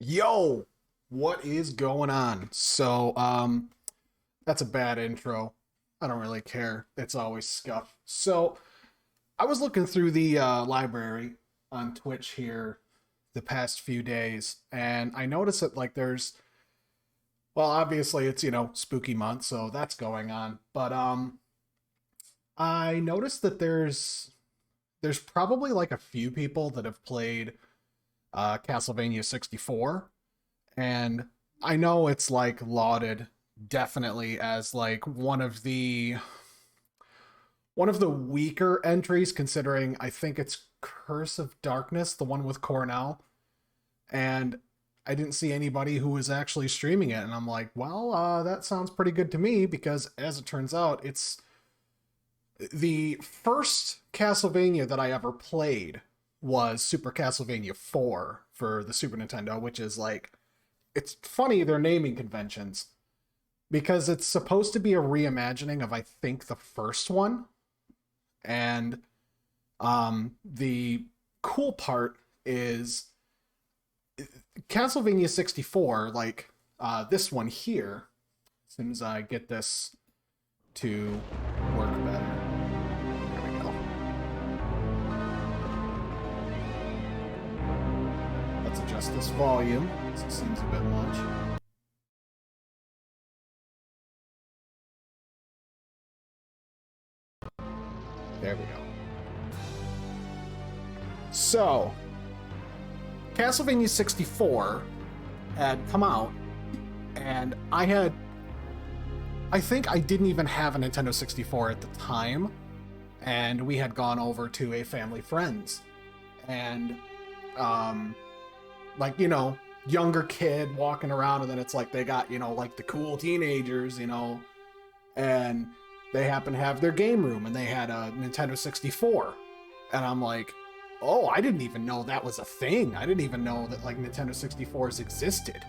Yo, what is going on? That's a bad intro. I don't really care. It's always scuff. I was looking through the library on Twitch here the past few days, and I noticed that well, obviously it's spooky month, so that's going on. But I noticed that there's probably like a few people that have played Castlevania 64. And I know it's like lauded definitely as like one of the weaker entries, considering I think it's Curse of Darkness, the one with Cornell. And I didn't see anybody who was actually streaming it, and I'm like, well, that sounds pretty good to me, because as it turns out, it's the first Castlevania that I ever played was Super Castlevania 4 for the Super Nintendo, which is like, it's funny their naming conventions, because it's supposed to be a reimagining of, I think, the first one. And the cool part is Castlevania 64, like this one here, as soon as I get this to work better. There we go. Let's adjust this volume. This seems a bit much. There we go. So, Castlevania 64 had come out, and I think I didn't even have a Nintendo 64 at the time, and we had gone over to a family friend's, and, like, younger kid walking around, and then it's like they got, like the cool teenagers, and they happen to have their game room, and they had a Nintendo 64. And I'm like, oh, I didn't even know that was a thing. I didn't even know that like Nintendo 64s existed,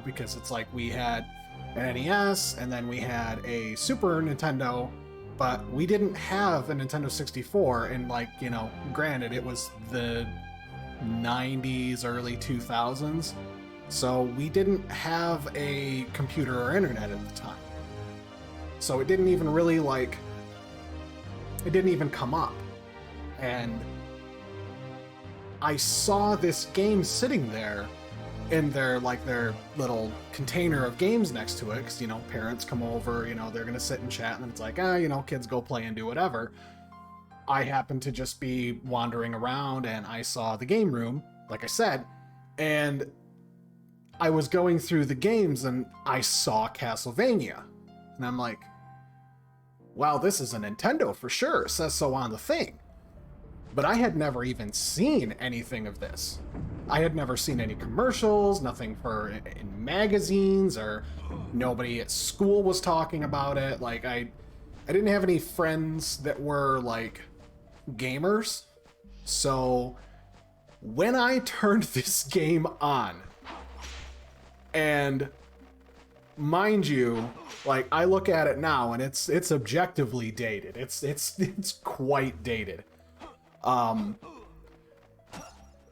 because it's like we had an NES, and then we had a Super Nintendo, but we didn't have a Nintendo 64. And like, granted, it was the 90s, early 2000s, so we didn't have a computer or internet at the time. So it didn't even really it didn't even come up. And I saw this game sitting there in their little container of games next to it, because, parents come over, they're going to sit and chat, and it's like, kids go play and do whatever. I happened to just be wandering around, and I saw the game room, like I said, and I was going through the games, and I saw Castlevania. And I'm like, wow, this is a Nintendo for sure. It says so on the thing. But I had never even seen anything of this. I had never seen any commercials, nothing in magazines, or nobody at school was talking about it. Like, I didn't have any friends that were like gamers. So when I turned this game on, and mind you, like, I look at it now, and it's objectively dated. It's quite dated.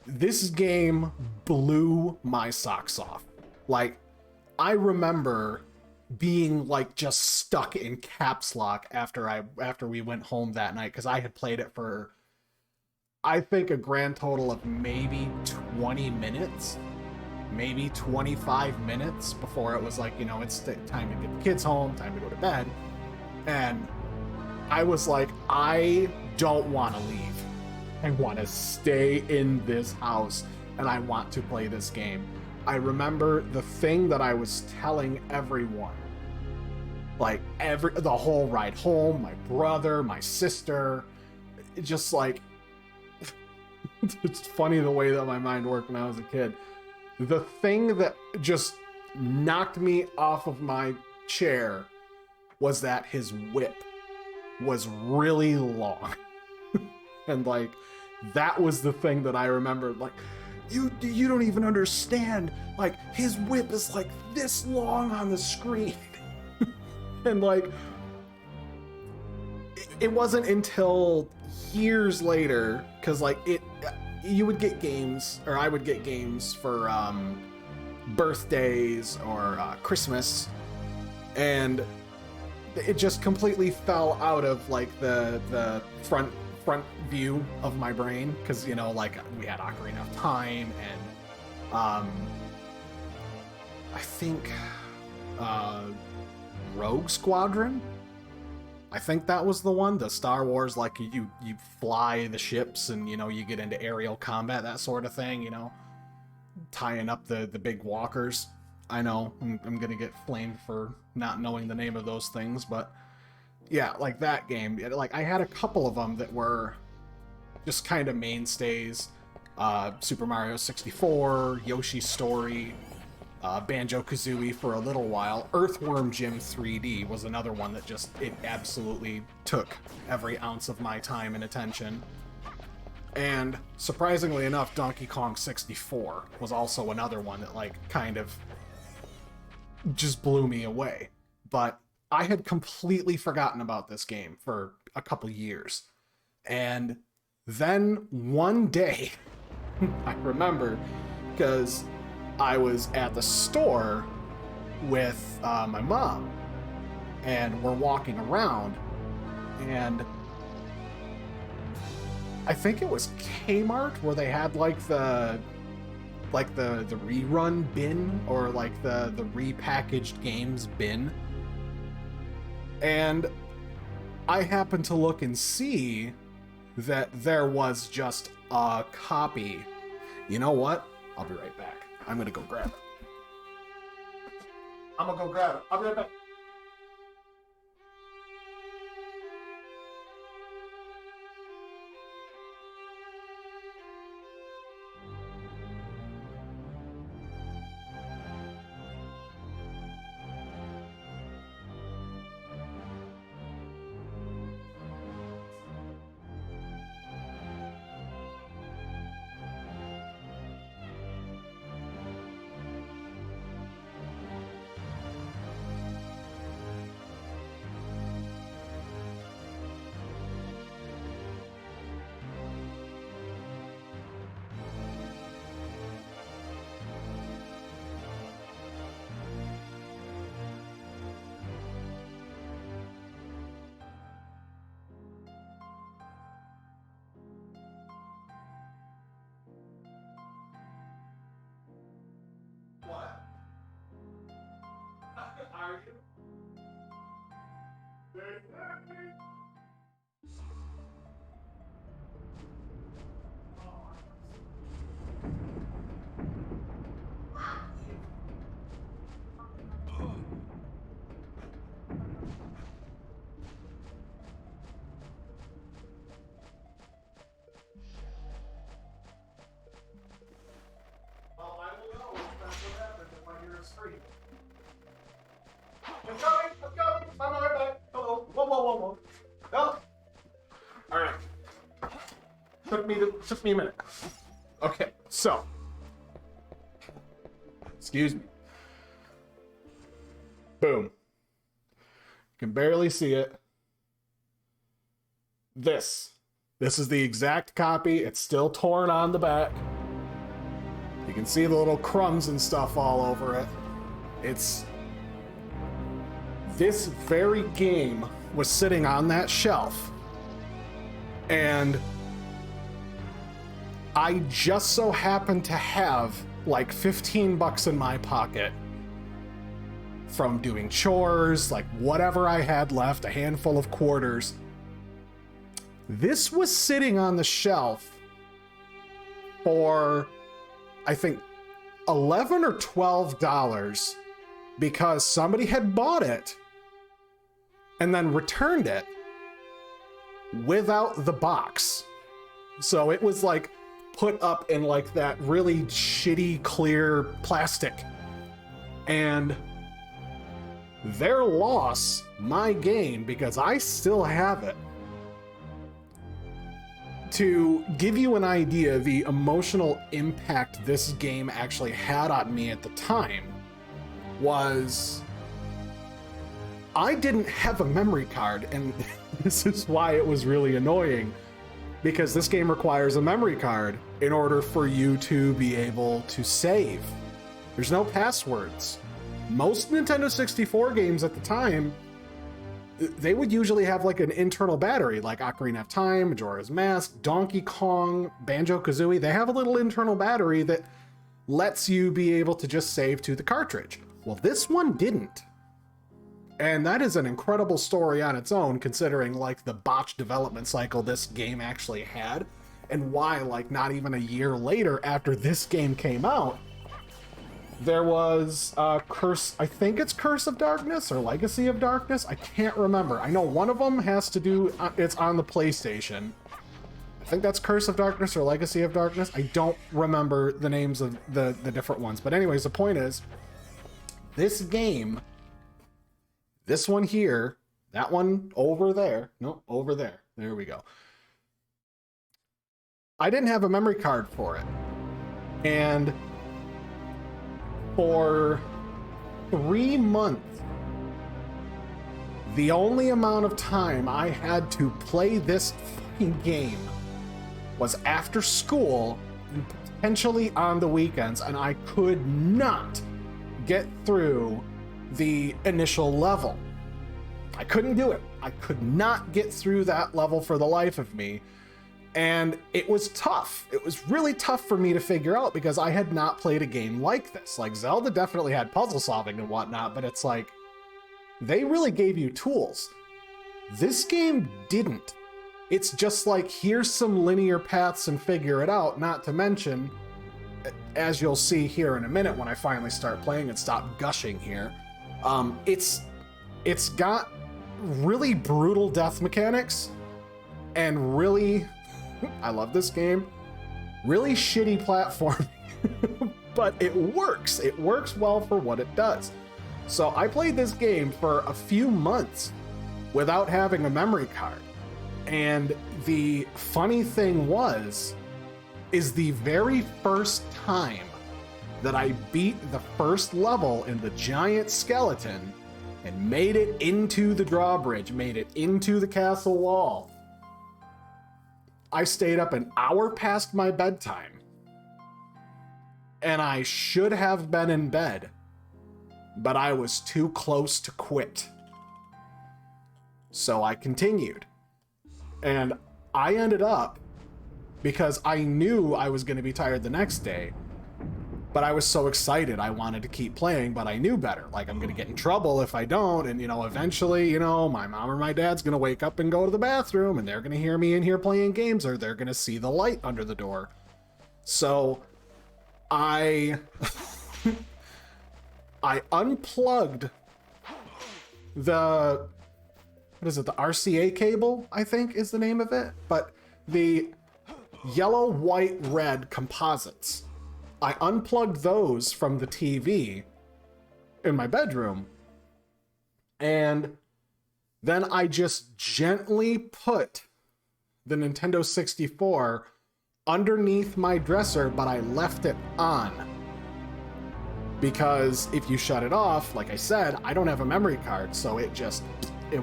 This game blew my socks off. Like, I remember being like just stuck in caps lock after we went home that night, because I had played it for, I think, a grand total of maybe 20 minutes. Maybe 25 minutes before it was like, it's time to get the kids home, time to go to bed. And I was like, I don't want to leave. I want to stay in this house, and I want to play this game. I remember the thing that I was telling everyone, like the whole ride home, my brother, my sister, just like, it's funny the way that my mind worked when I was a kid. The thing that just knocked me off of my chair was that his whip was really long. And like, that was the thing that I remembered. Like, you don't even understand. Like, his whip is like this long on the screen. And like, it wasn't until years later, because like you would get games, or I would get games for birthdays or Christmas, and it just completely fell out of like the front view of my brain, because you know, like we had Ocarina of Time and I think Rogue Squadron. I think that was the one, the Star Wars, like you fly the ships and, you know, you get into aerial combat, that sort of thing, you know, tying up the big walkers. I know I'm gonna get flamed for not knowing the name of those things, but yeah, like that game, like I had a couple of them that were just kind of mainstays. Super Mario 64, Yoshi's Story, Banjo-Kazooie for a little while. Earthworm Jim 3D was another one that just, it absolutely took every ounce of my time and attention. And surprisingly enough, Donkey Kong 64 was also another one that like kind of just blew me away. But I had completely forgotten about this game for a couple years. And then one day, I remember, because I was at the store with my mom, and we're walking around, and I think it was Kmart where they had like the rerun bin, or like the repackaged games bin, and I happened to look and see that there was just a copy. You know what? I'll be right back. I'm gonna go grab it. I'll be right back. What? Are you? Well, I will know if that's what happens if I hear a scream. I'm coming! I'm right back. Hello. Whoa. Oh. Alright. Took me a minute. Okay, so. Excuse me. Boom. You can barely see it. This is the exact copy. It's still torn on the back. You can see the little crumbs and stuff all over it. This very game was sitting on that shelf, and I just so happened to have like 15 bucks in my pocket from doing chores, like whatever I had left, a handful of quarters. This was sitting on the shelf for, I think, $11 or $12 because somebody had bought it and then returned it without the box. So it was like put up in like that really shitty clear plastic. And their loss, my game, because I still have it. To give you an idea of the emotional impact this game actually had on me at the time was I didn't have a memory card, and this is why it was really annoying. because this game requires a memory card in order for you to be able to save. There's no passwords. Most Nintendo 64 games at the time, they would usually have like an internal battery, like Ocarina of Time, Majora's Mask, Donkey Kong, Banjo-Kazooie. They have a little internal battery that lets you be able to just save to the cartridge. Well, this one didn't. And that is an incredible story on its own, considering like the botched development cycle this game actually had, and why like not even a year later after this game came out, there was Curse, I think it's Curse of Darkness or Legacy of Darkness. I can't remember. I know one of them has to do, it's on the PlayStation. I think that's Curse of Darkness or Legacy of Darkness. I don't remember the names of the different ones. But anyways, the point is, this game, this one here, that one over there, no, over there. There we go. I didn't have a memory card for it. And for 3 months, the only amount of time I had to play this fucking game was after school and potentially on the weekends, and I could not get through the initial level. I couldn't do it. I could not get through that level for the life of me. And it was tough. It was really tough for me to figure out because I had not played a game like this. Like Zelda definitely had puzzle solving and whatnot, but it's like, they really gave you tools. This game didn't. It's just like, here's some linear paths and figure it out, not to mention, as you'll see here in a minute when I finally start playing and stop gushing here, it's got really brutal death mechanics and really, I love this game, really shitty platforming, but it works. It works well for what it does. So I played this game for a few months without having a memory card. And the funny thing is the very first time that I beat the first level in the giant skeleton and made it into the drawbridge, made it into the castle wall, I stayed up an hour past my bedtime. And I should have been in bed, but I was too close to quit. So I continued. And I ended up, because I knew I was going to be tired the next day, but I was so excited I wanted to keep playing, but I knew better. Like, I'm going to get in trouble if I don't, and, eventually, my mom or my dad's going to wake up and go to the bathroom, and they're going to hear me in here playing games, or they're going to see the light under the door. So, I unplugged the RCA cable, I think is the name of it, but the yellow, white, red composites. I unplugged those from the TV in my bedroom, and then I just gently put the Nintendo 64 underneath my dresser, but I left it on. Because if you shut it off, like I said, I don't have a memory card, so it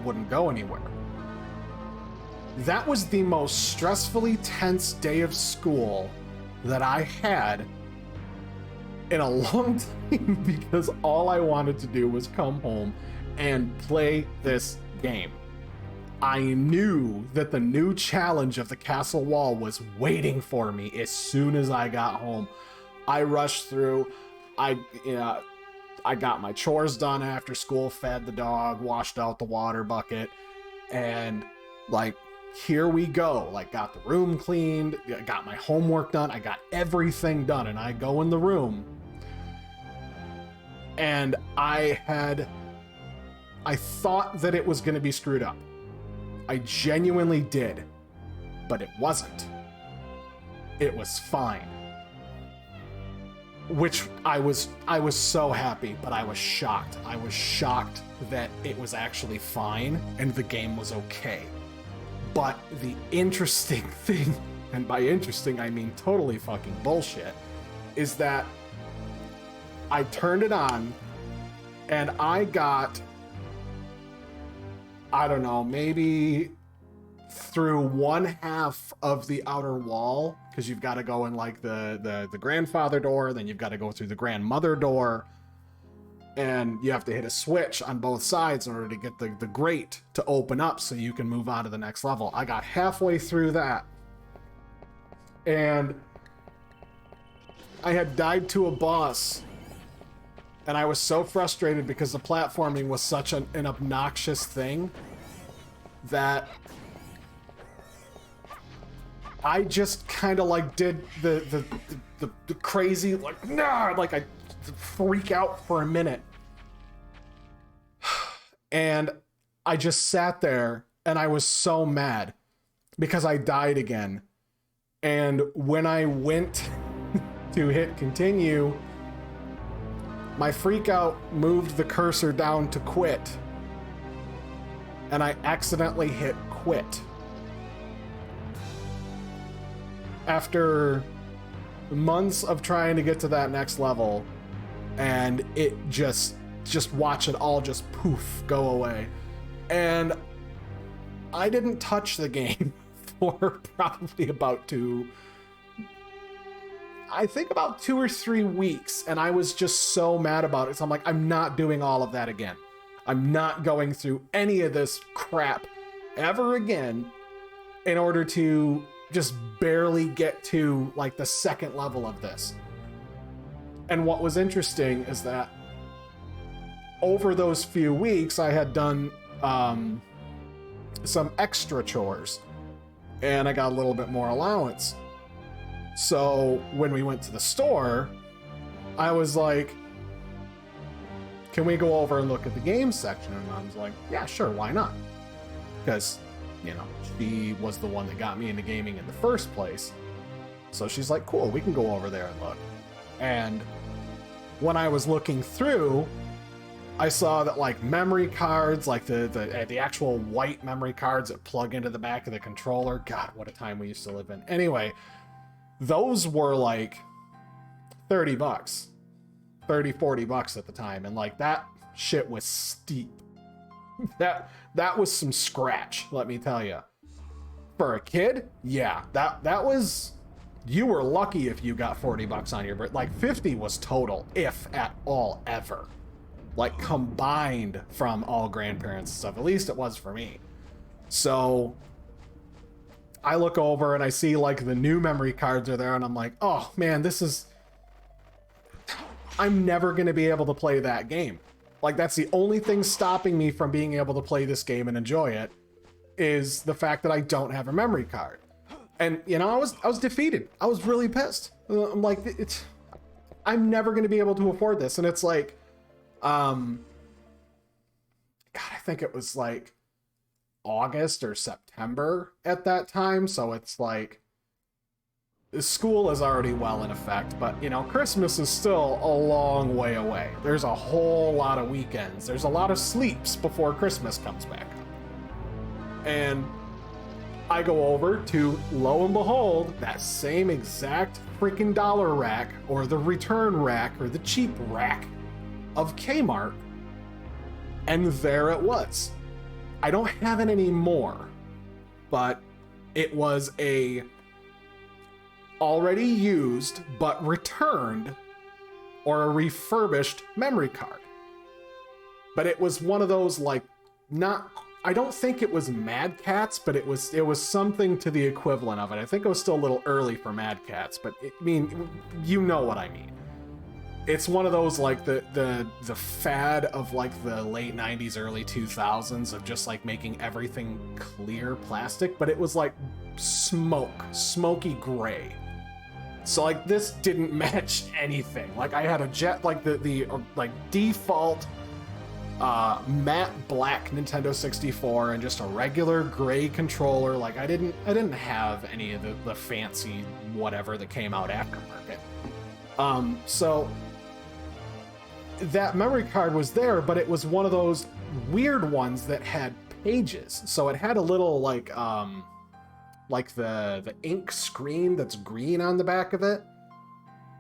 wouldn't go anywhere. That was the most stressfully tense day of school that I had in a long time, because all I wanted to do was come home and play this game. I knew that the new challenge of the castle wall was waiting for me as soon as I got home. I rushed through. I got my chores done after school, fed the dog, washed out the water bucket, and here we go. Got the room cleaned, got my homework done, I got everything done, and I go in the room, and I thought that it was going to be screwed up. I genuinely did, but it wasn't. It was fine. Which I was so happy, but I was shocked. I was shocked that it was actually fine and the game was okay. But the interesting thing, and by interesting I mean totally fucking bullshit, is that I turned it on and I got, I don't know, maybe through one half of the outer wall, because you've got to go in like the grandfather door, then you've got to go through the grandmother door, and you have to hit a switch on both sides in order to get the grate to open up so you can move on to the next level. I got halfway through that, and I had died to a boss, and I was so frustrated because the platforming was such an obnoxious thing that I just kind of like did the crazy, like, nah, like I freak out for a minute. And I just sat there and I was so mad because I died again. And when I went to hit continue, my freak out moved the cursor down to quit. And I accidentally hit quit. After months of trying to get to that next level, and it just watch it all just poof go away. And I didn't touch the game for probably about about 2 or 3 weeks, and I was just so mad about it. So I'm like, I'm not doing all of that again. I'm not going through any of this crap ever again in order to just barely get to like the second level of this. And what was interesting is that over those few weeks, I had done some extra chores, and I got a little bit more allowance. So when we went to the store, I was like, can we go over and look at the games section? And I was like, yeah, sure, why not? Because, you know, she was the one that got me into gaming in the first place. So she's like, cool, we can go over there and look. And when I was looking through, I saw that like memory cards, like the actual white memory cards that plug into the back of the controller. God, what a time we used to live in. Anyway, those were like $30, 30, $40 at the time. And like that shit was steep. That was some scratch, let me tell you. For a kid, yeah, that was, you were lucky if you got $40 on your birthday. Like 50 was total, if at all, ever. Like combined from all grandparents and stuff. At least it was for me. So I look over and I see like the new memory cards are there, and I'm like, oh man, I'm never going to be able to play that game. Like that's the only thing stopping me from being able to play this game and enjoy it, is the fact that I don't have a memory card. And you know, I was defeated. I was really pissed. I'm like, I'm never going to be able to afford this. And it's like, God, I think it was like August or September at that time. So it's like, school is already well in effect, but you know, Christmas is still a long way away. There's a whole lot of weekends. There's a lot of sleeps before Christmas comes back up. And I go over to, lo and behold, that same exact freaking dollar rack, or the return rack, or the cheap rack of Kmart, and there it was. I don't have it anymore, but it was a already used but returned or a refurbished memory card. But it was one of those, like, not, I don't think it was Mad Catz, but it was something to the equivalent of it. I think it was still a little early for Mad Catz, but I mean, you know what I mean. It's one of those, like, the fad of like the late 90s, early 2000s of just like making everything clear plastic, but it was like smoky gray. So like this didn't match anything. Like I had a the like default matte black Nintendo 64 and just a regular gray controller. Like I didn't have any of the fancy whatever that came out aftermarket. So that memory card was there, but it was one of those weird ones that had pages. So it had a little like the ink screen that's green on the back of it.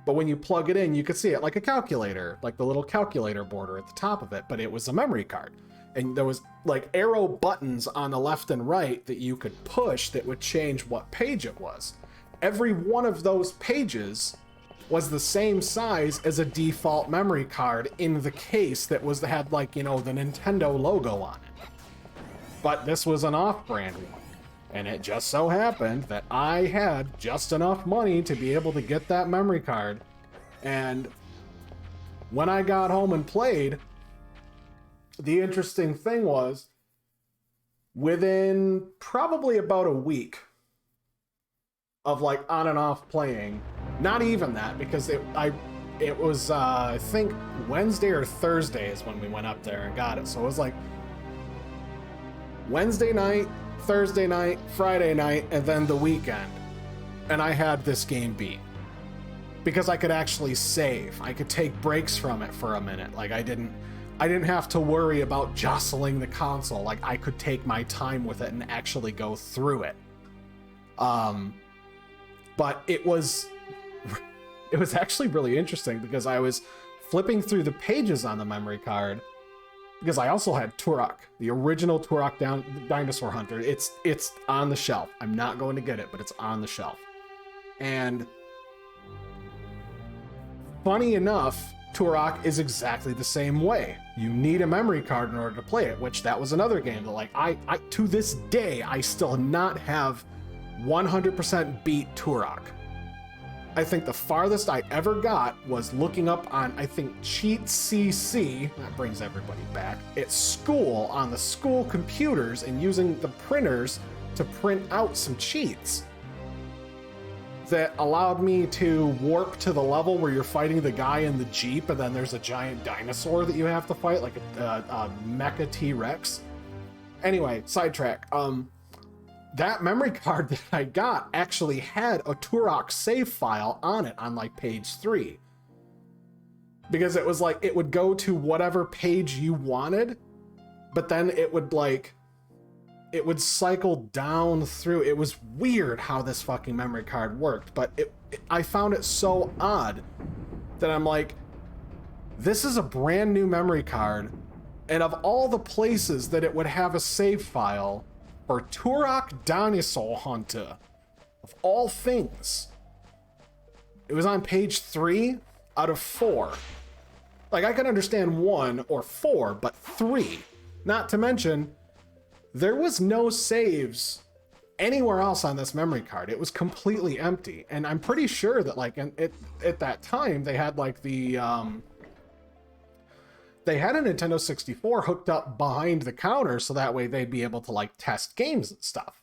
But when you plug it in, you could see it like a calculator, like the little calculator border at the top of it, but it was a memory card. and there was like arrow buttons on the left and right that you could push that would change what page it was. Every one of those pages was the same size as a default memory card in the case that had like, you know, the Nintendo logo on it. But this was an off-brand one. And it just so happened that I had just enough money to be able to get that memory card. And when I got home and played, the interesting thing was, within probably about a week of like on and off playing, not even that, because it was I think Wednesday or Thursday is when we went up there and got it. So it was like Wednesday night, Thursday night, Friday night, and then the weekend, and I had this game beat. Because I could actually save. I could take breaks from it for a minute. Like I didn't have to worry about jostling the console. Like I could take my time with it and actually go through it. But it was actually really interesting because I was flipping through the pages on the memory card, because I also had Turok, the original Turok Dinosaur Hunter. It's on the shelf. I'm not going to get it, but it's on the shelf. And funny enough, Turok is exactly the same way. You need a memory card in order to play it, which that was another game that, like, I to this day, I still not have 100% beat Turok. I think the farthest I ever got was looking up on, I think, Cheat CC, that brings everybody back, at school, on the school computers, and using the printers to print out some cheats that allowed me to warp to the level where you're fighting the guy in the Jeep, and then there's a giant dinosaur that you have to fight, like a mecha T-Rex. Anyway, sidetrack. That memory card that I got actually had a Turok save file on it on like page 3. Because it was like, it would go to whatever page you wanted, but then it would cycle down through. It was weird how this fucking memory card worked, but I found it so odd that I'm like, this is a brand new memory card, and of all the places that it would have a save file for Turok Dinosaur Hunter, of all things, it was on page 3 out of 4. Like, I can understand 1 or 4, but 3. Not to mention, there was no saves anywhere else on this memory card. It was completely empty. And I'm pretty sure that, like, at that time, they had, like, they had a Nintendo 64 hooked up behind the counter, so that way they'd be able to, like, test games and stuff.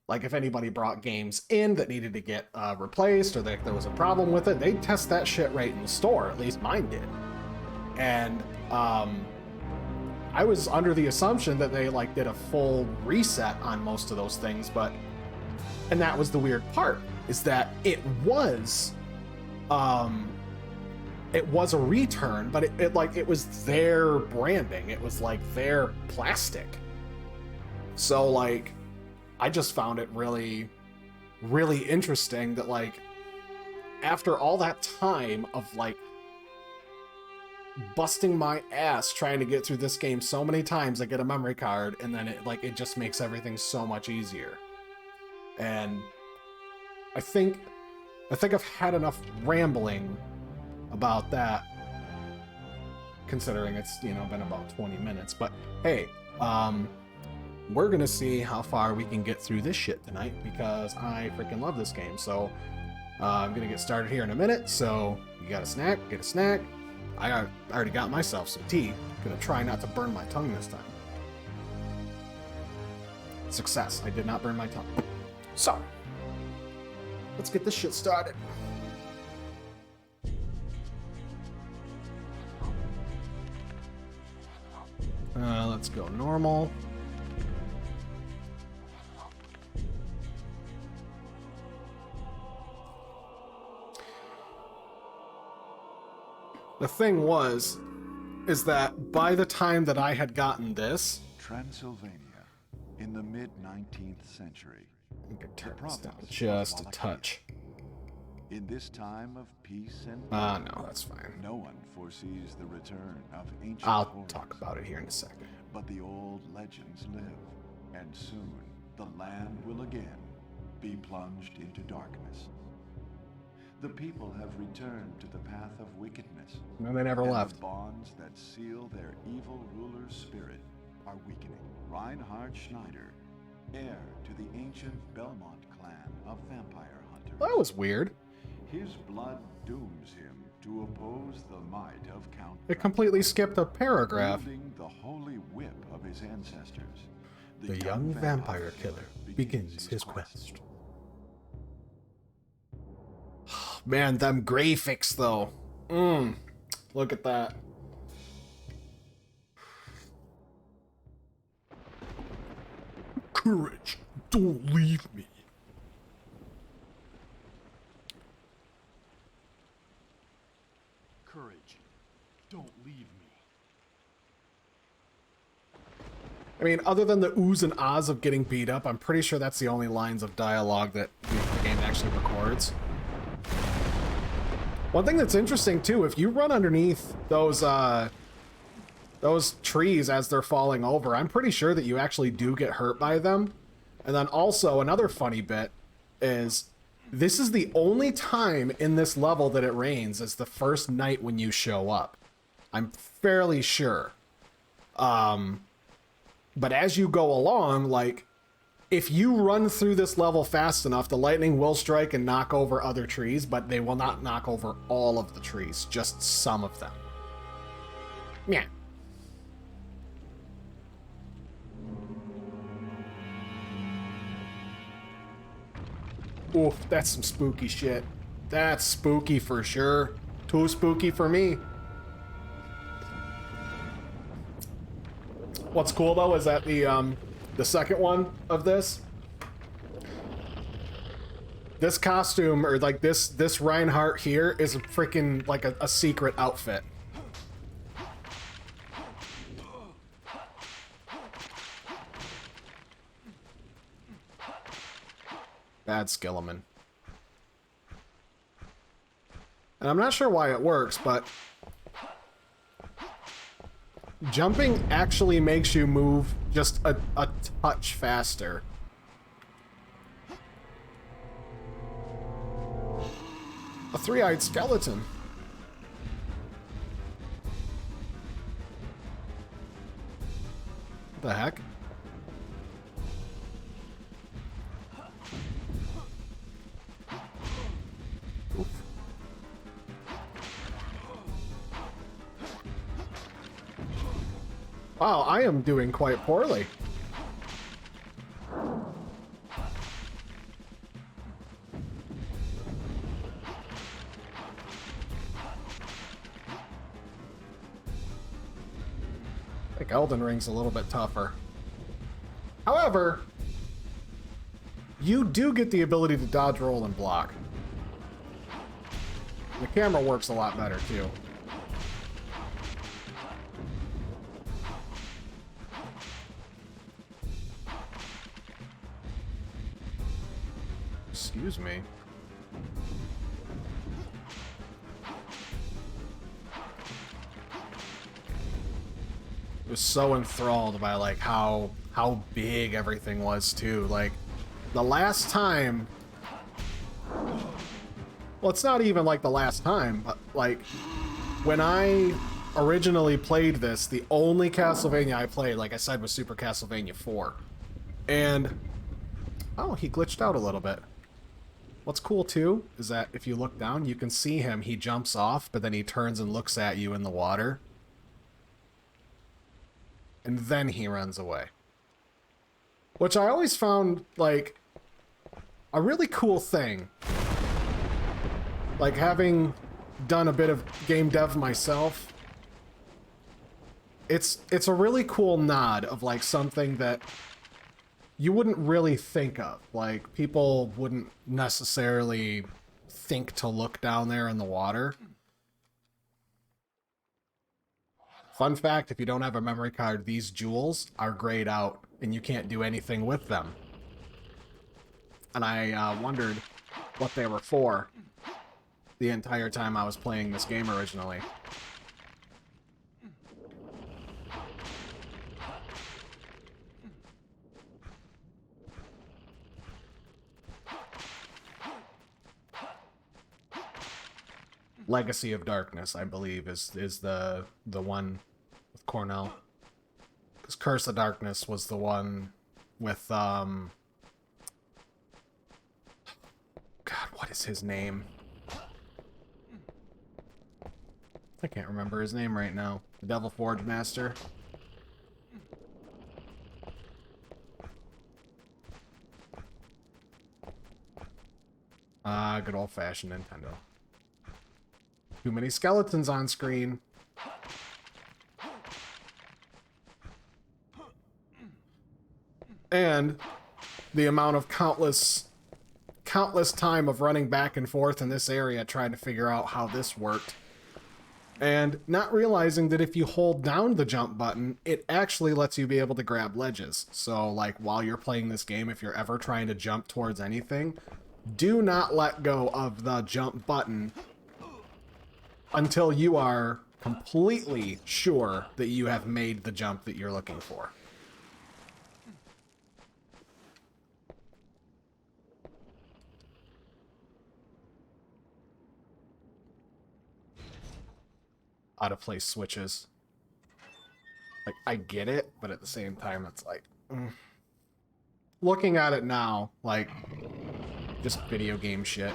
Like, if anybody brought games in that needed to get replaced, or there was a problem with it, they'd test that shit right in the store. At least mine did. And I was under the assumption that they, like, did a full reset on most of those things, and that was the weird part, is that it was a return, but it was their branding. It was like their plastic. So, like, I just found it really, really interesting that, like, after all that time of, like, busting my ass trying to get through this game so many times, I get a memory card, and then it just makes everything so much easier. And I think I've had enough rambling about that, considering it's, you know, been about 20 minutes. But hey, we're gonna see how far we can get through this shit tonight, because I freaking love this game. So I'm gonna get started here in a minute. So you got a snack, get a snack. I already got myself some tea. Gonna try not to burn my tongue this time. Success, I did not burn my tongue. So let's get this shit started. Let's go normal. The thing is that by the time that I had gotten this, Transylvania, in the mid-19th century. I can turn this down just a touch. In this time of peace and No, that's fine. no one foresees the return of ancient I'll horrors. talk about it here in a second. But the old legends live, and soon the land will again be plunged into darkness. The people have returned to the path of wickedness. No, they never and left. The bonds that seal their evil ruler's spirit are weakening. Reinhard Schneider, heir to the ancient Belmont clan of vampire hunters. That was weird. His blood dooms him to oppose the might of Count It completely skipped a paragraph. wielding the holy whip of his ancestors. The young vampire killer begins his quest. Man, them graphics though. Look at that. Courage, don't leave me. Courage, don't leave me. I mean, other than the oohs and ahs of getting beat up, I'm pretty sure that's the only lines of dialogue that the game actually records. One thing that's interesting too, if you run underneath those trees as they're falling over, I'm pretty sure that you actually do get hurt by them. And then also another funny bit is this is the only time in this level that it rains is the first night when you show up. I'm fairly sure. But as you go along, like, if you run through this level fast enough, the lightning will strike and knock over other trees, but they will not knock over all of the trees, just some of them. Yeah. Oof, that's some spooky shit. That's spooky for sure. Too spooky for me. What's cool though is that the second one of this costume, or like this Reinhardt here, is a freaking like a secret outfit. Bad Skilleman. And I'm not sure why it works, but jumping actually makes you move just a touch faster. A three-eyed skeleton. What the heck? Oof. Wow, I am doing quite poorly. I think Elden Ring's a little bit tougher. However, you do get the ability to dodge, roll, and block. The camera works a lot better, too. Excuse me. I was so enthralled by like how big everything was too. Like the last time, well, it's not even like the last time, but like when I originally played this, the only Castlevania I played, like I said, was Super Castlevania 4. And oh, he glitched out a little bit. What's cool too is that if you look down, you can see him. He jumps off, but then he turns and looks at you in the water. And then he runs away. Which I always found, like, a really cool thing. Like, having done a bit of game dev myself, it's a really cool nod of, like, something that you wouldn't really think of. Like, people wouldn't necessarily think to look down there in the water. Fun fact, if you don't have a memory card, these jewels are grayed out and you can't do anything with them. And I wondered what they were for. the entire time I was playing this game originally. Legacy of Darkness, I believe, is the one with Cornell. Because Curse of Darkness was the one with God, what is his name? I can't remember his name right now. The Devil Forge Master. Good old-fashioned Nintendo. Too many skeletons on screen. And the amount of countless time of running back and forth in this area trying to figure out how this worked. And not realizing that if you hold down the jump button, it actually lets you be able to grab ledges. So, like, while you're playing this game, if you're ever trying to jump towards anything, do not let go of the jump button until you are completely sure that you have made the jump that you're looking for. Out of place switches. Like, I get it, but at the same time, it's like... Looking at it now, like, just video game shit.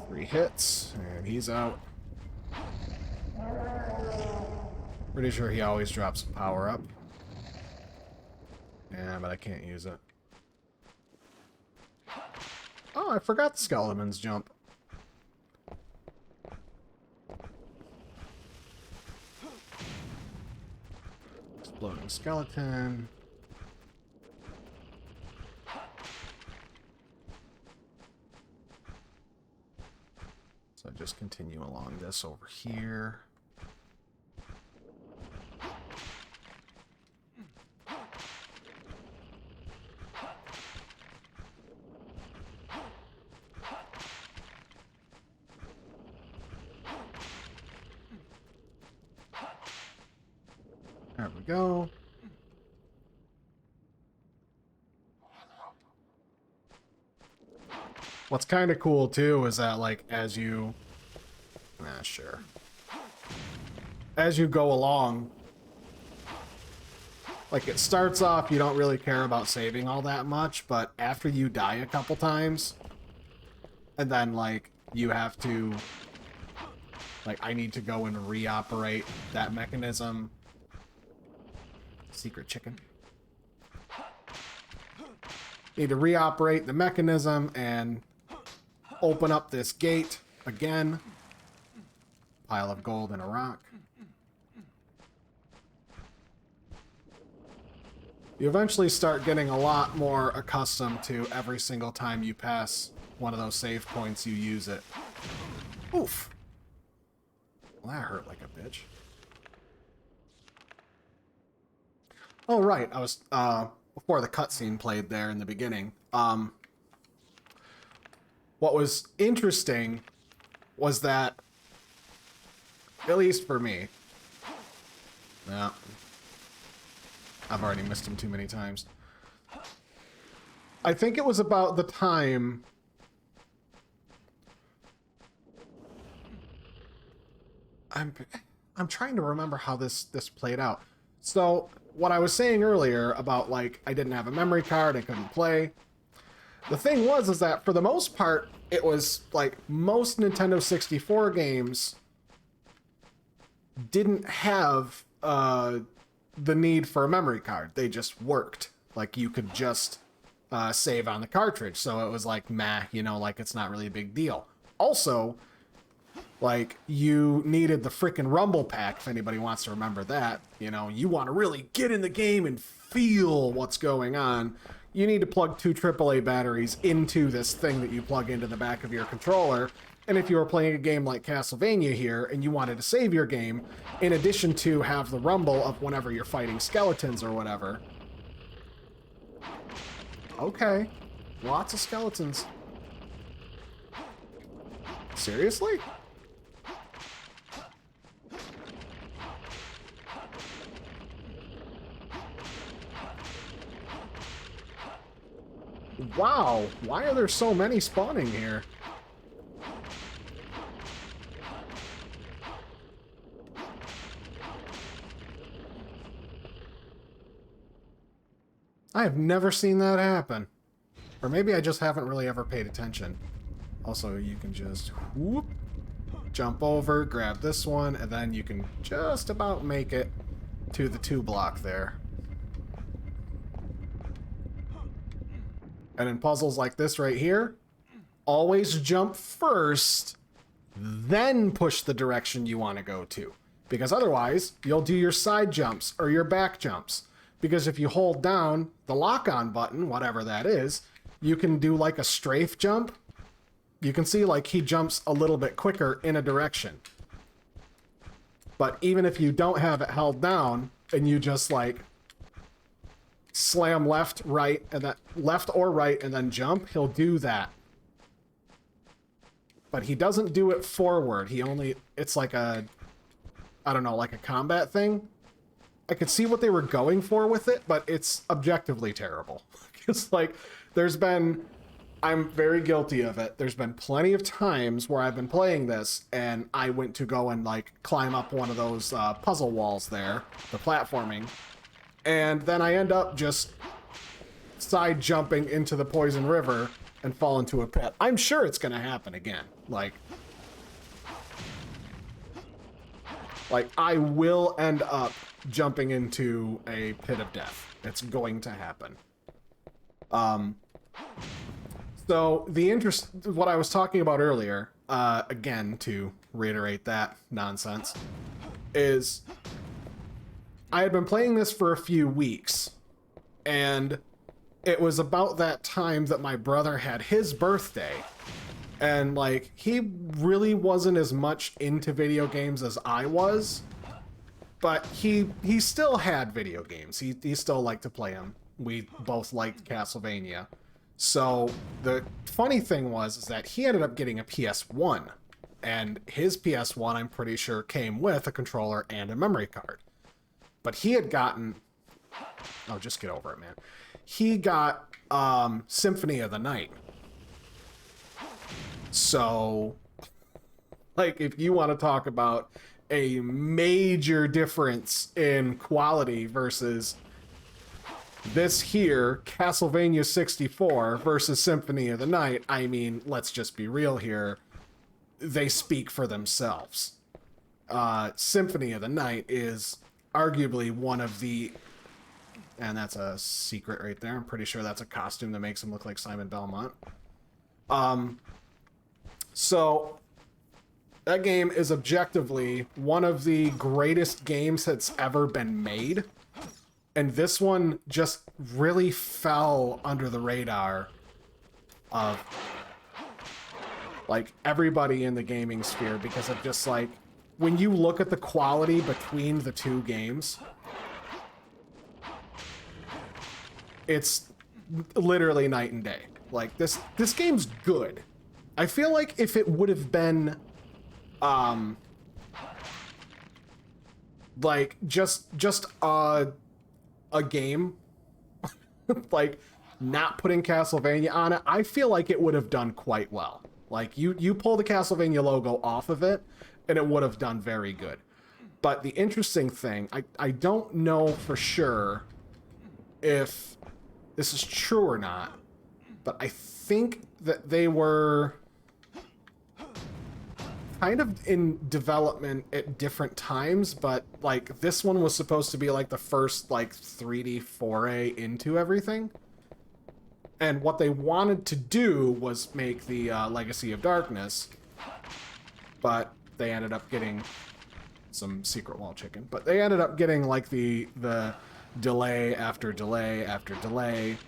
Three hits, and he's out. Pretty sure he always drops a power up. Yeah, but I can't use it. Oh, I forgot the skeleton's jump. Exploding skeleton. So just continue along this over here. There we go. What's kind of cool too is that, like, as you... sure. As you go along, like, it starts off, you don't really care about saving all that much, but after you die a couple times, and then, like, you have to... Like, I need to go and reoperate that mechanism. Secret chicken. Need to reoperate the mechanism and open up this gate again. Pile of gold and a rock. You eventually start getting a lot more accustomed to every single time you pass one of those save points, you use it. Oof. Well, that hurt like a bitch. Oh, right. I was, before the cutscene played there in the beginning, what was interesting was that, at least for me, no, I've already missed him too many times. I think it was about the time I'm trying to remember how this played out. So, what I was saying earlier about, like, I didn't have a memory card, I couldn't play. The thing was, is that for the most part, it was, like, most Nintendo 64 games didn't have the need for a memory card. They just worked. Like, you could just save on the cartridge. So it was like, meh, you know, like, it's not really a big deal. Also, like, you needed the frickin' Rumble Pack, if anybody wants to remember that. You know, you want to really get in the game and feel what's going on. You need to plug 2 AAA batteries into this thing that you plug into the back of your controller. And if you were playing a game like Castlevania here, and you wanted to save your game, in addition to have the rumble of whenever you're fighting skeletons or whatever, Okay. Lots of skeletons. Seriously? Wow, why are there so many spawning here? I have never seen that happen. Or maybe I just haven't really ever paid attention. Also, you can just whoop, jump over, grab this one, and then you can just about make it to the 2 block there. And in puzzles like this right here, always jump first, then push the direction you want to go to. Because otherwise, you'll do your side jumps or your back jumps. Because if you hold down the lock-on button, whatever that is, you can do like a strafe jump. You can see like he jumps a little bit quicker in a direction. But even if you don't have it held down and you just like slam left, right, and then left or right and then jump, he'll do that. But he doesn't do it forward. He only, it's like a, I don't know, like a combat thing. I could see what they were going for with it, but it's objectively terrible. It's like, there's been, I'm very guilty of it. There's been plenty of times where I've been playing this and I went to go and like climb up one of those puzzle walls there, the platforming, and then I end up just side jumping into the poison river and fall into a pit. I'm sure it's gonna happen again. Like I will end up jumping into a pit of death. It's going to happen. So what I was talking about earlier, again, to reiterate that nonsense, is I had been playing this for a few weeks, and it was about that time that my brother had his birthday, and like he really wasn't as much into video games as I was, but he still had video games. He still liked to play them. We both liked Castlevania. So the funny thing was is that he ended up getting a PS1, and his PS1 I'm pretty sure came with a controller and a memory card. But he had gotten, oh, just get over it, man. He got Symphony of the Night. So, like, if you want to talk about a major difference in quality versus this here, Castlevania64 versus Symphony of the Night, I mean, let's just be real here. They speak for themselves. Symphony of the Night is arguably one of the, and that's a secret right there. I'm pretty sure that's a costume that makes him look like Simon Belmont. So that game is objectively one of the greatest games that's ever been made. And this one just really fell under the radar of like everybody in the gaming sphere because of just like, when you look at the quality between the two games, it's literally night and day. Like this game's good. I feel like if it would have been like just a game like not putting Castlevania on it, I feel like it would have done quite well. Like you pull the Castlevania logo off of it and it would have done very good. But the interesting thing, I don't know for sure if this is true or not, but I think that they were kind of in development at different times, but like this one was supposed to be like the first like 3D foray into everything. And what they wanted to do was make the Legacy of Darkness, but they ended up getting some secret wall chicken. But they ended up getting like the delay after delay after delay,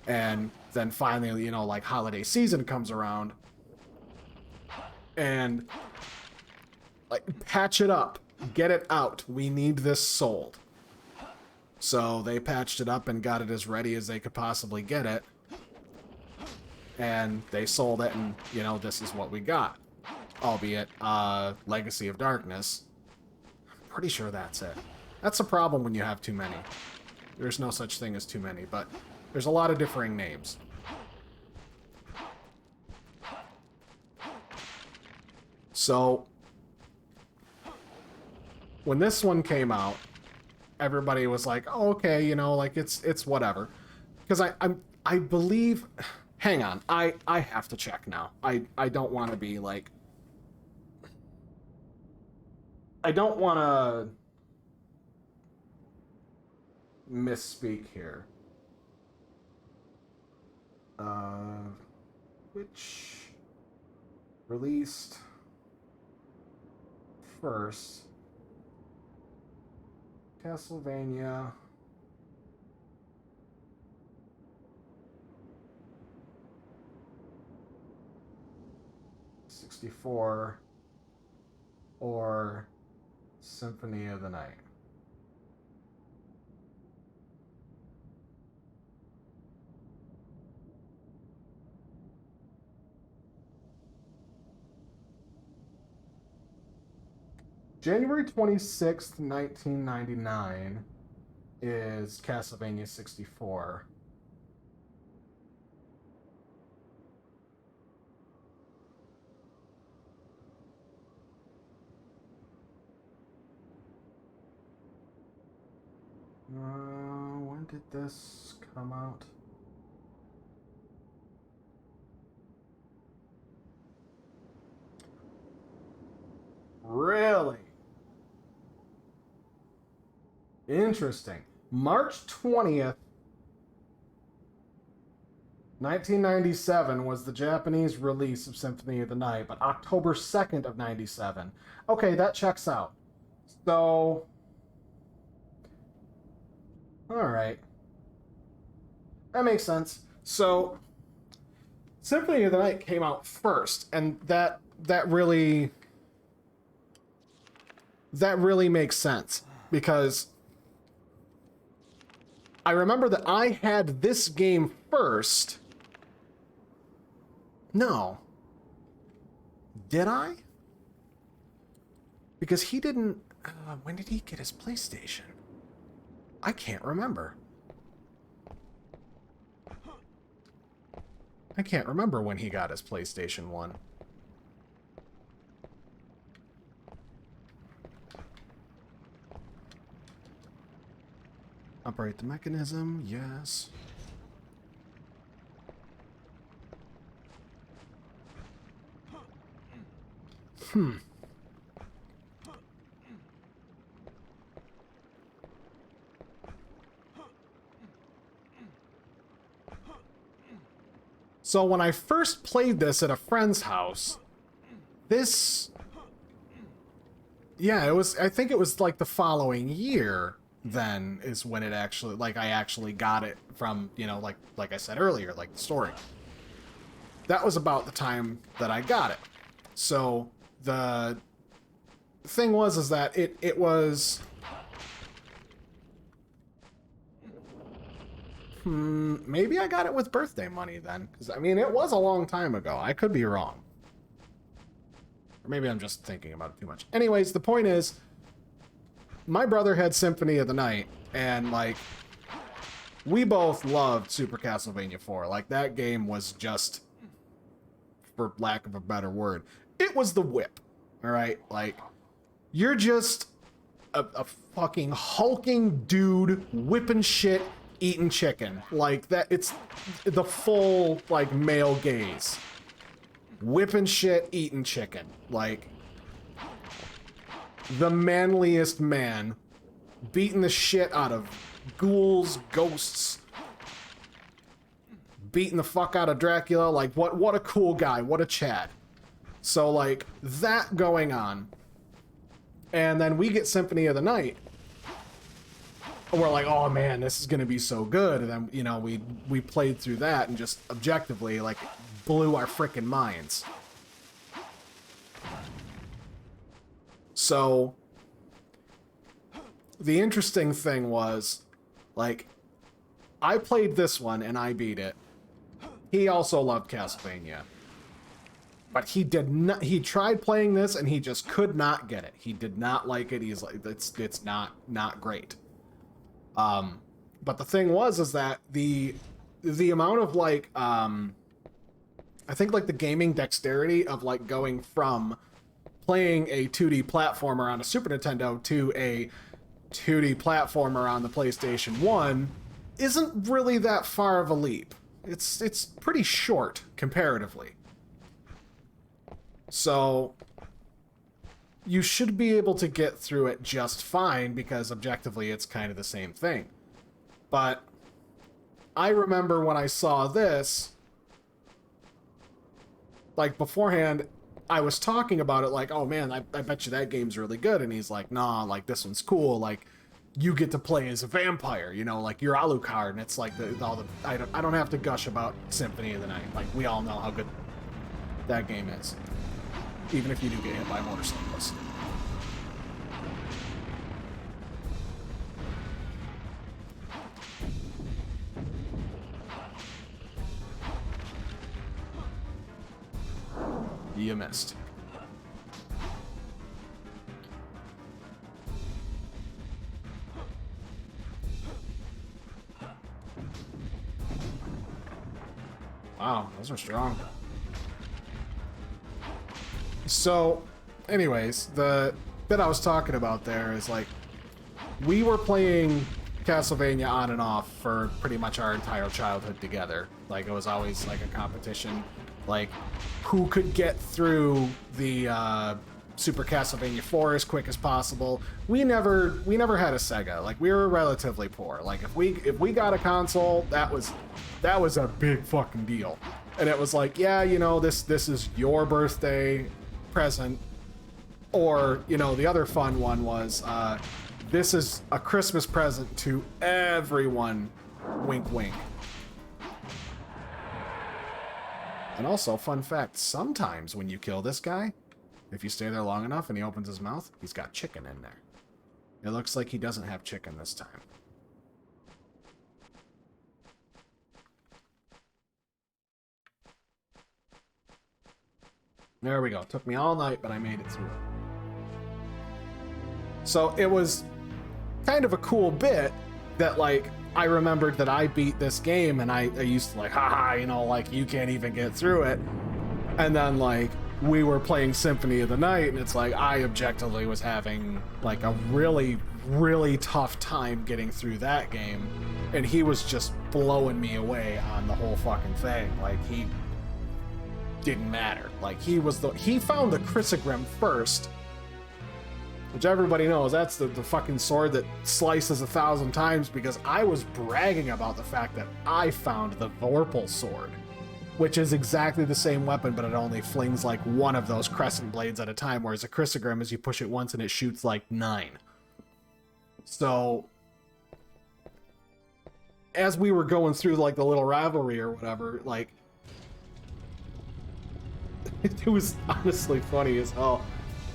and then finally, you know, like holiday season comes around, and like patch it up, get it out. We need this sold. So they patched it up and got it as ready as they could possibly get it. and they sold it, and, you know, this is what we got. Albeit, Legacy of Darkness. I'm pretty sure that's it. That's a problem when you have too many. There's no such thing as too many, but there's a lot of differing names. So, when this one came out, everybody was like, oh, okay, you know, like, it's whatever. Because I believe... Hang on, I have to check now. I don't want to be, like... I don't want to misspeak here. Which released first? Castlevania. '64 or Symphony of the Night. January 26th, 1999 is Castlevania 64. When did this come out? Really? Interesting. March 20th, 1997 was the Japanese release of Symphony of the Night, but October 2nd of 97. Okay, that checks out. So... Alright. That makes sense. So, Symphony of the Night came out first, and that really makes sense, because I remember that I had this game first. No. Did I? Because he didn't... when did he get his PlayStation? I can't remember. I can't remember when he got his PlayStation 1. Operate the mechanism, yes. So when I first played this at a friend's house, this... Yeah, I think it was like the following year then is when it actually, like, I actually got it from, you know, like I said earlier, like the story. That was about the time that I got it. So the thing is that it was... maybe I got it with birthday money then. Because, I mean, it was a long time ago. I could be wrong. Or maybe I'm just thinking about it too much. Anyways, the point is, my brother had Symphony of the Night, and, like, we both loved Super Castlevania 4. Like, that game was just, for lack of a better word, it was the whip. Alright? Like, you're just a fucking hulking dude whipping shit, eating chicken. Like, that, it's the full, like, male gaze. Whipping shit, eating chicken. Like, the manliest man beating the shit out of ghouls, ghosts, beating the fuck out of Dracula. Like, what a cool guy. What a Chad. So, like, that going on. And then we get Symphony of the Night. And we're like, oh man, this is gonna be so good. And then, you know, we played through that and just objectively, like, blew our frickin' minds. So, the interesting thing was, like, I played this one and I beat it. he also loved Castlevania. But he did not. He tried playing this and he just could not get it. He did not like it. He's like, it's not great. But the thing is that the amount of like I think like the gaming dexterity of like going from playing a 2D platformer on a Super Nintendo to a 2D platformer on the PlayStation 1 isn't really that far of a leap. It's pretty short comparatively. So you should be able to get through it just fine because objectively it's kind of the same thing. But I remember when I saw this, like beforehand, I was talking about it like, oh man, I bet you that game's really good. And he's like, nah, like this one's cool. Like you get to play as a vampire, you know, like you're Alucard. And it's like I don't have to gush about Symphony of the Night. Like we all know how good that game is. Even if you do get hit by motorcyclists. You missed. Wow, those are strong. So, anyways, the bit I was talking about there is like, we were playing Castlevania on and off for pretty much our entire childhood together. Like, it was always like a competition, like, who could get through the Super Castlevania 4 as quick as possible. We never had a Sega. Like, we were relatively poor. Like, if we got a console, that was a big fucking deal. And it was like, yeah, you know, this is your birthday present. Or, you know, the other fun one was, this is a Christmas present to everyone. Wink, wink. And also, fun fact, sometimes when you kill this guy, if you stay there long enough and he opens his mouth, he's got chicken in there. It looks like he doesn't have chicken this time. There we go. Took me all night, but I made it through. So it was kind of a cool bit that, like, I remembered that I beat this game and I used to like, haha, you know, like, you can't even get through it. And then, like, we were playing Symphony of the Night and it's like, I objectively was having, like, a really, really tough time getting through that game. And he was just blowing me away on the whole fucking thing. Like, he didn't matter. Like, he found the Chrysogrim first, which everybody knows, that's the fucking sword that slices 1,000 times, because I was bragging about the fact that I found the Vorpal sword, which is exactly the same weapon, but it only flings like one of those crescent blades at a time, whereas a Chrysogrim is you push it once and it shoots like 9. So as we were going through like the little rivalry or whatever, like, it was honestly funny as hell,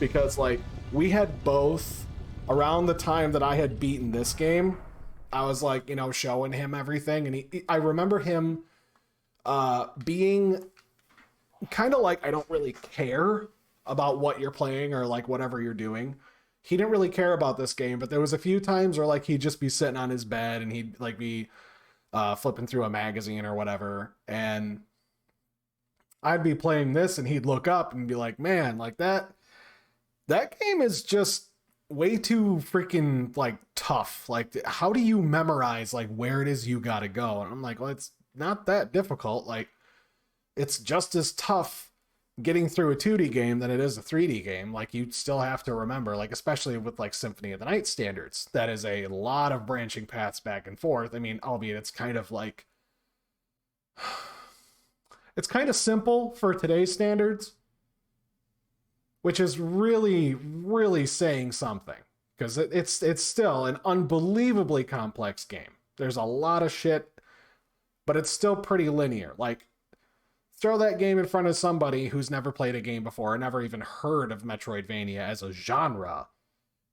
because like we had both, around the time that I had beaten this game, I was like, you know, showing him everything, and I remember him being kind of like, I don't really care about what you're playing or like whatever you're doing. He didn't really care about this game, but there was a few times where like he'd just be sitting on his bed and he'd like be flipping through a magazine or whatever, and I'd be playing this and he'd look up and be like, man, like that game is just way too freaking like tough. Like, how do you memorize like where it is you gotta go? And I'm like, well, it's not that difficult. Like, it's just as tough getting through a 2D game than it is a 3D game. Like, you still have to remember, like, especially with like Symphony of the Night standards, that is a lot of branching paths back and forth. I mean, albeit it's kind of like, it's kind of simple for today's standards, which is really, really saying something, because it's still an unbelievably complex game. There's a lot of shit, but it's still pretty linear. Like, throw that game in front of somebody who's never played a game before or never even heard of Metroidvania as a genre,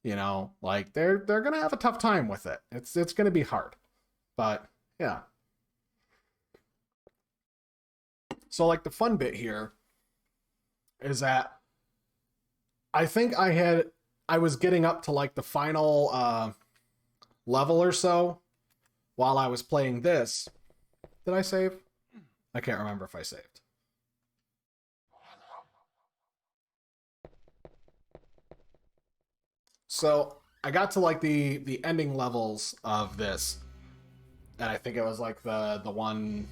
you know, like they're gonna have a tough time with it. It's gonna be hard, but yeah. So like the fun bit here is that I think I was getting up to like the final level or so while I was playing this. Did I save? I can't remember if I saved. So I got to like the ending levels of this, and I think it was like the one,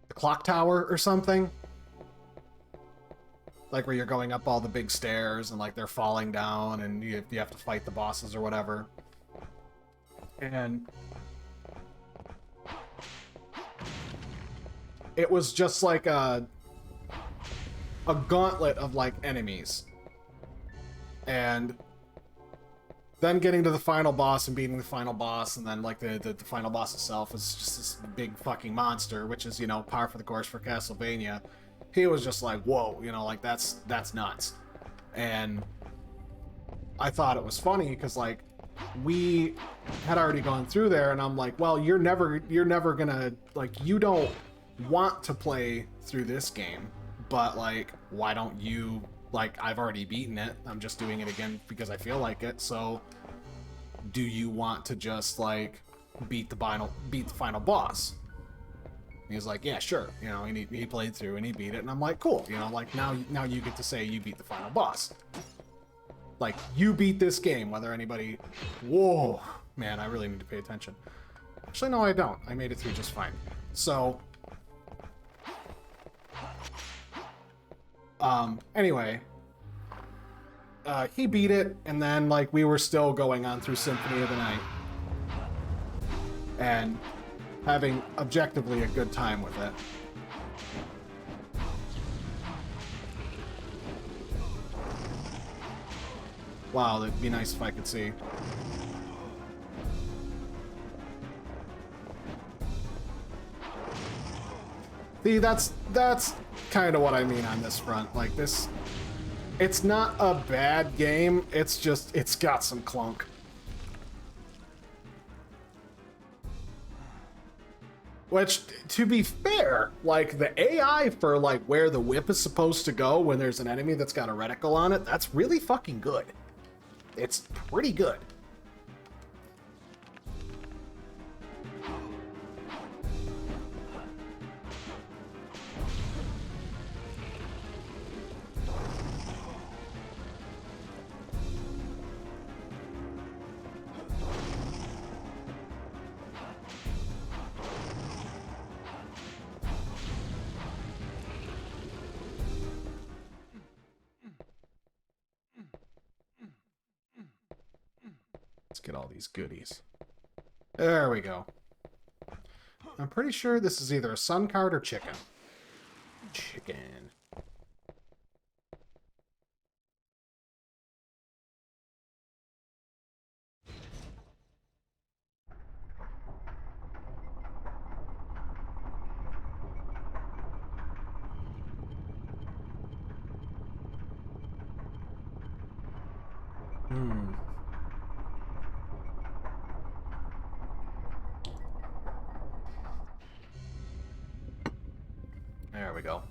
the clock tower or something, like where you're going up all the big stairs and like they're falling down and you have to fight the bosses or whatever. And it was just like a gauntlet of like enemies. And then getting to the final boss and beating the final boss, and then like the final boss itself is just this big fucking monster, which is, you know, par for the course for Castlevania. He was just like, whoa, you know, like that's nuts. And I thought it was funny because like we had already gone through there, and I'm like, well, you're never gonna, like, you don't want to play through this game, but like, why don't you, like, I've already beaten it, I'm just doing it again because I feel like it, so do you want to just like beat the final boss? And he's like, yeah, sure, you know, and he played through and he beat it, and I'm like, cool, you know, like now you get to say you beat the final boss. Like, you beat this game, whether anybody... Whoa, man, I really need to pay attention. Actually, no, I don't. I made it through just fine. So, anyway, he beat it, and then, like, we were still going on through Symphony of the Night. And having objectively a good time with it. Wow, that'd be nice if I could see. See, that's kind of what I mean on this front. Like, this, it's not a bad game, it's just, it's got some clunk. Which, to be fair, like, the AI for, like, where the whip is supposed to go when there's an enemy that's got a reticle on it, that's really fucking good. It's pretty good. Let's get all these goodies. There we go. I'm pretty sure this is either a sun card or chicken. Chicken. There we go.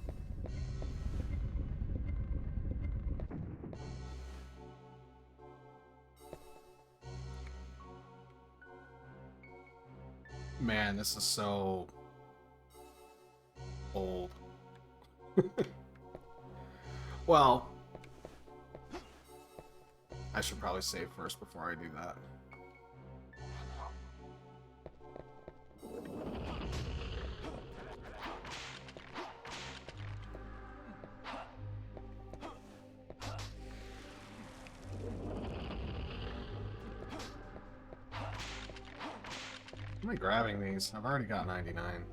Man, this is so old. Well, I should probably save first before I do that. How am I grabbing these? I've already got 99.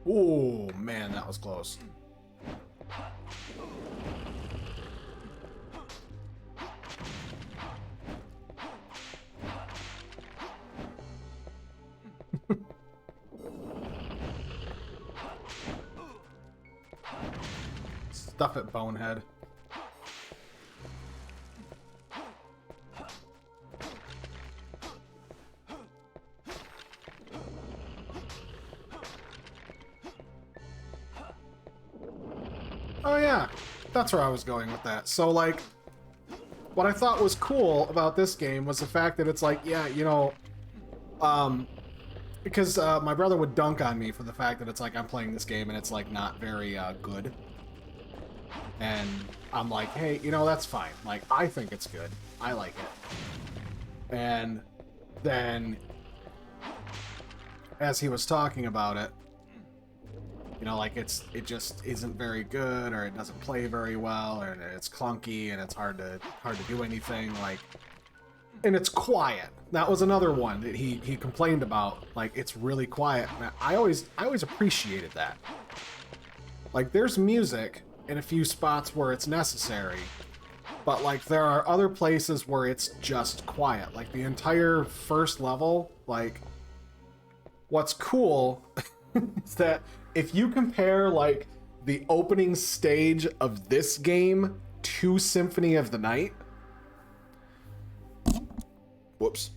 Oh, man, that was close. Stuff it, bonehead. Oh yeah, that's where I was going with that. So like, what I thought was cool about this game was the fact that it's like, yeah, you know, because my brother would dunk on me for the fact that it's like I'm playing this game and it's like not very good. And I'm like, hey, you know, that's fine. Like, I think it's good. I like it. And then, as he was talking about it, you know, like it just isn't very good, or it doesn't play very well, or it's clunky and it's hard to do anything. Like, and it's quiet. That was another one that he complained about. Like, it's really quiet. And I always appreciated that. Like, there's music in a few spots where it's necessary, but like there are other places where it's just quiet. Like the entire first level, like what's cool is that if you compare like the opening stage of this game to Symphony of the Night, whoops,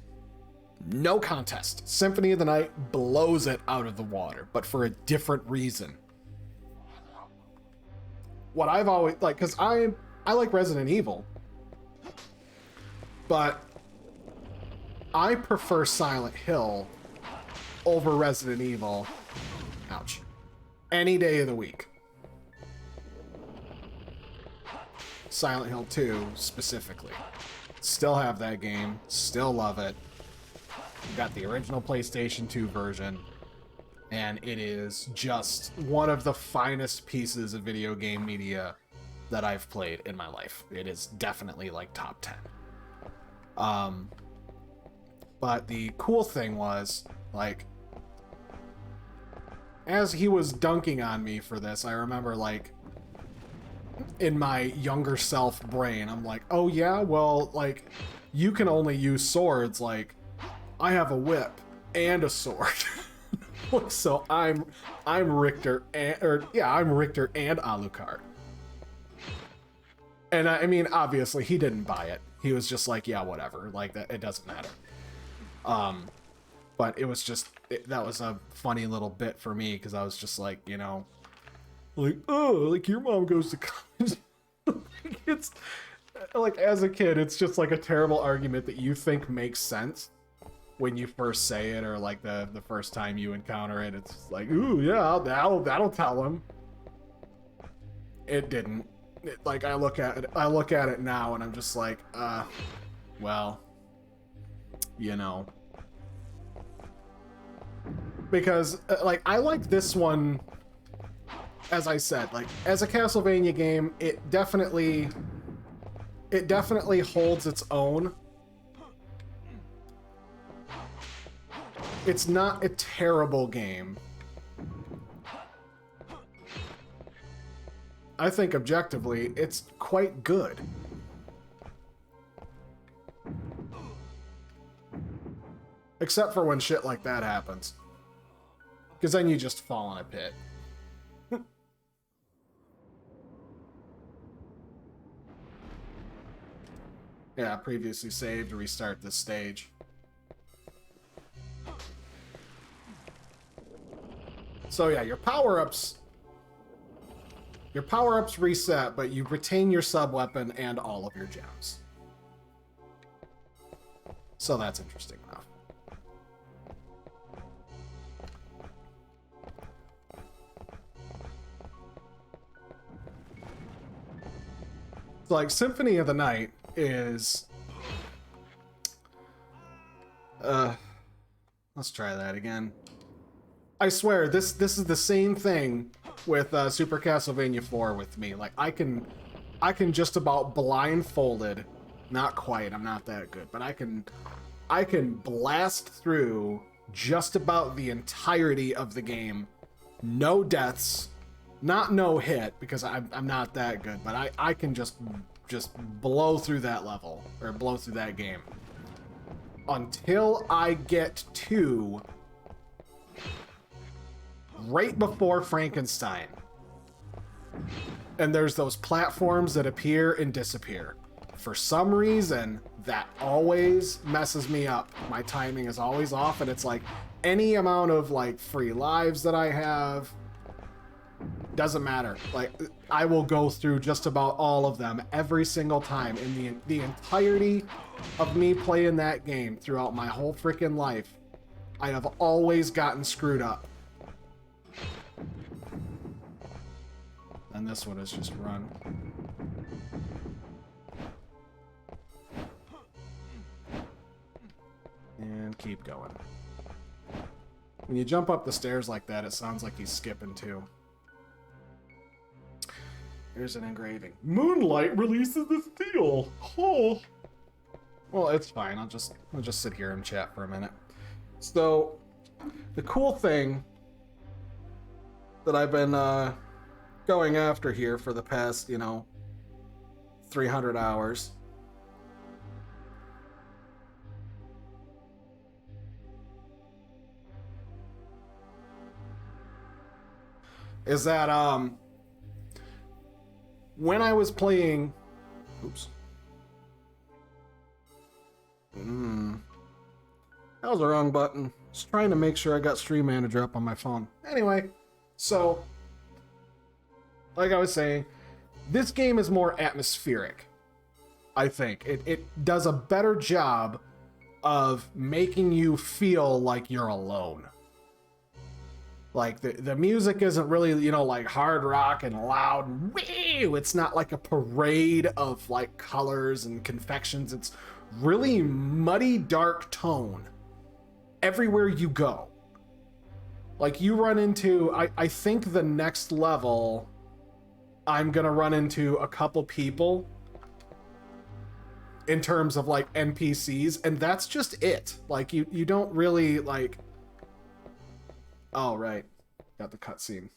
no contest. Symphony of the Night blows it out of the water, but for a different reason. What I've always like, because I like Resident Evil, but I prefer Silent Hill over Resident Evil. Ouch. Any day of the week. Silent Hill 2 specifically. Still have that game, still love it. Got the original PlayStation 2 version, and it is just one of the finest pieces of video game media that I've played in my life. It is definitely like top 10. But the cool thing was, like, as he was dunking on me for this, I remember, like, in my younger self brain, I'm like, oh yeah, well, like, you can only use swords. Like, I have a whip and a sword. So I'm Richter I'm Richter and Alucard. And I mean, obviously he didn't buy it. He was just like, yeah, whatever. Like, that, it doesn't matter. But it was just, that was a funny little bit for me, because I was just like, you know, like, oh, like your mom goes to college. Like, it's like, as a kid, it's just like a terrible argument that you think makes sense when you first say it, or like the first time you encounter it. It's like, ooh, yeah, that'll tell him. It didn't. Like, I look at it now and I'm just like, well, you know, because like, I like this one, as I said, like, as a Castlevania game, it definitely holds its own. It's not a terrible game. I think objectively, it's quite good. Except for when shit like that happens. Because then you just fall in a pit. Yeah, previously saved to restart this stage. So yeah, your power-ups reset, but you retain your sub-weapon and all of your gems. So that's interesting enough. So like, Symphony of the Night is... let's try that again. I swear, this is the same thing with Super Castlevania 4 with me. Like, I can just about blindfolded, not quite, I'm not that good, but I can blast through just about the entirety of the game. No deaths, not no hit, because I'm not that good, but I can just blow through that level, or blow through that game. Until I get to right before Frankenstein. And there's those platforms that appear and disappear. For some reason, that always messes me up. My timing is always off, and it's like any amount of like free lives that I have, Doesn't matter. Like, I will go through just about all of them every single time. In the entirety of me playing that game throughout my whole freaking life, I have always gotten screwed up. And this one is just run. And keep going. When you jump up the stairs like that, it sounds like he's skipping too. Here's an engraving. Moonlight releases the steel. Oh. Well, it's fine. I'll just sit here and chat for a minute. So, the cool thing that I've been going after here for the past, 300 hours is that when I was playing, oops, that was the wrong button. Just trying to make sure I got Stream Manager up on my phone. Anyway, so like I was saying, this game is more atmospheric. I think it does a better job of making you feel like you're alone. Like, the music isn't really, like hard rock and loud. Woo! It's not like a parade of, like, colors and confections. It's really muddy, dark tone everywhere you go. Like, you run into, I think the next level, I'm going to run into a couple people in terms of, like, NPCs, and that's just it. Like, you don't really, like... Oh, right. Got the cutscene.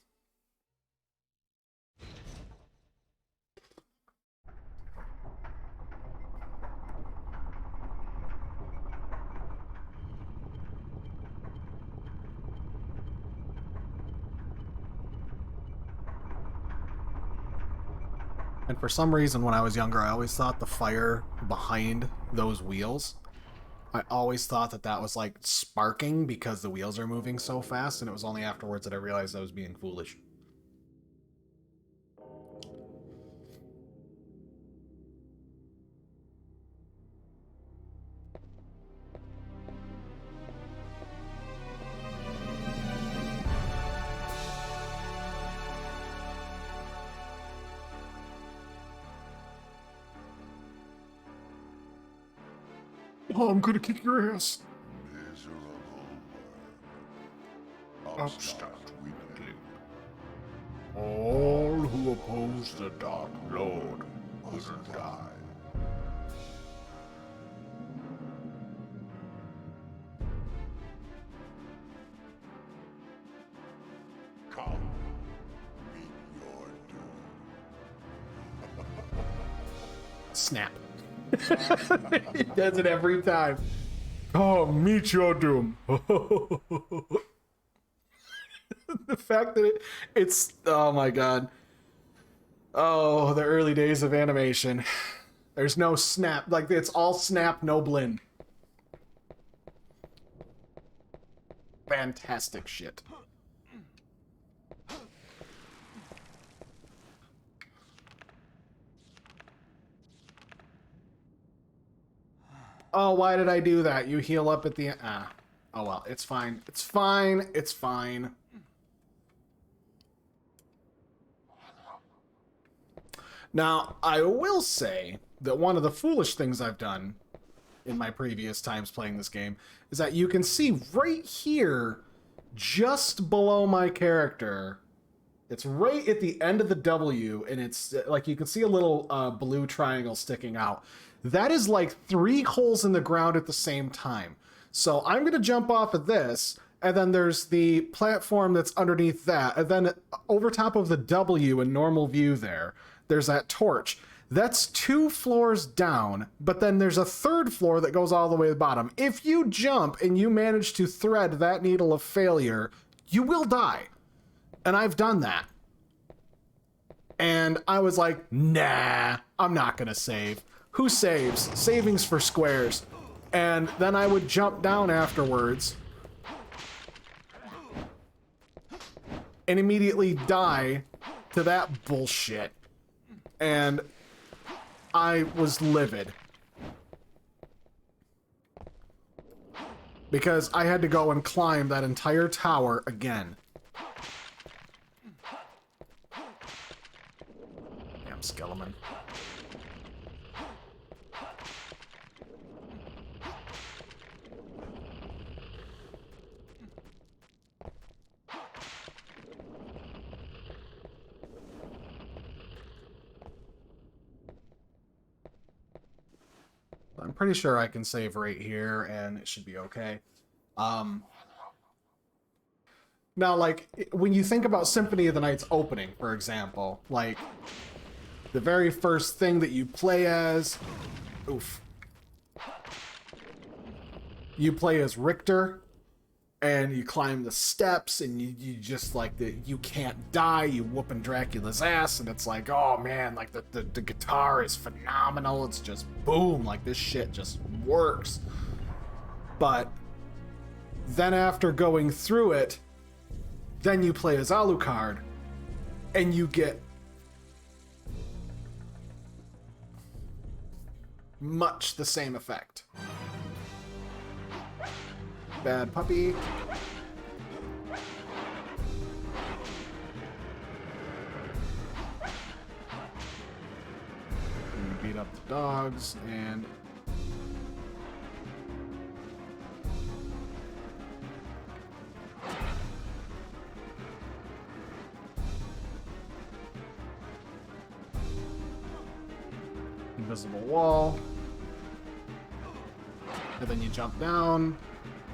And for some reason, when I was younger, I always thought the fire behind those wheels, I always thought that was like sparking because the wheels are moving so fast, and it was only afterwards that I realized I was being foolish. Oh, I'm gonna kick your ass. Miserable worm. Upstart weakling. All who oppose the Dark Lord will die. Come, meet your doom. Snap. He does it every time. Oh, meet your doom. The fact that it's oh my god. Oh, the early days of animation. There's no snap. Like, it's all snap, no blend. Fantastic shit. Oh, why did I do that? You heal up at the end. Ah. Oh, well, it's fine. It's fine. It's fine. Now, I will say that one of the foolish things I've done in my previous times playing this game is that you can see right here, just below my character, it's right at the end of the W, and it's like you can see a little blue triangle sticking out. That is like 3 holes in the ground at the same time. So I'm going to jump off of this, and then there's the platform that's underneath that, and then over top of the W in normal view there's that torch. That's 2 floors down, but then there's a 3rd floor that goes all the way to the bottom. If you jump and you manage to thread that needle of failure, you will die. And I've done that. And I was like, nah, I'm not going to save. Who saves? Savings for squares. And then I would jump down afterwards and immediately die to that bullshit. And I was livid. Because I had to go and climb that entire tower again. Damn skeleton. I'm pretty sure I can save right here and it should be okay. Now, like, when you think about Symphony of the Night's opening, for example, like, the very first thing that you play as... Oof. You play as Richter, and you climb the steps, and you just, like, you can't die, you whooping Dracula's ass, and it's like, oh, man, like, the guitar is phenomenal, it's just boom, like, this shit just works. But then after going through it, then you play as Alucard, and you get much the same effect. Bad puppy. And you beat up the dogs, and invisible wall, and then you jump down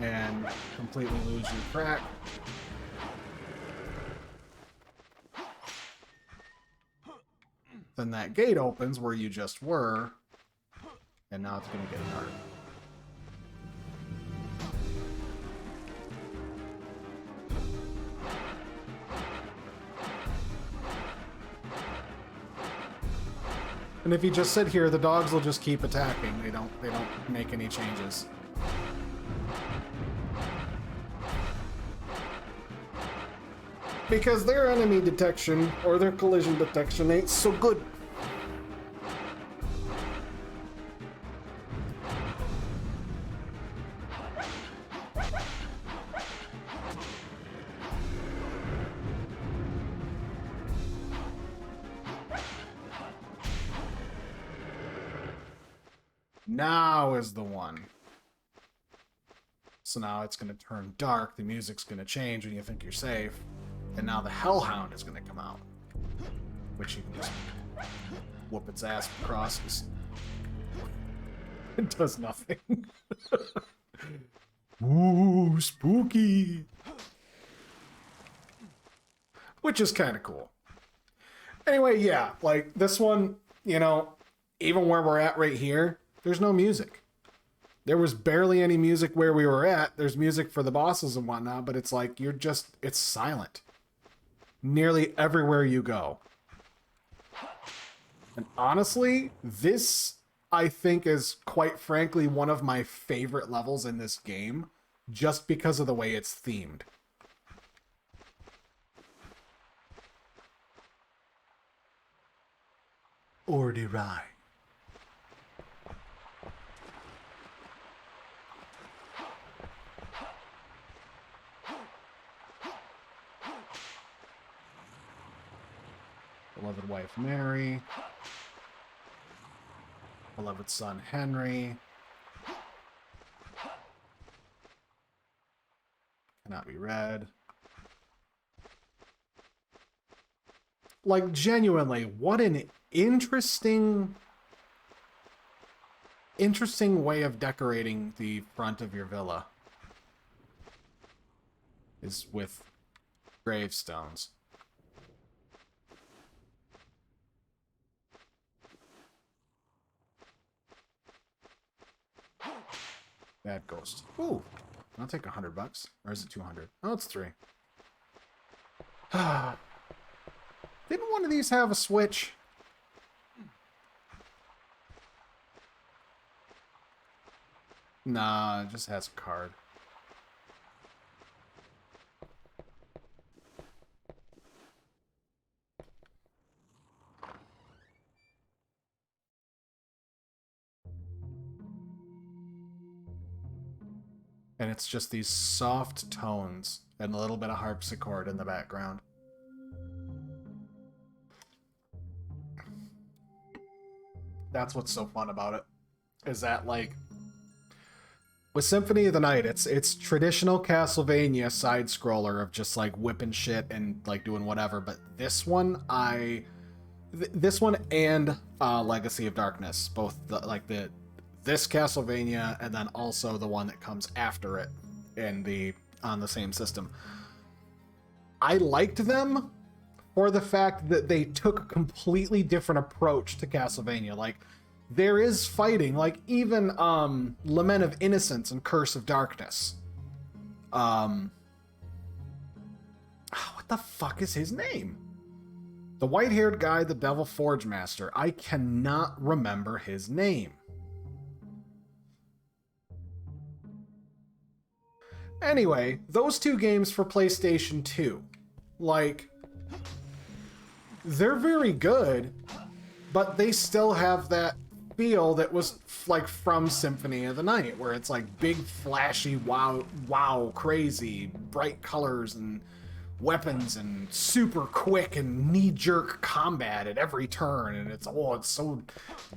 and completely lose your track. Then that gate opens where you just were, and now it's gonna get dark. And if you just sit here, the dogs will just keep attacking. They don't make any changes. Because their enemy detection or their collision detection ain't so good. Now is the one. So now it's going to turn dark, the music's going to change when you think you're safe, and now the Hellhound is going to come out. Which you can just whoop its ass across. It does nothing. Ooh, spooky! Which is kind of cool. Anyway, yeah, like, this one, you know, even where we're at right here, there's no music. There was barely any music where we were at. There's music for the bosses and whatnot, but it's like, it's silent. Nearly everywhere you go. And honestly, this, I think, is quite frankly one of my favorite levels in this game, just because of the way it's themed. Ordirai. Beloved wife Mary. Beloved son Henry. Cannot be read. Like, genuinely, what an interesting way of decorating the front of your villa is with gravestones. Bad ghost. Ooh, I'll take $100. Or is it 200? Oh, it's 3. Didn't one of these have a switch? Nah, it just has a card. And it's just these soft tones and a little bit of harpsichord in the background. That's what's so fun about it. Is that, like, with Symphony of the Night, it's traditional Castlevania side scroller of just like whipping shit and like doing whatever. But this one, this one and Legacy of Darkness, both this Castlevania and then also the one that comes after it on the same system. I liked them for the fact that they took a completely different approach to Castlevania. Like, there is fighting, like even Lament of Innocence and Curse of Darkness. What the fuck is his name? The white-haired guy, the Devil Forge Master. I cannot remember his name. Anyway, those two games for PlayStation 2. Like, they're very good, but they still have that feel that was like from Symphony of the Night, where it's like big, flashy, wow, crazy, bright colors and weapons and super quick and knee-jerk combat at every turn, and it's so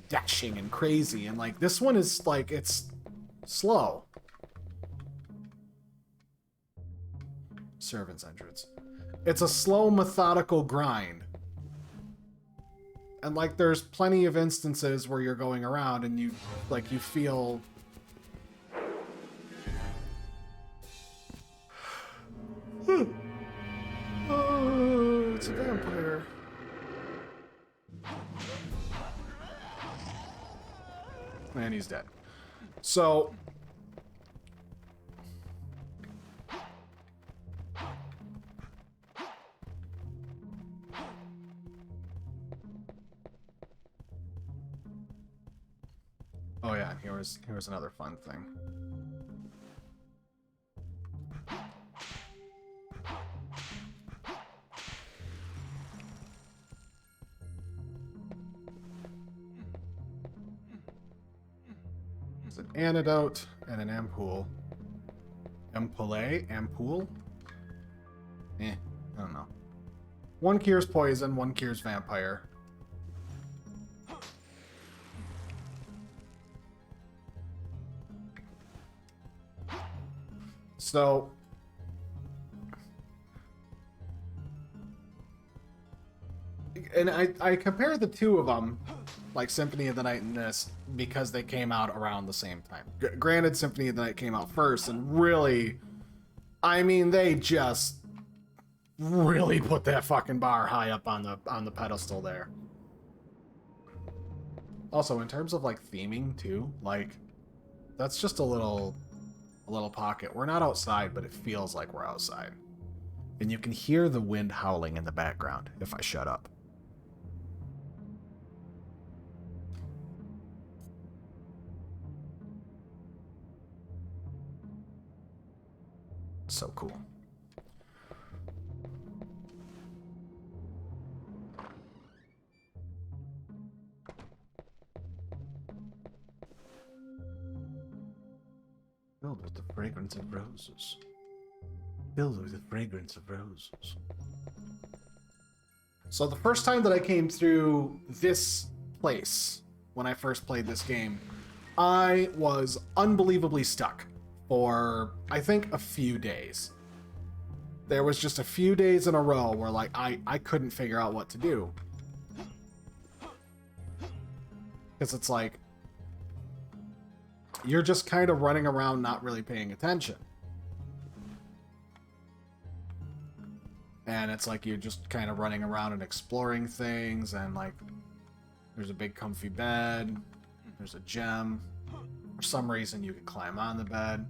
dashing and crazy. And like this one is like, it's slow. Servant's entrance. It's a slow, methodical grind. And like there's plenty of instances where you're going around and you feel oh, it's a vampire. And he's dead. So oh yeah, here was another fun thing. It's an antidote and an ampoule. Ampoule? I don't know. One cures poison, one cures vampire. So, and I compare the two of them, like Symphony of the Night and this, because they came out around the same time. Granted, Symphony of the Night came out first, and really, I mean, they just really put that fucking bar high up on the pedestal there. Also, in terms of like theming too, like that's just a little pocket. We're not outside, but it feels like we're outside. And you can hear the wind howling in the background if I shut up. So cool. Filled with the fragrance of roses. Filled with the fragrance of roses. So the first time that I came through this place, when I first played this game, I was unbelievably stuck for, I think, a few days. There was just a few days in a row where, like, I couldn't figure out what to do. Because it's like, you're just kind of running around not really paying attention. And it's like you're just kind of running around and exploring things, and like there's a big comfy bed, there's a gem. For some reason you can climb on the bed.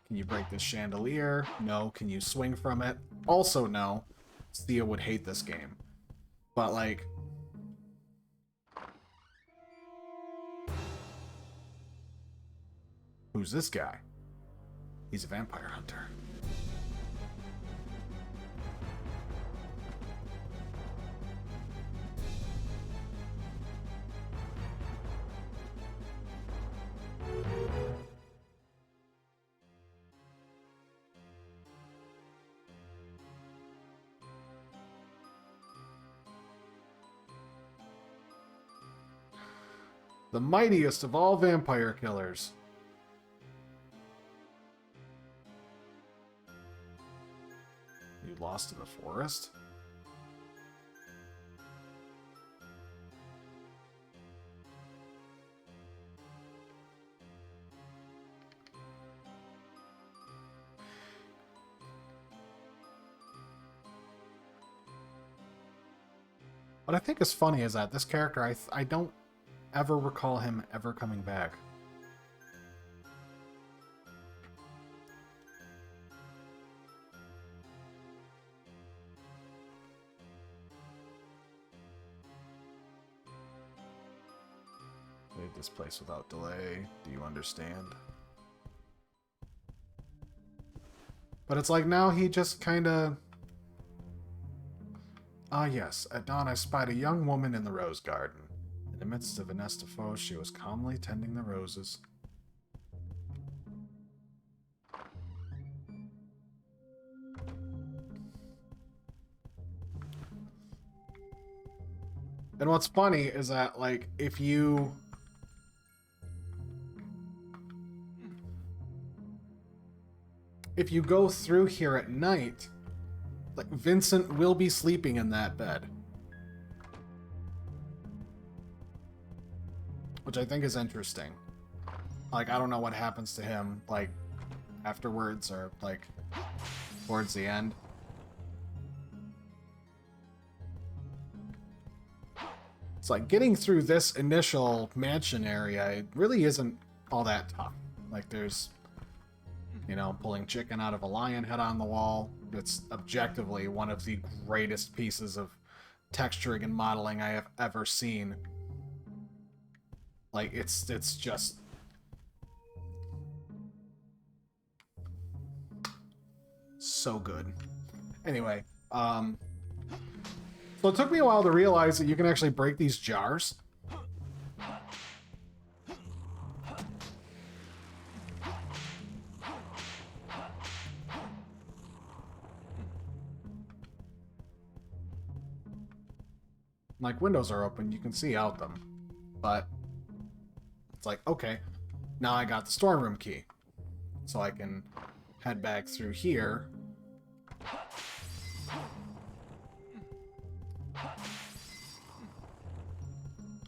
Can you break this chandelier? No. Can you swing from it? Also no. Thea would hate this game. But like, who's this guy? He's a vampire hunter. The mightiest of all vampire killers. You lost in the forest? What I think is funny is that this character, I don't ever recall him ever coming back. Leave this place without delay. Do you understand? But it's like now he just kinda... Ah yes, at dawn I spied a young woman in the rose garden. In the midst of a nest of foes, she was calmly tending the roses. And what's funny is that, like, if you... If you go through here at night, like, Vincent will be sleeping in that bed. Which I think is interesting. Like, I don't know what happens to him, like, afterwards or, like, towards the end. It's like, getting through this initial mansion area, it really isn't all that tough. Like, there's, you know, pulling chicken out of a lion head on the wall. It's objectively one of the greatest pieces of texturing and modeling I have ever seen. Like, it's just... so good. Anyway, so it took me a while to realize that you can actually break these jars. Like, windows are open, you can see out them. But it's like, okay, now I got the storeroom key. So I can head back through here.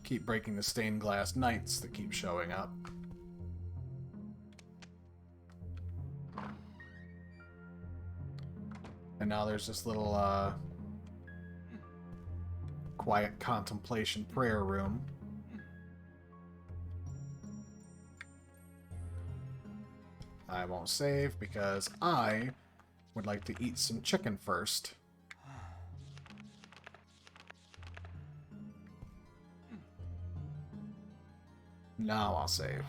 Keep breaking the stained glass knights that keep showing up. And now there's this little, quiet contemplation prayer room. I won't save because I would like to eat some chicken first. Now I'll save.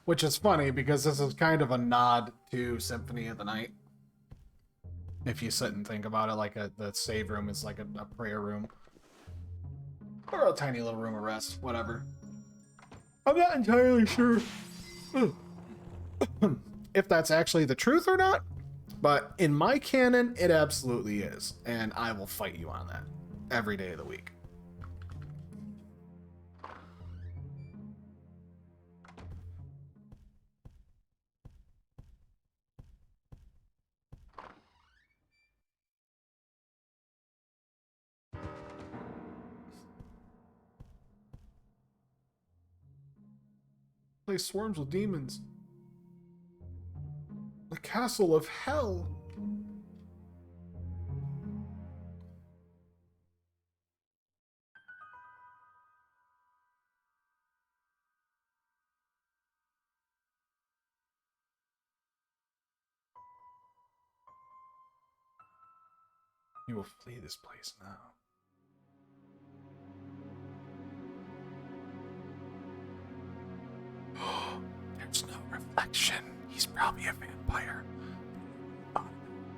Which is funny because this is kind of a nod to Symphony of the Night. If you sit and think about it, like the save room is like a prayer room. Or a tiny little room of rest, whatever. I'm not entirely sure if that's actually the truth or not. But in my canon, it absolutely is. And I will fight you on that every day of the week. Place swarms with demons. The castle of hell. You will flee this place now. There's no reflection. He's probably a vampire.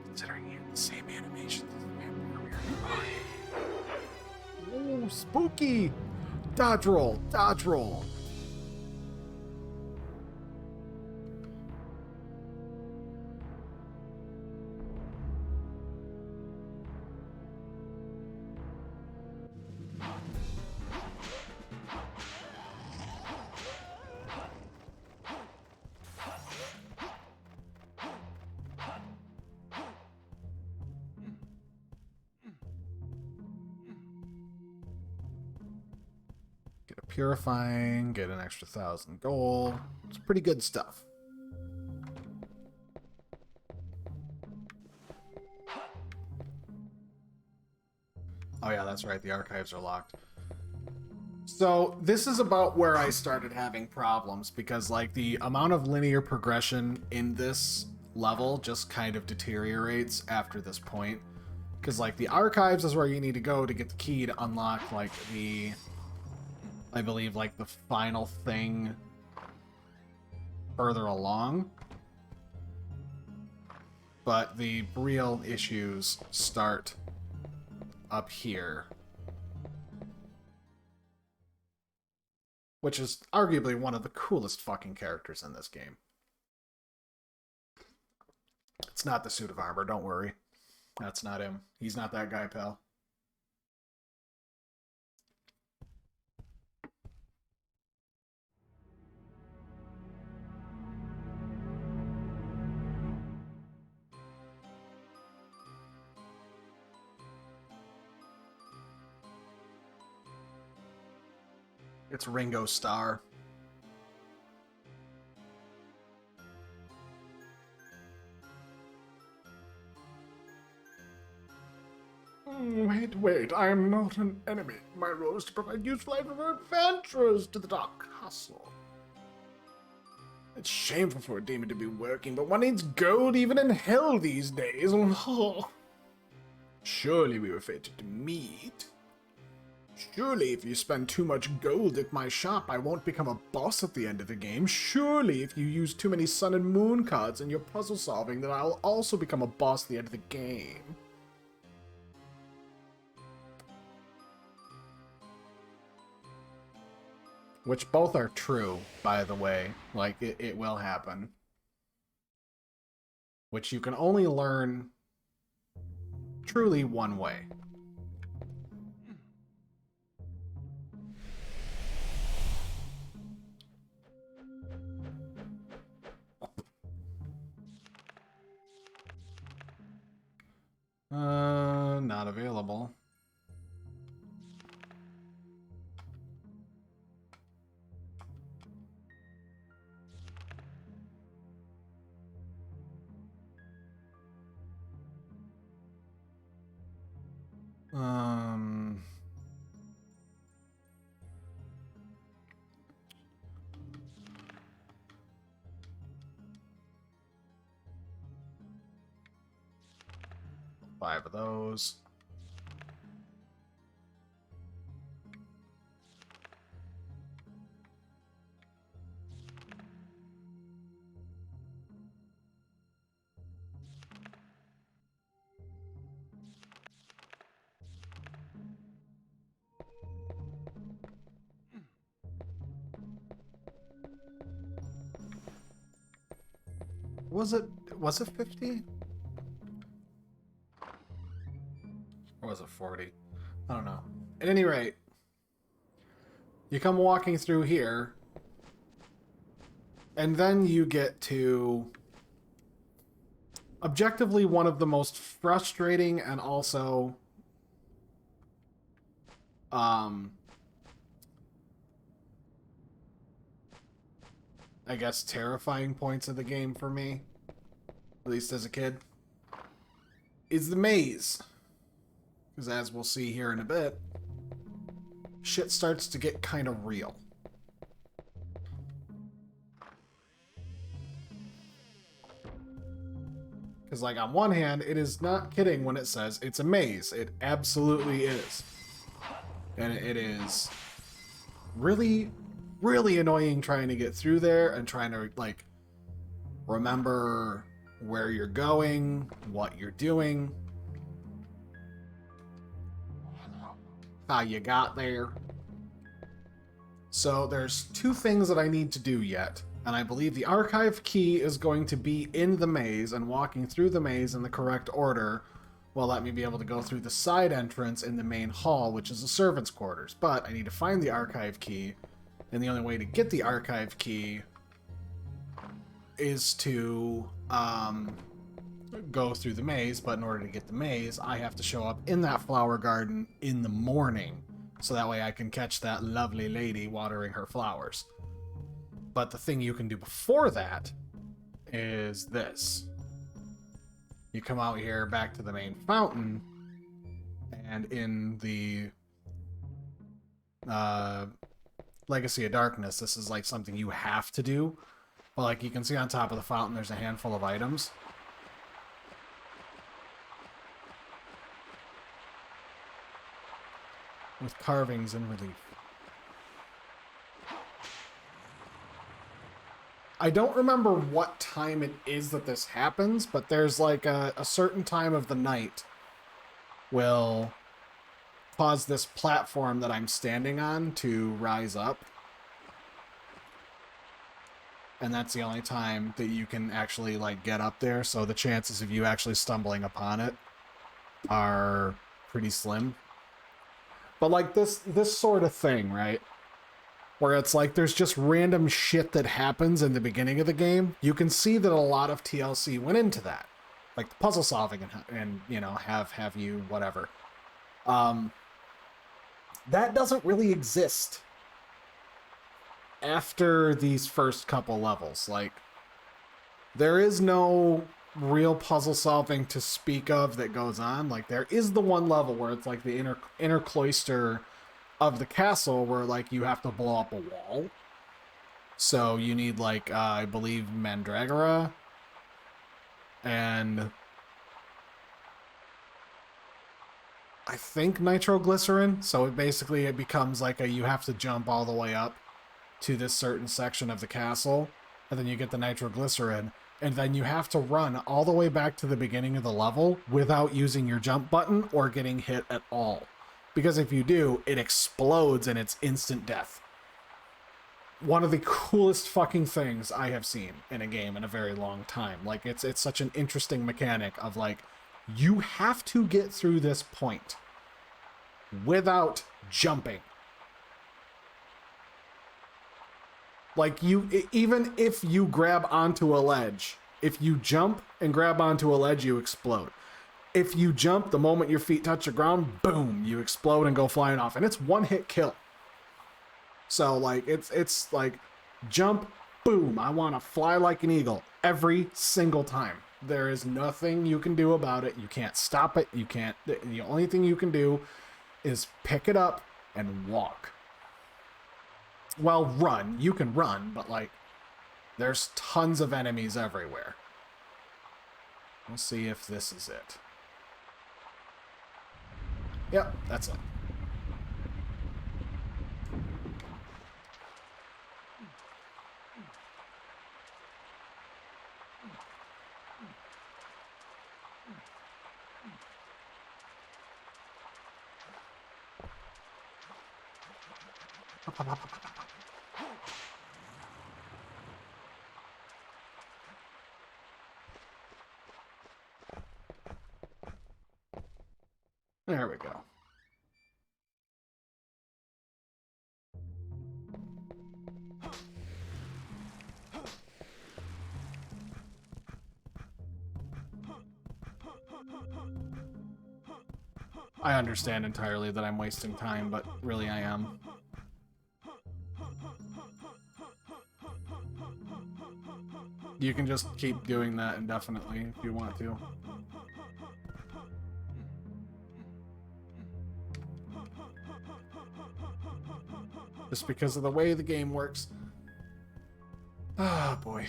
Considering he had the same animations as the vampire. Oh, spooky! Dodge roll, dodge roll. Purifying, get an extra 1,000 gold. It's pretty good stuff. Oh yeah, that's right, the archives are locked. So this is about where I started having problems, because like the amount of linear progression in this level just kind of deteriorates after this point. Because like the archives is where you need to go to get the key to unlock like the, I believe like the final thing further along. But the real issues start up here. Which is arguably one of the coolest fucking characters in this game. It's not the suit of armor, don't worry. That's not him. He's not that guy, pal. It's Ringo Starr. Wait, I am not an enemy. My role is to provide useful life for adventurers to the Dark Castle. It's shameful for a demon to be working, but one needs gold even in hell these days. Surely we were fated to meet. Surely if you spend too much gold at my shop, I won't become a boss at the end of the game. Surely if you use too many sun and moon cards in your puzzle solving, then I'll also become a boss at the end of the game. Which both are true, by the way. Like, it will happen. Which you can only learn truly one way. Not available. Five of those. Was it 50? Or was it 40? I don't know. At any rate, you come walking through here, and then you get to objectively one of the most frustrating and also I guess terrifying points of the game for me, at least as a kid, is the maze. Because as we'll see here in a bit, shit starts to get kind of real. Because, like, on one hand, it is not kidding when it says it's a maze. It absolutely is. And it is really, really annoying trying to get through there and trying to, like, remember where you're going, what you're doing, how you got there. So there's two things that I need to do yet, and I believe the archive key is going to be in the maze, and walking through the maze in the correct order will let me be able to go through the side entrance in the main hall, which is the servants' quarters. But I need to find the archive key, and the only way to get the archive key is to go through the maze. But in order to get the maze, I have to show up in that flower garden in the morning So that way I can catch that lovely lady watering her flowers. But the thing you can do before that is this. You come out here back to the main fountain, and in the Legacy of Darkness, this is like something you have to do. But like you can see on top of the fountain, there's a handful of items. With carvings in relief. I don't remember what time it is that this happens, but there's like a certain time of the night will cause this platform that I'm standing on to rise up. And that's the only time that you can actually like get up there, so the chances of you actually stumbling upon it are pretty slim. But like this sort of thing, right? Where it's like there's just random shit that happens in the beginning of the game. You can see that a lot of TLC went into that. Like the puzzle solving and you know, have you, whatever. That doesn't really exist after these first couple levels. Like, there is no real puzzle solving to speak of that goes on. Like, there is the one level where it's like the inner cloister of the castle where like you have to blow up a wall. So you need like I believe Mandragora and I think nitroglycerin. So it becomes like you have to jump all the way up to this certain section of the castle, and then you get the nitroglycerin, and then you have to run all the way back to the beginning of the level without using your jump button or getting hit at all. Because if you do, it explodes and it's instant death. One of the coolest fucking things I have seen in a game in a very long time. Like, it's such an interesting mechanic of like, you have to get through this point without jumping. Like, even if you grab onto a ledge, if you jump and grab onto a ledge, you explode. If you jump, the moment your feet touch the ground, boom, you explode and go flying off. And it's one hit kill. So, like, it's like, jump, boom, I want to fly like an eagle every single time. There is nothing you can do about it. You can't stop it. You can't, the only thing you can do is pick it up and walk. Well, run. You can run, but, like, there's tons of enemies everywhere. We'll see if this is it. Yep, that's it. There we go. I understand entirely that I'm wasting time, but really I am. You can just keep doing that indefinitely if you want to. Just because of the way the game works. Ah, boy.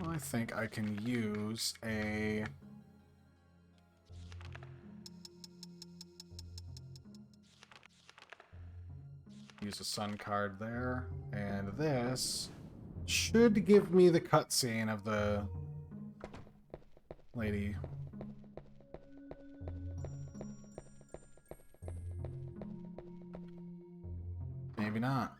I think I can use a... Use a sun card there, and this should give me the cutscene of the lady. Maybe not.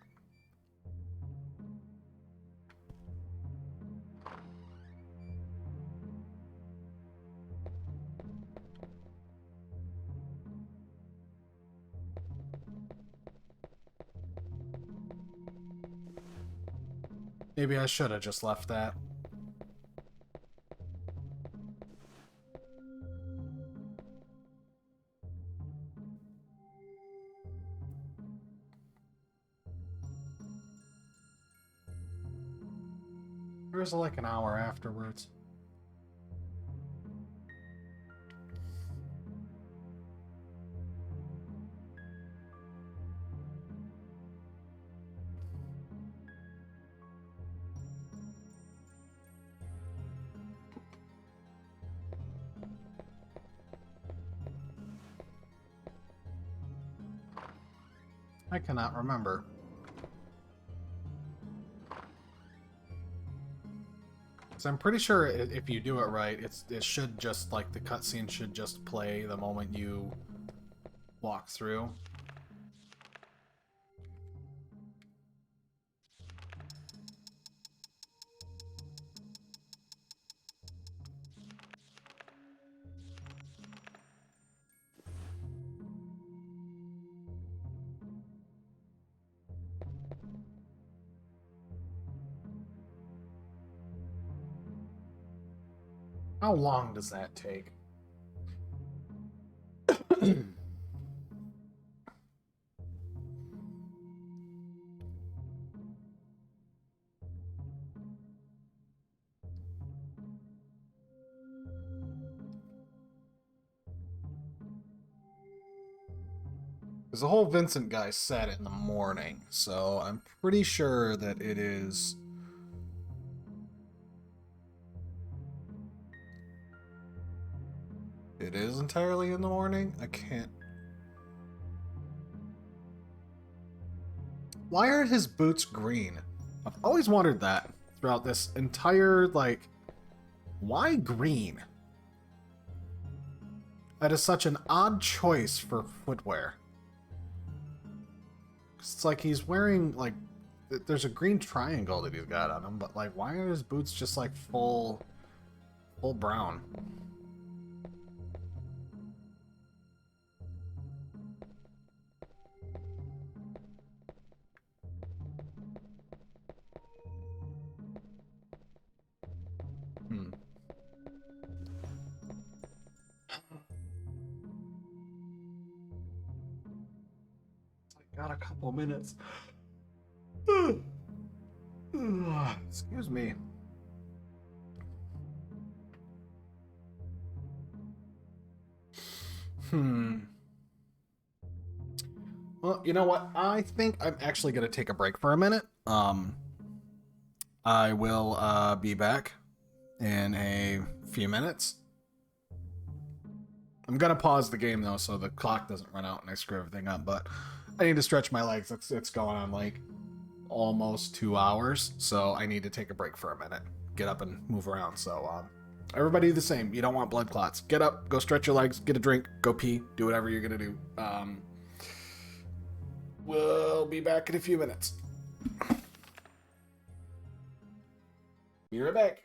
Maybe I should have just left that. There's like an hour afterwards. I cannot remember. So I'm pretty sure if you do it right, it should just, like, the cutscene should just play the moment you walk through. How long does that take? Because the whole Vincent guy said in the morning, so I'm pretty sure that it is... It is entirely in the morning? I can't... Why aren't his boots green? I've always wondered that throughout this entire, like... Why green? That is such an odd choice for footwear. It's like he's wearing, like... There's a green triangle that he's got on him, but, like, why are his boots just, like, full brown? Got a couple minutes. Excuse me. Well, you know what? I think I'm actually going to take a break for a minute. I will be back in a few minutes. I'm going to pause the game, though, so the clock doesn't run out and I screw everything up, but I need to stretch my legs. It's going on, like, almost 2 hours, so I need to take a break for a minute. Get up and move around, so, everybody the same. You don't want blood clots. Get up, go stretch your legs, get a drink, go pee, do whatever you're going to do. We'll be back in a few minutes. Be right back.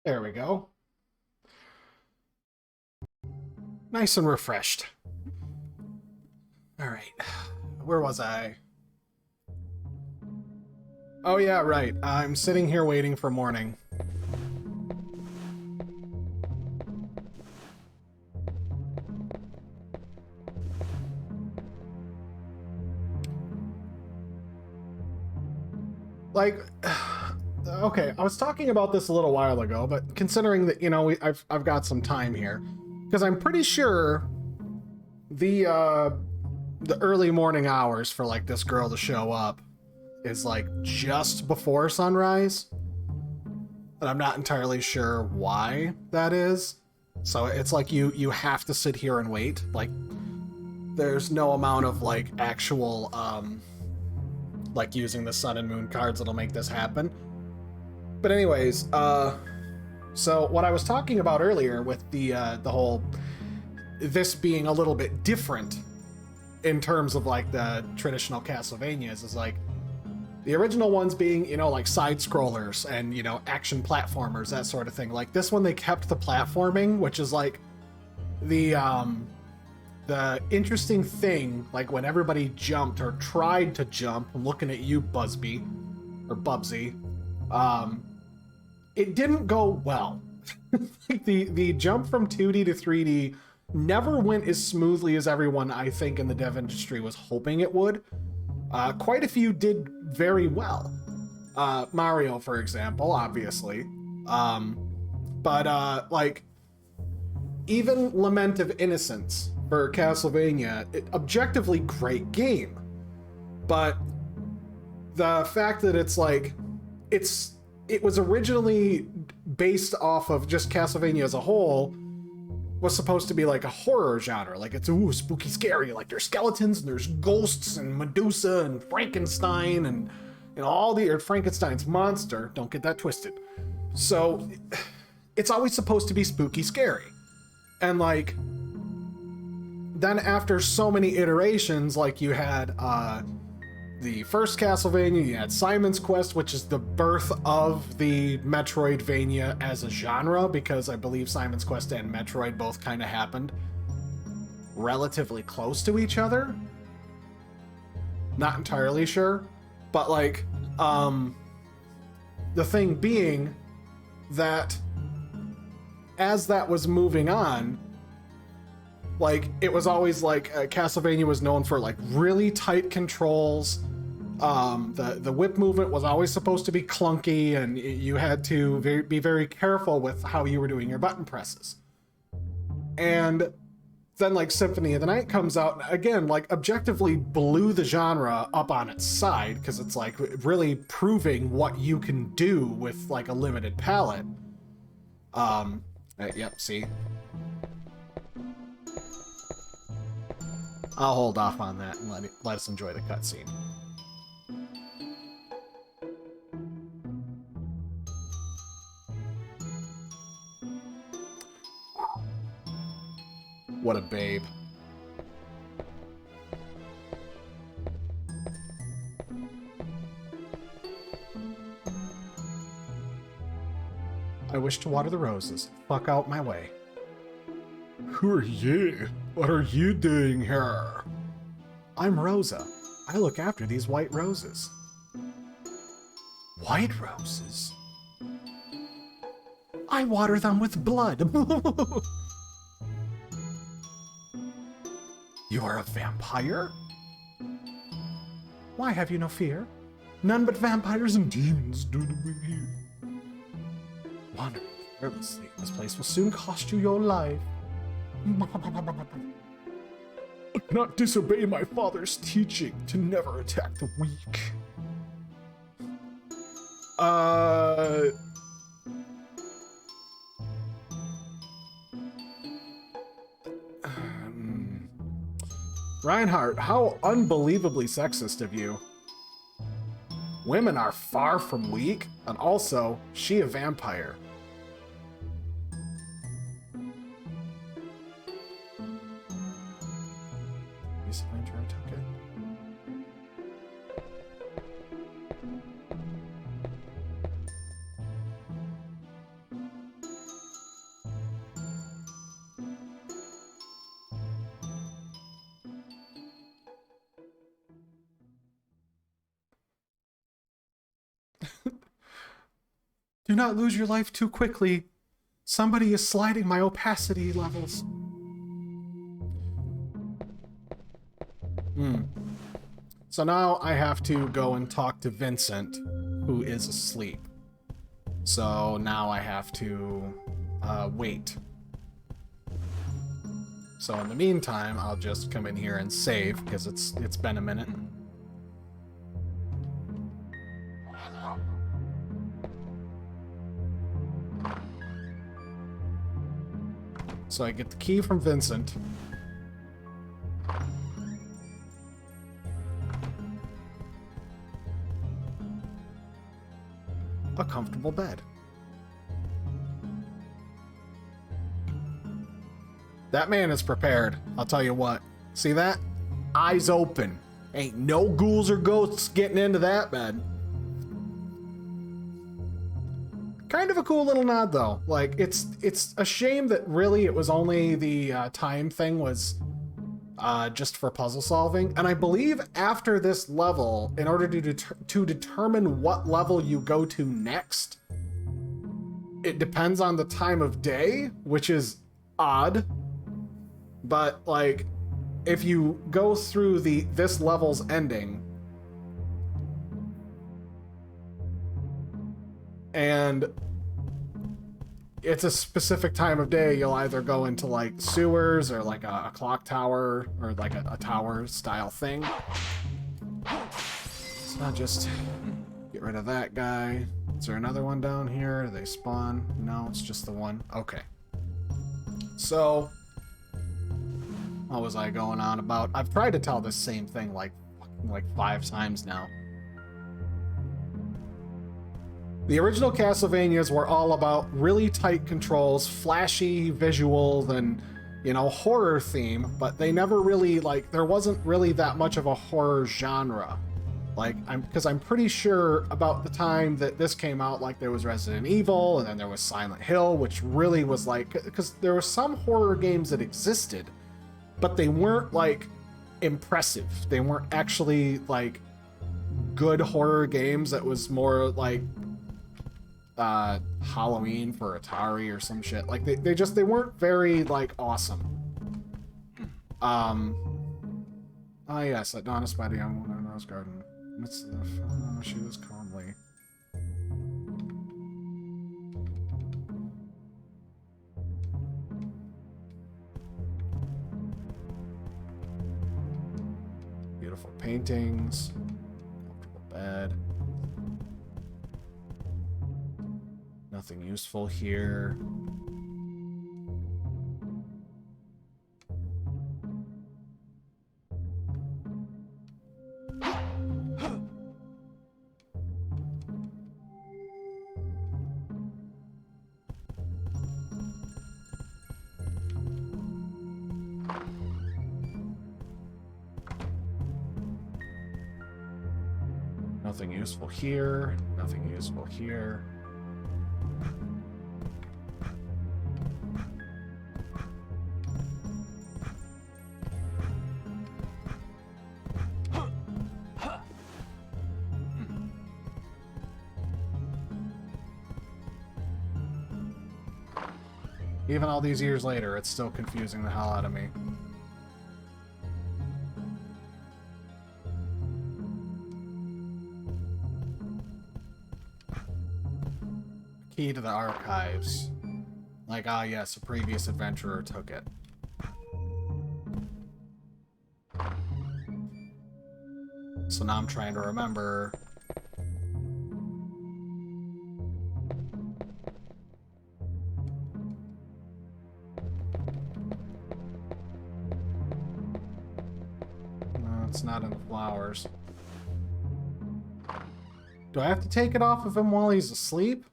There we go. Nice and refreshed. All right. Where was I? Oh yeah, right. I'm sitting here waiting for morning. Like, okay, I was talking about this a little while ago, but considering that, you know, I've got some time here, because I'm pretty sure the early morning hours for like this girl to show up is like just before sunrise, and I'm not entirely sure why that is. So it's like you have to sit here and wait. Like, there's no amount of like actual like using the sun and moon cards that'll make this happen. But anyways, so what I was talking about earlier with the whole this being a little bit different in terms of like the traditional Castlevanias is like the original ones being, you know, like side scrollers and, you know, action platformers, that sort of thing. Like this one, they kept the platforming, which is like the interesting thing, like when everybody jumped or tried to jump, I'm looking at you, Busby, or Bubsy, it didn't go well. the jump from 2D to 3D never went as smoothly as everyone, I think, in the dev industry was hoping it would. Quite a few did very well. Mario, for example, obviously. But like, even Lament of Innocence for Castlevania, objectively great game. But the fact that it's like, it was originally based off of just Castlevania as a whole, was supposed to be like a horror genre. Like it's, ooh, spooky, scary. Like there's skeletons and there's ghosts and Medusa and Frankenstein and all the, or Frankenstein's monster. Don't get that twisted. So it's always supposed to be spooky, scary. And like, then after so many iterations, like you had the first Castlevania, you had Simon's Quest, which is the birth of the Metroidvania as a genre, because I believe Simon's Quest and Metroid both kind of happened relatively close to each other. Not entirely sure, but like, the thing being that as that was moving on, like, it was always like Castlevania was known for like really tight controls. The whip movement was always supposed to be clunky, and you had to be very careful with how you were doing your button presses. And then like Symphony of the Night comes out, and again, like objectively blew the genre up on its side, because it's like really proving what you can do with like a limited palette. Yep, see? I'll hold off on that and let us enjoy the cutscene. What a babe. I wish to water the roses. Fuck out my way. Who are you? What are you doing here? I'm Rosa. I look after these white roses. White roses? I water them with blood. You are a vampire? Why have you no fear? None but vampires and demons do the here. Wandering carelessly, this place will soon cost you your life. I cannot disobey my father's teaching to never attack the weak. Reinhardt, how unbelievably sexist of you. Women are far from weak, and also, she a vampire. Do not lose your life too quickly. Somebody is sliding my opacity levels. So now I have to go and talk to Vincent, who is asleep. So now I have to wait. So in the meantime, I'll just come in here and save, because it's been a minute. So I get the key from Vincent. A comfortable bed. That man is prepared. I'll tell you what. See that? Eyes open. Ain't no ghouls or ghosts getting into that bed. Kind of a cool little nod, though. Like, it's a shame that really it was only the time thing was just for puzzle solving. And I believe after this level, in order to determine what level you go to next, it depends on the time of day, which is odd. But, like, if you go through this level's ending, and it's a specific time of day, you'll either go into, like, sewers or, like, a clock tower or, like, a tower style thing. So I'll just get rid of that guy. Is there another one down here? Do they spawn? No, it's just the one. Okay. So what was I going on about? I've tried to tell this same thing like 5 times now. The original Castlevanias were all about really tight controls, flashy visual, and, you know, horror theme, but they never really, like, there wasn't really that much of a horror genre. Like, because I'm pretty sure about the time that this came out, like, there was Resident Evil, and then there was Silent Hill, which really was like, because there were some horror games that existed, but they weren't, like, impressive. They weren't actually, like, good horror games that was more like Halloween for Atari or some shit. Like, they weren't very, like, awesome. Oh yes, at dawn by the young woman in Rose Garden. Midst of the she was calmly. Beautiful paintings. Comfortable bed. Nothing useful here. Nothing useful here. Nothing useful here. Even all these years later, it's still confusing the hell out of me. Key to the archives. Like, ah yes, a previous adventurer took it. So now I'm trying to remember. No, it's not in the flowers. Do I have to take it off of him while he's asleep?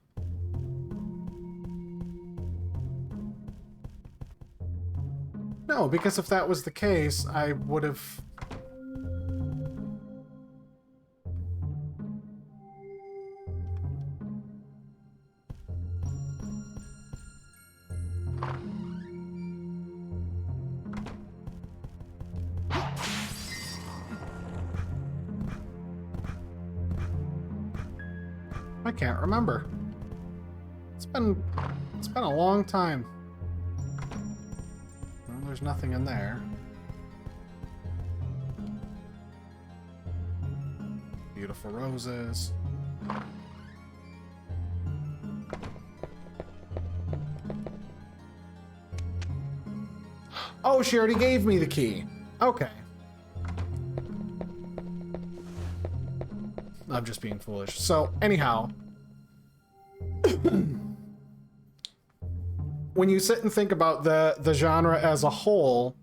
No, because if that was the case, I would have... I can't remember. It's been a long time. Well, there's nothing in there. Beautiful roses. Oh, she already gave me the key. Okay. I'm just being foolish. So, anyhow. When you sit and think about the genre as a whole,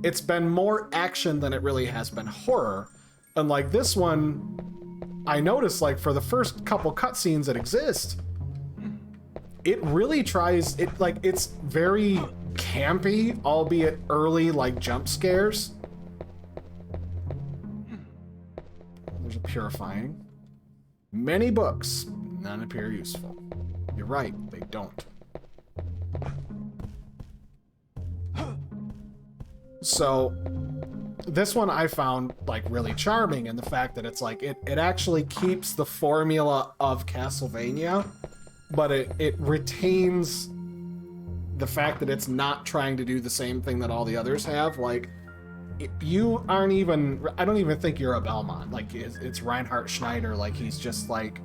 it's been more action than it really has been horror. And like this one, I noticed like for the first couple cutscenes that exist, it really tries, it's very campy, albeit early like jump scares. There's a purifying. Many books, none appear useful. You're right, they don't. So this one I found like really charming in the fact that it's like it actually keeps the formula of Castlevania, but it retains the fact that it's not trying to do the same thing that all the others have. Like you aren't even, I don't even think you're a Belmont. Like it's Reinhard Schneider, like he's just like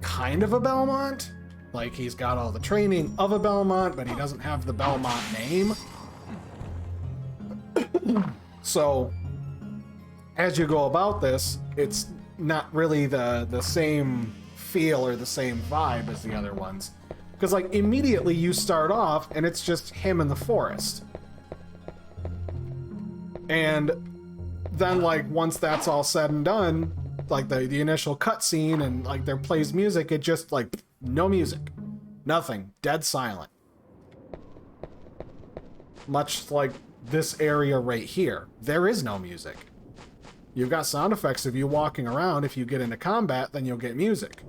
kind of a Belmont. Like he's got all the training of a Belmont, but he doesn't have the Belmont name. So, as you go about this, it's not really the same feel or the same vibe as the other ones. Because, like, immediately you start off, and it's just him in the forest. And then, like, once that's all said and done, like, the initial cutscene and, like, there plays music, it just, like, no music. Nothing. Dead silent. Much like this area right here. There is no music. You've got sound effects of you walking around. If you get into combat, then you'll get music.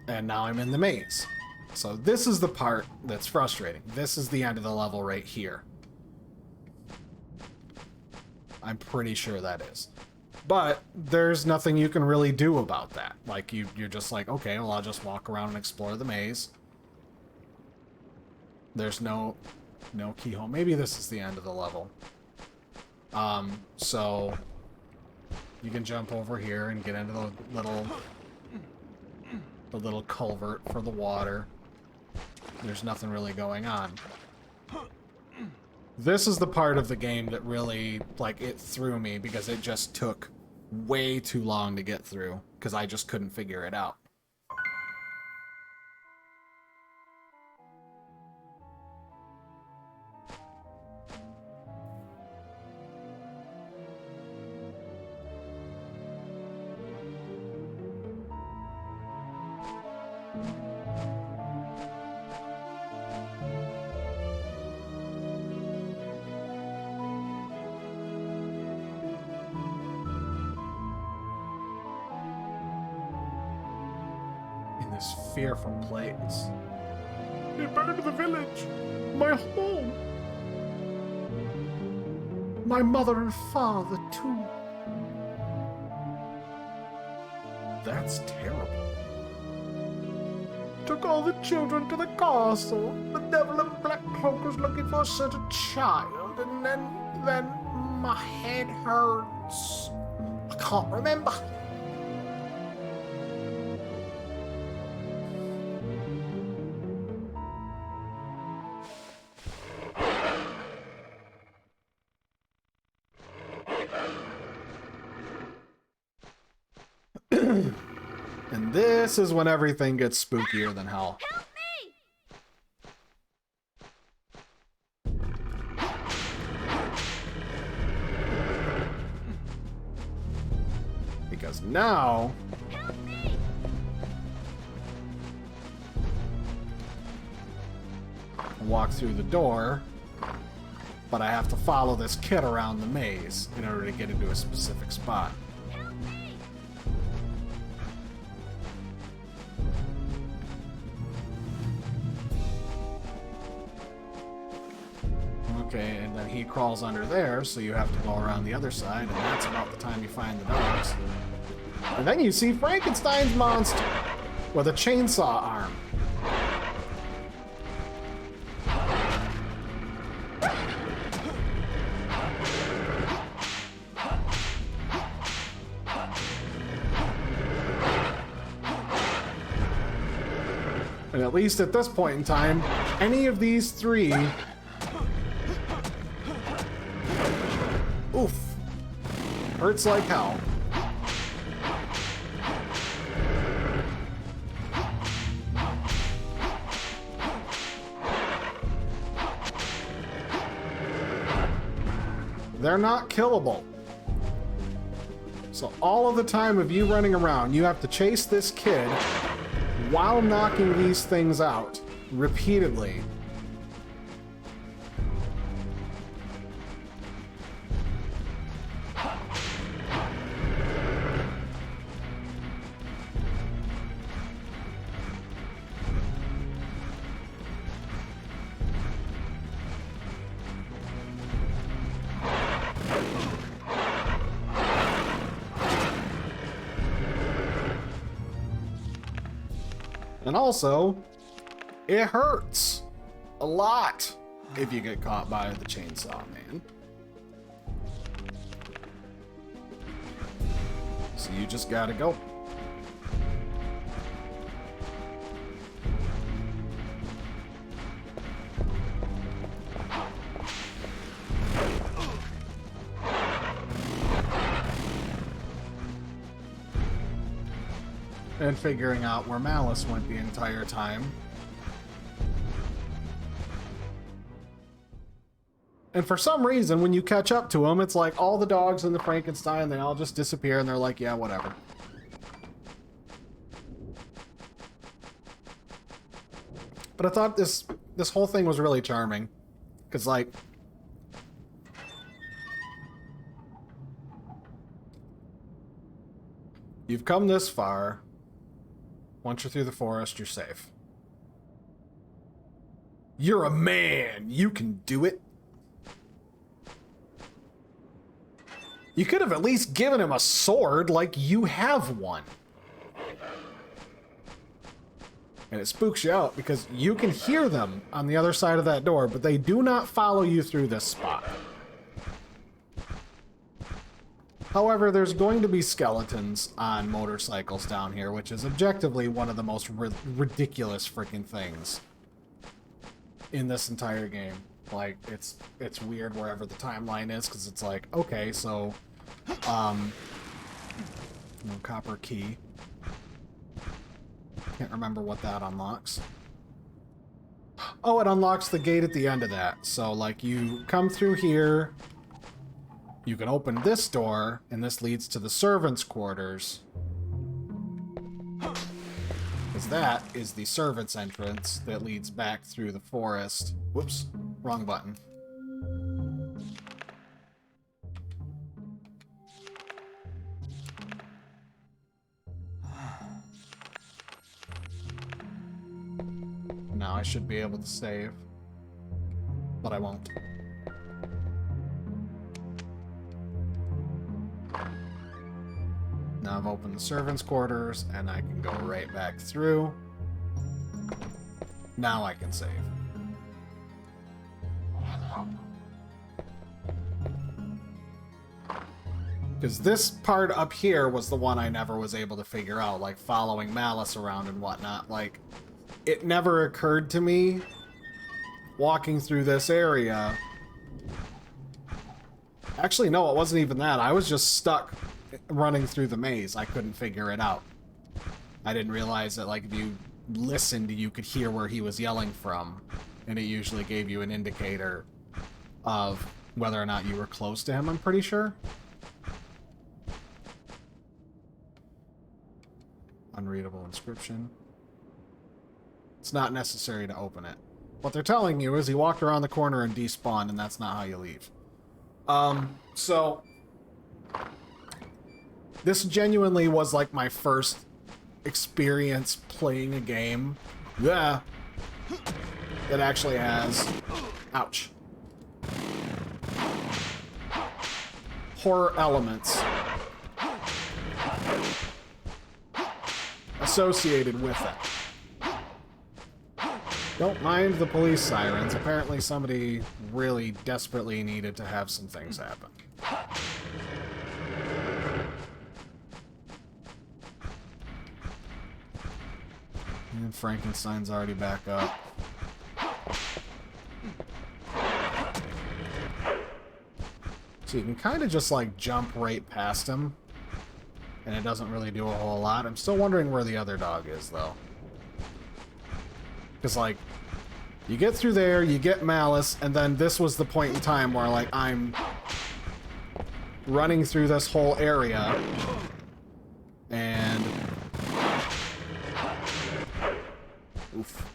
And now I'm in the maze. So this is the part that's frustrating. This is the end of the level right here. I'm pretty sure that is. But there's nothing you can really do about that. Like, you're just like, okay, well, I'll just walk around and explore the maze. There's no keyhole. Maybe this is the end of the level. So you can jump over here and get into the little culvert for the water. There's nothing really going on. This is the part of the game that really, like, it threw me because it just took way too long to get through because I just couldn't figure it out. This fearful place. It burned the village, my home, my mother and father too. That's terrible. Took all the children to the castle. The devil in black cloak was looking for a certain child, and then my head hurts. I can't remember. And this is when everything gets spookier than hell. Help me! Because now... Help me! I walk through the door, but I have to follow this kid around the maze in order to get into a specific spot. Help me! Okay, and then he crawls under there, so you have to go around the other side, and that's about the time you find the dogs. And then you see Frankenstein's monster with a chainsaw arm. And at least at this point in time, any of these three... Oof. Hurts like hell. They're not killable. So all of the time of you running around, you have to chase this kid while knocking these things out repeatedly. And also, it hurts a lot if you get caught by the chainsaw man. So you just gotta go. And figuring out where Malice went the entire time. And for some reason, when you catch up to him, it's like all the dogs in the Frankenstein, they all just disappear and they're like, yeah, whatever. But I thought this whole thing was really charming. Because, like, you've come this far. Once you're through the forest, you're safe. You're a man. You can do it. You could have at least given him a sword like you have one. And it spooks you out because you can hear them on the other side of that door, but they do not follow you through this spot. However, there's going to be skeletons on motorcycles down here, which is objectively one of the most ridiculous freaking things in this entire game. Like, it's weird wherever the timeline is, because it's like, okay, so, copper key. Can't remember what that unlocks. Oh, it unlocks the gate at the end of that. So, like, you come through here. You can open this door, and this leads to the servants' quarters. Because that is the servants' entrance that leads back through the forest. Whoops, wrong button. Now I should be able to save, but I won't. Now I've opened the servants' quarters, and I can go right back through. Now I can save. Because this part up here was the one I never was able to figure out, like following Malice around and whatnot. Like, it never occurred to me, walking through this area. Actually, no, it wasn't even that. I was just stuck running through the maze. I couldn't figure it out. I didn't realize that, like, if you listened, you could hear where he was yelling from, and it usually gave you an indicator of whether or not you were close to him, I'm pretty sure. Unreadable inscription. It's not necessary to open it. What they're telling you is he walked around the corner and despawned, and that's not how you leave. So this genuinely was like my first experience playing a game, that actually has, ouch, horror elements. associated with it. Don't mind the police sirens. Apparently somebody really desperately needed to have some things happen. And Frankenstein's already back up. So you can kind of just like jump right past him. And it doesn't really do a whole lot. I'm still wondering where the other dog is though. Because, like, you get through there, you get Malice, and then this was the point in time where, like, I'm running through this whole area, and... Oof.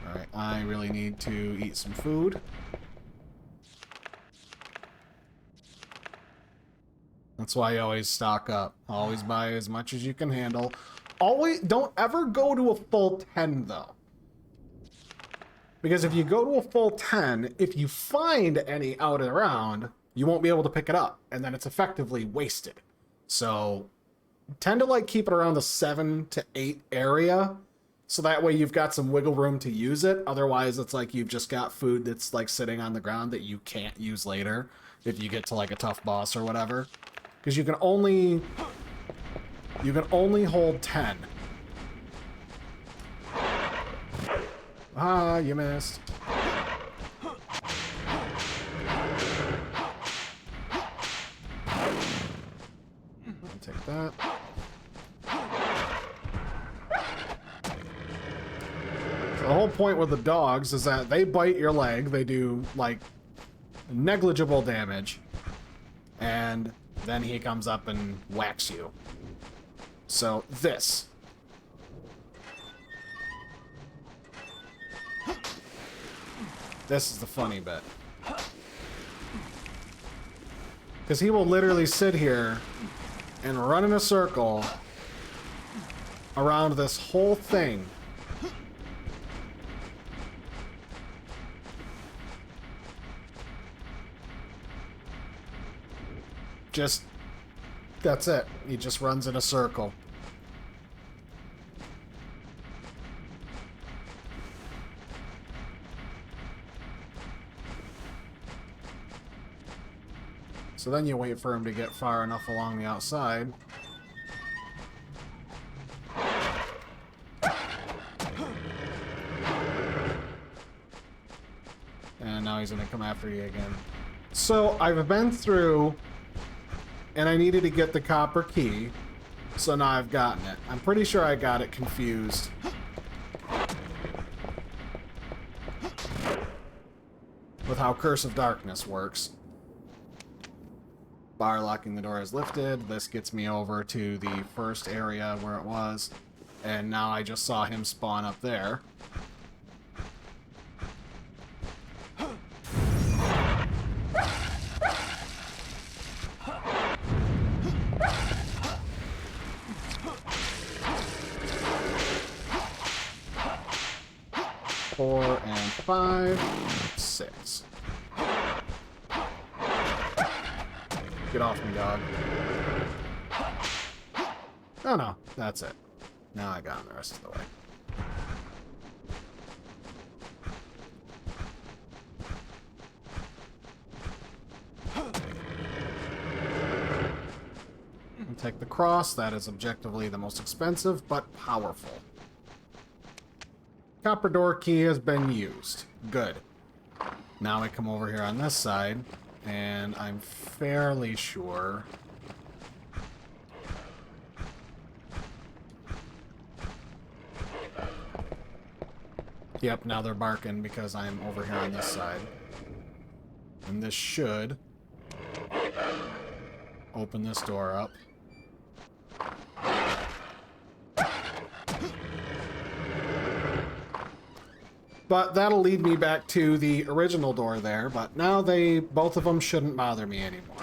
Alright, I really need to eat some food. That's why you always stock up. Always buy as much as you can handle. Always, don't ever go to a full 10, though. Because if you go to a full 10, if you find any out and around, you won't be able to pick it up. And then it's effectively wasted. So, tend to, like, keep it around the 7 to 8 area. So that way you've got some wiggle room to use it. Otherwise, it's like you've just got food that's, like, sitting on the ground that you can't use later. If you get to, like, a tough boss or whatever. Because you can only hold 10. Ah, you missed. I'll take that. So the whole point with the dogs is that they bite your leg. They do, like, negligible damage. And then he comes up and whacks you. So, this. This is the funny bit. Because he will literally sit here and run in a circle around this whole thing. Just, that's it. He just runs in a circle. So then you wait for him to get far enough along the outside. And now he's gonna come after you again. So I've been through, and I needed to get the copper key. So now I've gotten it. I'm pretty sure I got it confused. With how Curse of Darkness works. Bar locking the door is lifted. This gets me over to the first area where it was. And now I just saw him spawn up there. Four and 5, 6. Get off me, dog. Oh no, that's it. Now I got him the rest of the way. And take the cross. That is objectively the most expensive, but powerful. Copper door key has been used. Good. Now I come over here on this side, and I'm fairly sure... Yep, now they're barking because I'm over here on this side. And this should open this door up. But that'll lead me back to the original door there, but now both of them shouldn't bother me anymore.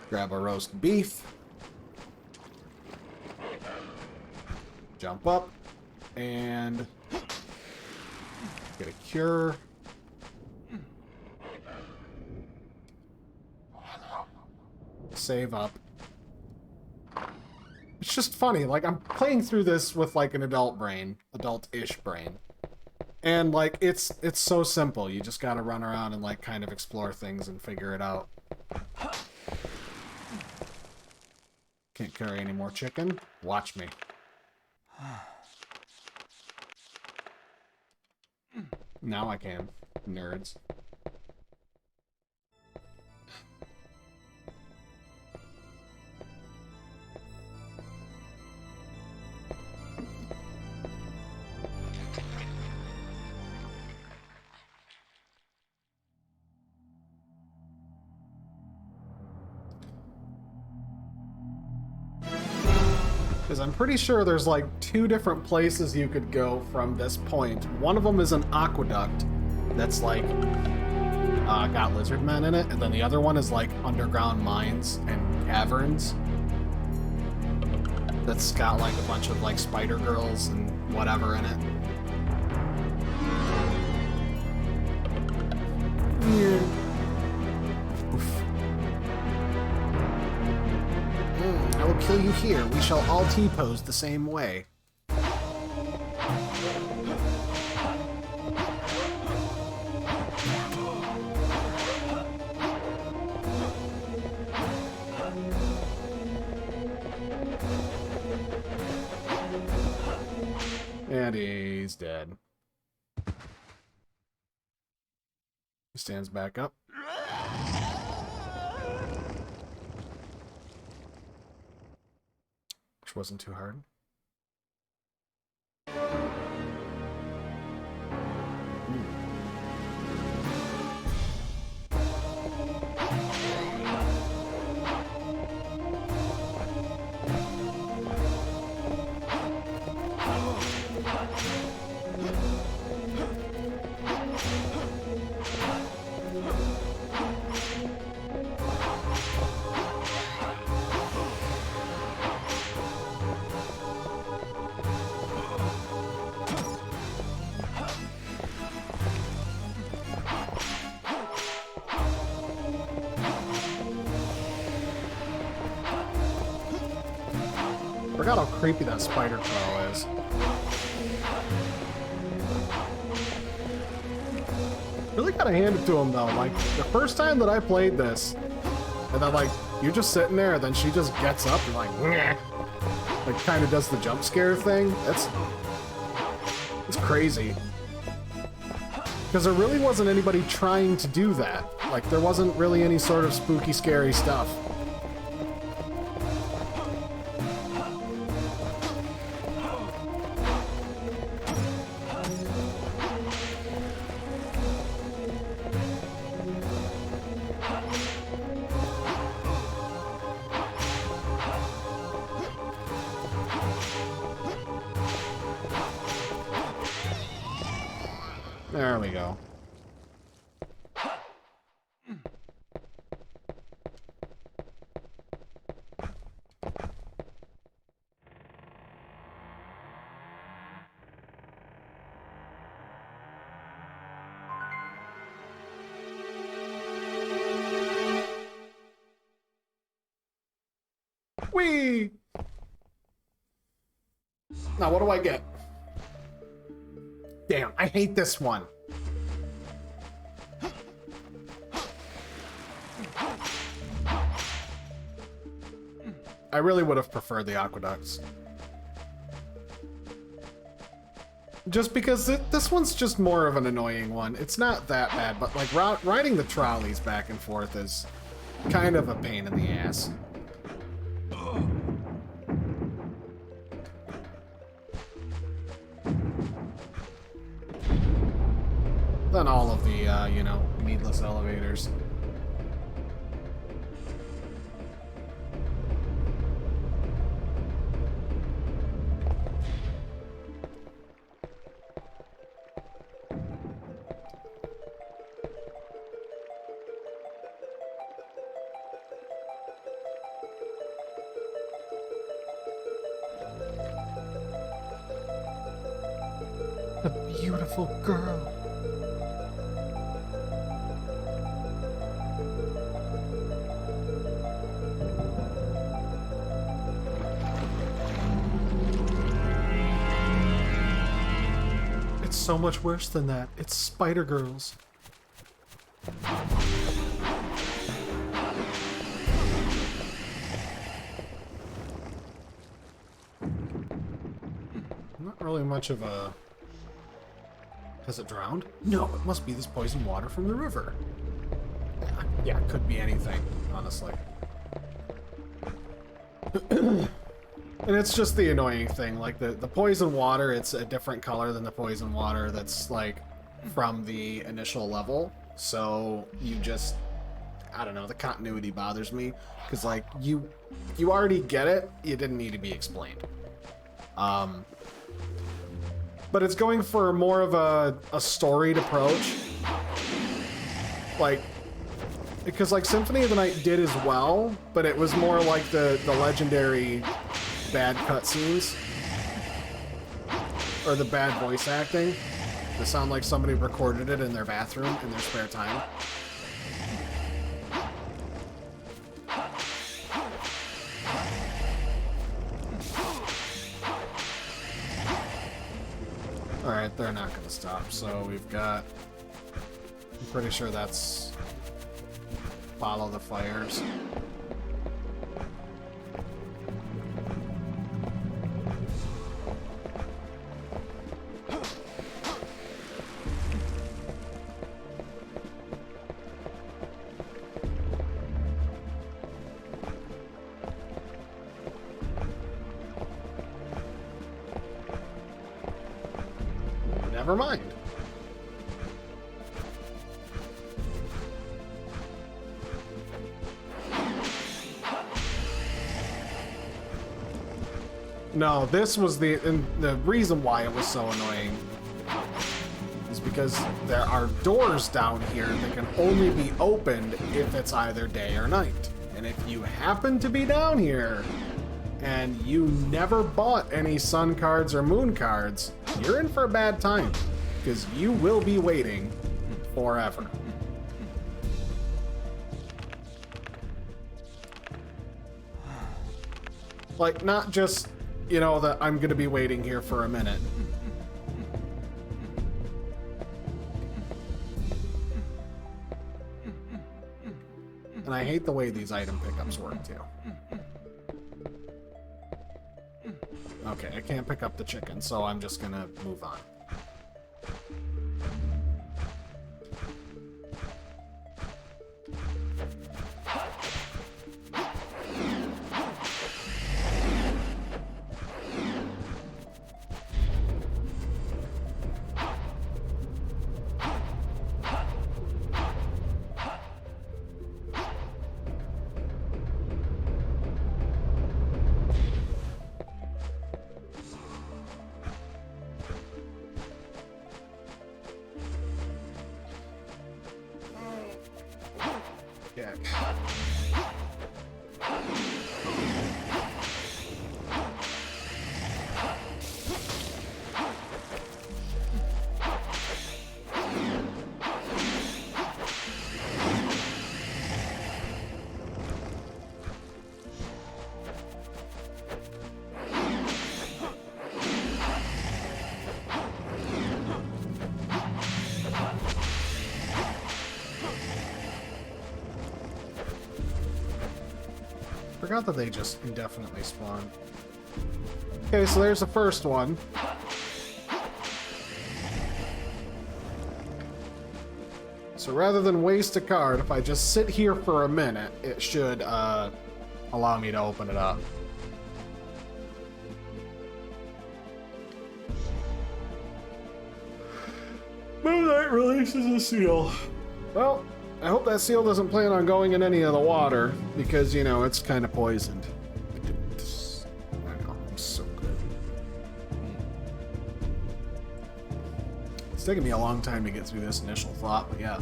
Grab a roast beef. Jump up. And get a cure. save up. It's just funny, like, I'm playing through this with, like, an adult brain. Adult-ish brain. And, like, it's so simple. You just gotta run around and, like, kind of explore things and figure it out. Can't carry any more chicken? Watch me. Now I can. Nerds. Because I'm pretty sure there's like 2 different places you could go from this point. One of them is an aqueduct that's like got lizard men in it, and then the other one is like underground mines and caverns that's got like a bunch of like spider girls and whatever in it. I will kill you here. We shall all T-pose the same way. And he's dead. He stands back up. Which wasn't too hard. Forgot how creepy that spider crow is. Really gotta hand it to him though. Like, the first time that I played this, and then like, you're just sitting there, then she just gets up and like, "Nyeh," like kind of does the jump scare thing. It's crazy. Because there really wasn't anybody trying to do that. Like, there wasn't really any sort of spooky, scary stuff. There we go. Whee! Now what do I get? Damn, I hate this one. I really would have preferred the aqueducts. Just because this one's just more of an annoying one. It's not that bad, but like riding the trolleys back and forth is kind of a pain in the ass. Then all of the, you know, needless elevators. A beautiful girl. so much worse than that. It's Spider Girls. Not really much of a... Has it drowned? No, it must be this poison water from the river. Yeah, it could be anything, honestly. And it's just the annoying thing, like the poison water, it's a different color than the poison water that's like from the initial level. So you just, I don't know, the continuity bothers me because like you already get it, you didn't need to be explained. But it's going for more of a storied approach, like because like Symphony of the Night did as well, but it was more like the legendary bad cutscenes or the bad voice acting. They sound like somebody recorded it in their bathroom in their spare time. Alright, they're not going to stop, so we've got... I'm pretty sure that's... Follow the fires. Never mind. No, this was the reason why it was so annoying is because there are doors down here that can only be opened if it's either day or night. And if you happen to be down here and you never bought any sun cards or moon cards, you're in for a bad time because you will be waiting forever. Like, not just, you know, that I'm gonna be waiting here for a minute. And I hate the way these item pickups work too. Okay, I can't pick up the chicken, so I'm just gonna move on. Yeah. Forgot that they just indefinitely spawn. Okay, so there's the first one. So rather than waste a card, if I just sit here for a minute, it should allow me to open it up. Moon Knight releases a seal. Well, I hope that seal doesn't plan on going in any of the water, because, you know, it's kind of poisoned. I know, I'm so good. It's taken me a long time to get through this initial thought, but yeah.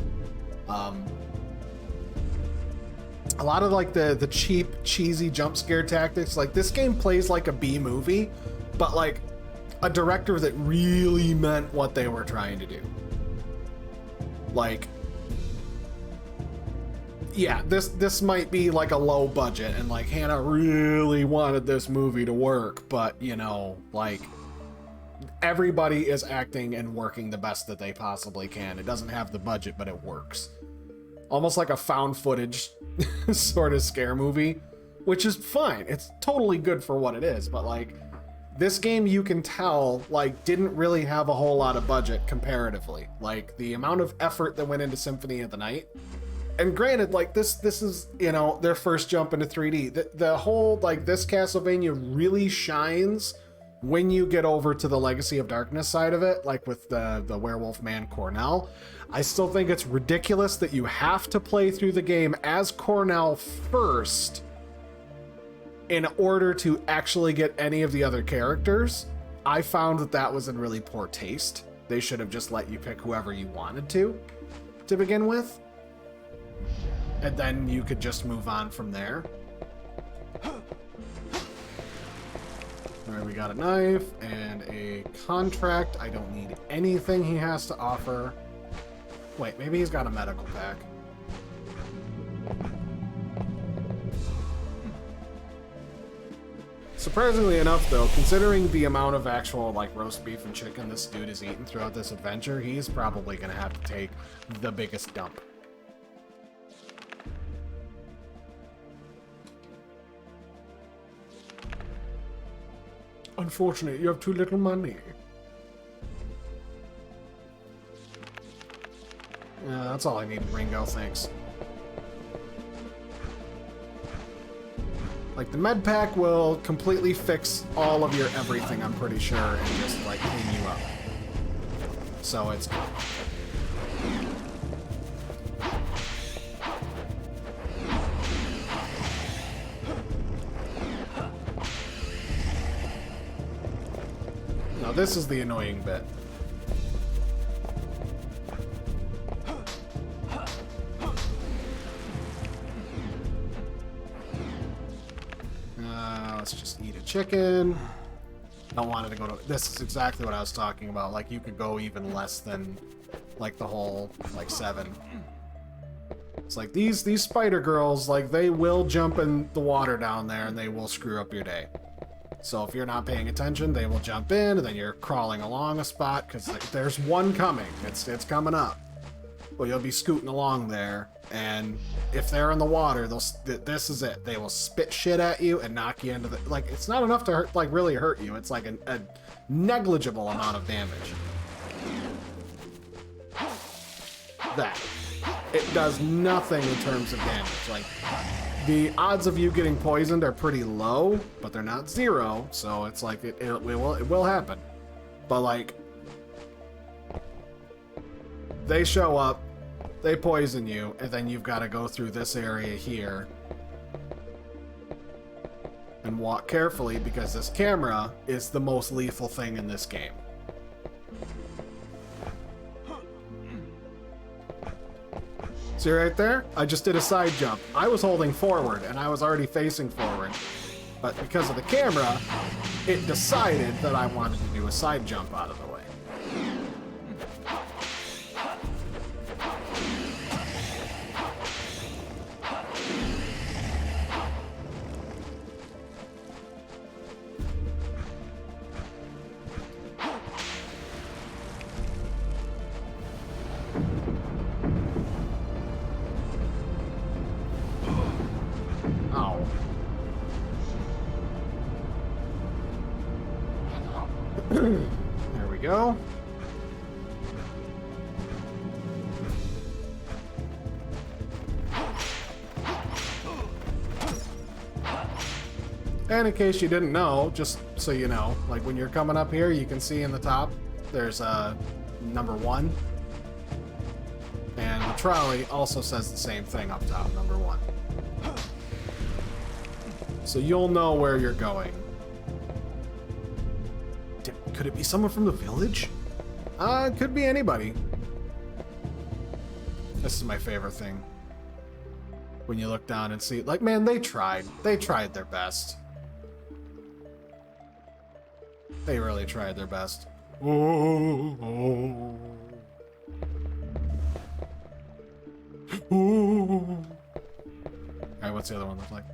A lot of, like, the cheap, cheesy jump scare tactics, like, this game plays like a B movie, but, like, a director that really meant what they were trying to do. Like... Yeah, this might be like a low budget, and like Hannah really wanted this movie to work, but you know, like everybody is acting and working the best that they possibly can. It doesn't have the budget, but it works. Almost like a found footage sort of scare movie, which is fine. It's totally good for what it is, but like this game, you can tell, like, didn't really have a whole lot of budget comparatively. Like the amount of effort that went into Symphony of the Night. And granted, like this is, you know, their first jump into 3D. The whole, like, this Castlevania really shines when you get over to the Legacy of Darkness side of it, like with the werewolf man Cornell. I still think it's ridiculous that you have to play through the game as Cornell first in order to actually get any of the other characters. I found that that was in really poor taste. They should have just let you pick whoever you wanted to begin with. And then you could just move on from there. Alright, we got a knife and a contract. I don't need anything he has to offer. Wait, maybe he's got a medical pack. Surprisingly enough, though, considering the amount of actual, like, roast beef and chicken this dude has eaten throughout this adventure, he's probably gonna have to take the biggest dump. Unfortunate, you have too little money. Yeah, that's all I need, Ringo, thanks. Like, the med pack will completely fix all of your everything, I'm pretty sure, and just, like, clean you up. So it's... Now, this is the annoying bit. Let's just eat a chicken. Don't want it to go to... This is exactly what I was talking about. Like, you could go even less than, like, the whole, like, 7. It's like, these spider girls, like, they will jump in the water down there and they will screw up your day. So if you're not paying attention, they will jump in, and then you're crawling along a spot, because there's one coming. It's coming up. Well, you'll be scooting along there, and if they're in the water, this is it. They will spit shit at you and knock you into the... Like, it's not enough to hurt, like, really hurt you. It's like a negligible amount of damage. That. It does nothing in terms of damage. Like, the odds of you getting poisoned are pretty low, but they're not 0, so it's like it will happen. But like, they show up, they poison you, and then you've got to go through this area here and walk carefully, because this camera is the most lethal thing in this game. See right there? I just did a side jump. I was holding forward, and I was already facing forward. But because of the camera, it decided that I wanted to do a side jump out of the way. There we go. And in case you didn't know, just so you know, like when you're coming up here, you can see in the top, there's number 1. And the trolley also says the same thing up top, number 1. So you'll know where you're going. Could it be someone from the village? It could be anybody. This is my favorite thing. When you look down and see, like, man, they tried. They tried their best. They really tried their best. Oh, oh. Oh. Alright, what's the other one look like?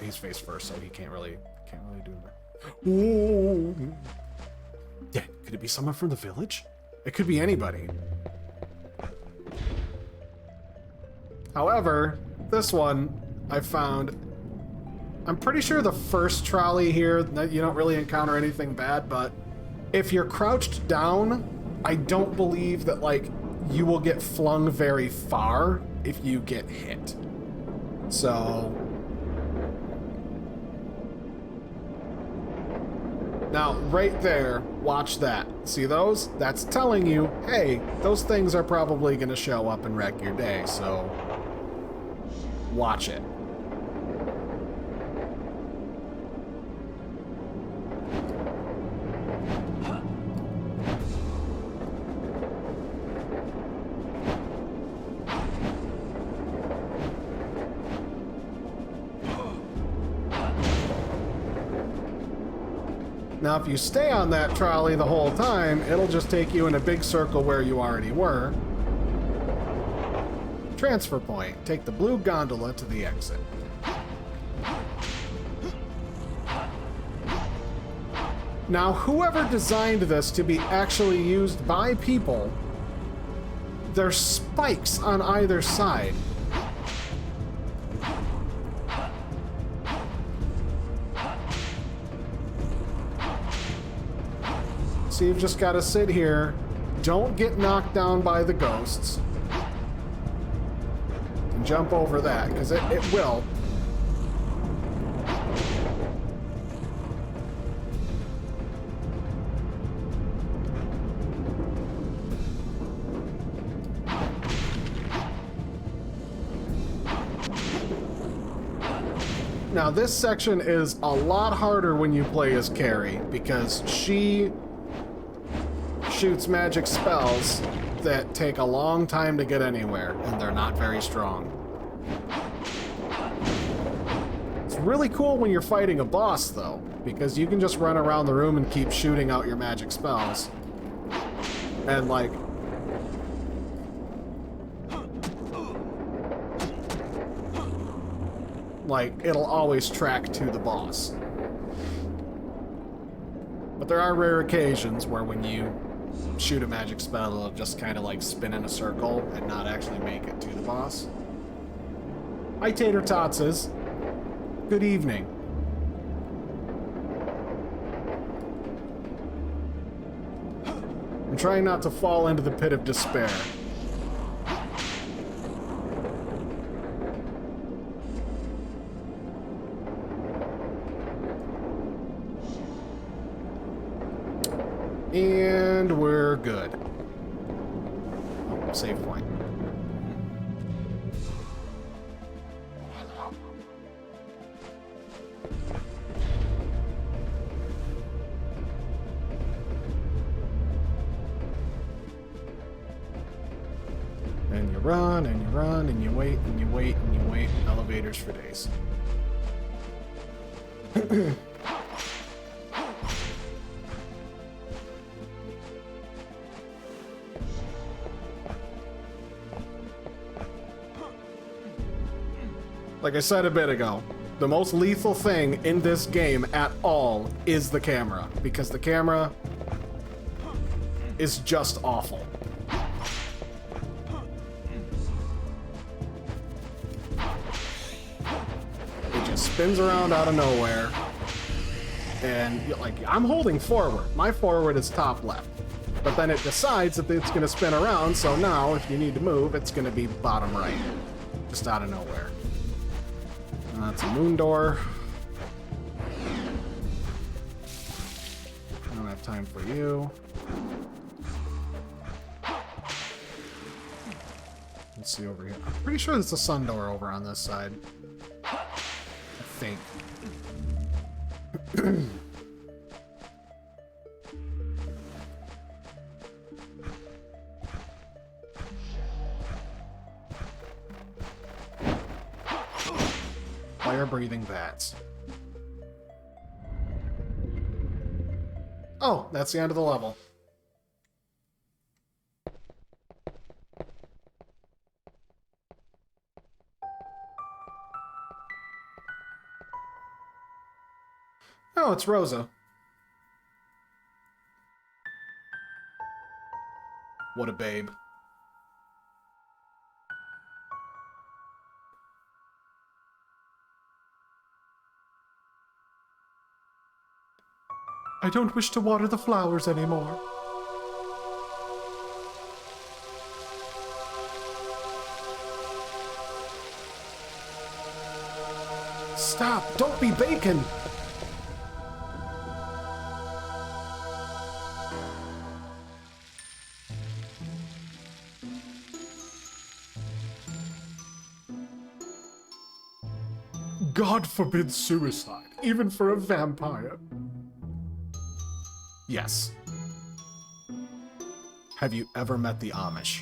He's face first, so he can't really can't really do that. Ooh. Yeah, could it be someone from the village? It could be anybody. However, this one I found, I'm pretty sure the first trolley here, you don't really encounter anything bad, but if you're crouched down, I don't believe that, like, you will get flung very far if you get hit. So... Now, right there, watch that. See those? That's telling you, hey, those things are probably going to show up and wreck your day, so watch it. Now, if you stay on that trolley the whole time, it'll just take you in a big circle where you already were. Transfer point. Take the blue gondola to the exit. Now, whoever designed this to be actually used by people, there's spikes on either side. So you've just got to sit here, don't get knocked down by the ghosts, and jump over that, because it will. Now this section is a lot harder when you play as Carrie, because she shoots magic spells that take a long time to get anywhere, and they're not very strong. It's really cool when you're fighting a boss, though, because you can just run around the room and keep shooting out your magic spells. And, like... it'll always track to the boss. But there are rare occasions where when you shoot a magic spell, it'll just kind of like spin in a circle and not actually make it to the boss. Hi, Tater Totses. Good evening. I'm trying not to fall into the pit of despair. And we're good. Oh, save point. And you run, and you run, and you wait, and you wait, and you wait. Elevators for days. Like I said a bit ago, the most lethal thing in this game at all is the camera, because the camera is just awful. It just spins around out of nowhere, and like I'm holding forward. My forward is top left, but then it decides that it's going to spin around, so now if you need to move, it's going to be bottom right, just out of nowhere. That's a moon door. I don't have time for you. Let's see over here. I'm pretty sure there's a sun door over on this side. I think. Fire-breathing bats. Oh, that's the end of the level. Oh, it's Rosa. What a babe. I don't wish to water the flowers anymore. Stop! Don't be bacon! God forbid suicide, even for a vampire. Yes. Have you ever met the Amish?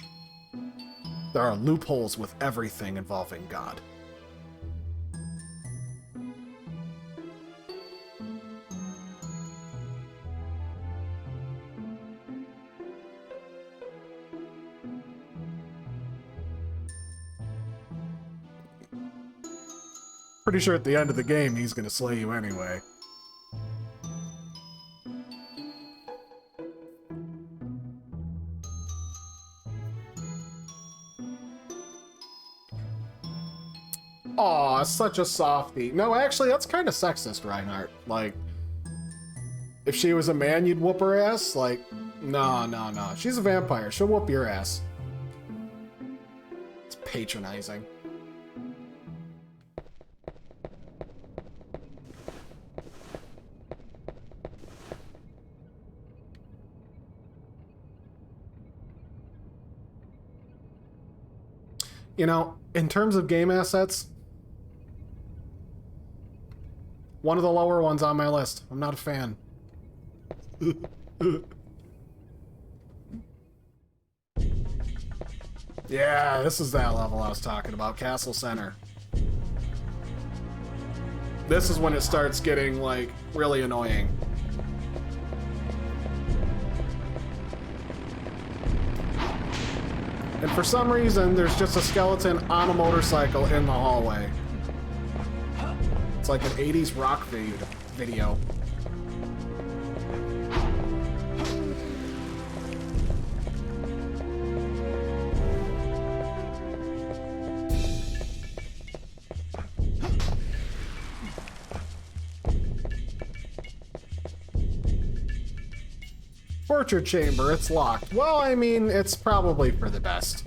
There are loopholes with everything involving God. Pretty sure at the end of the game he's gonna slay you anyway. Aw, such a softie. No, actually, that's kind of sexist, Reinhardt. Like, if she was a man, you'd whoop her ass? Like, no, no, no. She's a vampire. She'll whoop your ass. It's patronizing. You know, in terms of game assets, one of the lower ones on my list. I'm not a fan. Yeah, this is that level I was talking about, Castle Center. This is when it starts getting, like, really annoying. And for some reason, there's just a skeleton on a motorcycle in the hallway. It's like an 80s rock video. Torture chamber, it's locked. Well, I mean, it's probably for the best.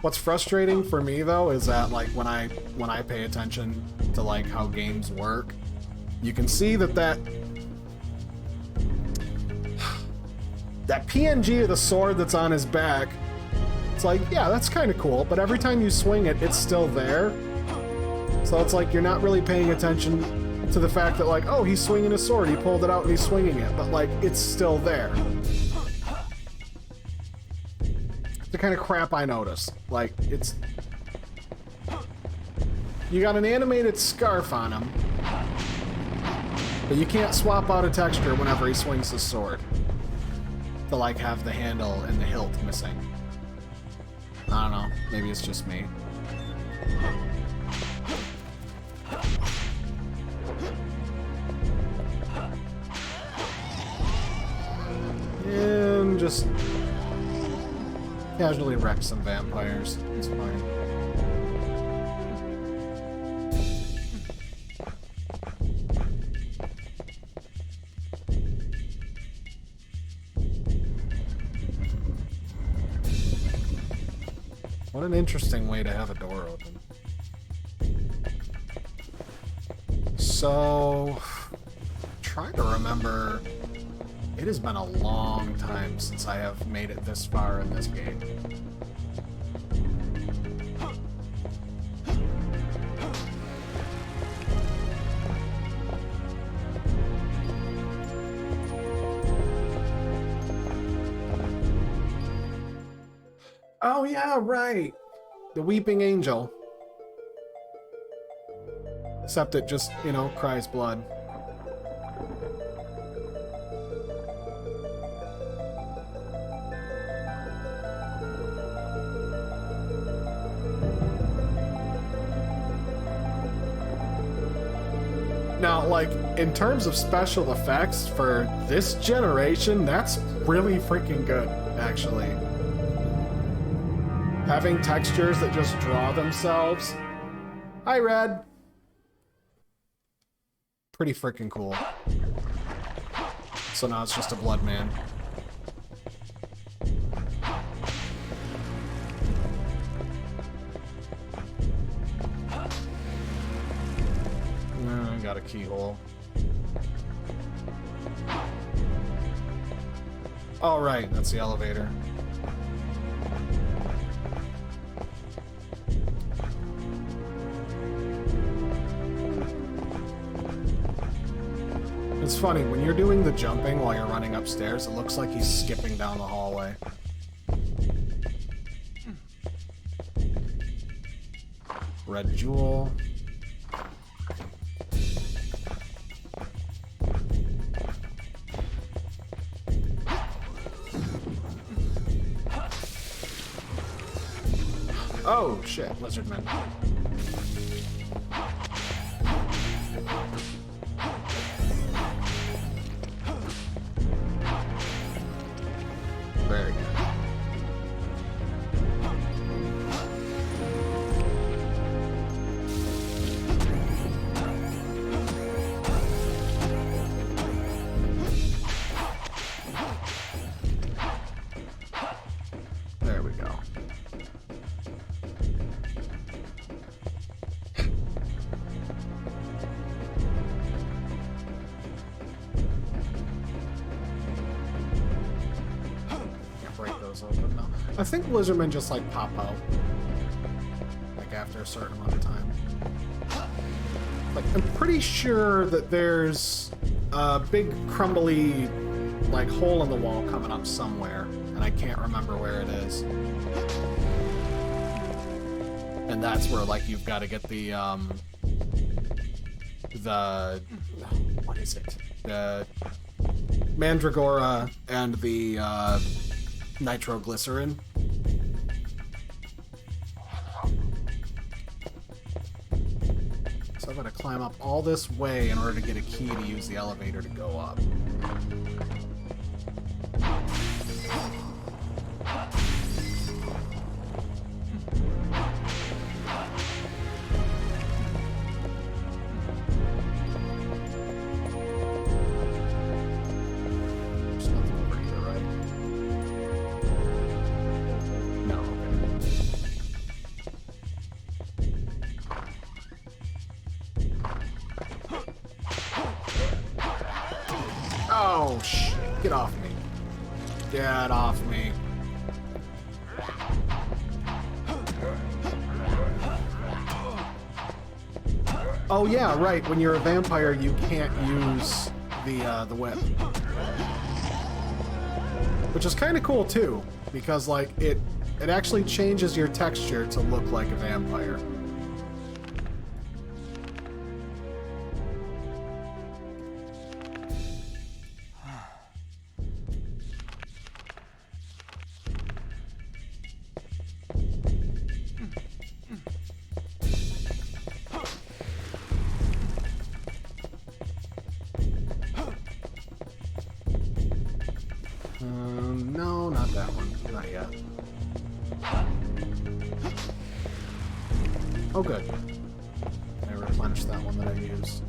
What's frustrating for me though is that like when I pay attention to like how games work, you can see that PNG of the sword that's on his back, it's like, yeah, that's kind of cool, but every time you swing it, it's still there. So it's like you're not really paying attention to the fact that like, oh, he's swinging his sword, he pulled it out and he's swinging it, but like, it's still there. The kind of crap I notice. Like, it's... You got an animated scarf on him, but you can't swap out a texture whenever he swings his sword. To like have the handle and the hilt missing. I don't know, maybe it's just me. And just casually wreck some vampires. It's fine. What an interesting way to have a door open. So, trying to remember. It has been a long time since I have made it this far in this game. Oh yeah, right. The Weeping Angel. Except it just, you know, cries blood. Now, like, in terms of special effects for this generation, that's really freaking good, actually. Having textures that just draw themselves. Hi, Red. Pretty freaking cool. So now it's just a blood man. I got a keyhole. Oh, right, that's the elevator. It's funny, when you're doing the jumping while you're running upstairs, it looks like he's skipping down the hallway. Red jewel. Oh, shit, lizardman. Very good. There we go. Open now. I think lizardmen just like pop out like after a certain amount of time. Like I'm pretty sure that there's a big crumbly like hole in the wall coming up somewhere, and I can't remember where it is. And that's where like you've got to get the what is it? The Mandragora and the nitroglycerin. So I've got to climb up all this way in order to get a key to use the elevator to go up. Oh, shit. Get off me. Get off me. Oh, yeah, right. When you're a vampire, you can't use the whip. Which is kind of cool, too. Because, like, it actually changes your texture to look like a vampire. No, not that one. Not yet. Oh, good. I replenished that one that I used.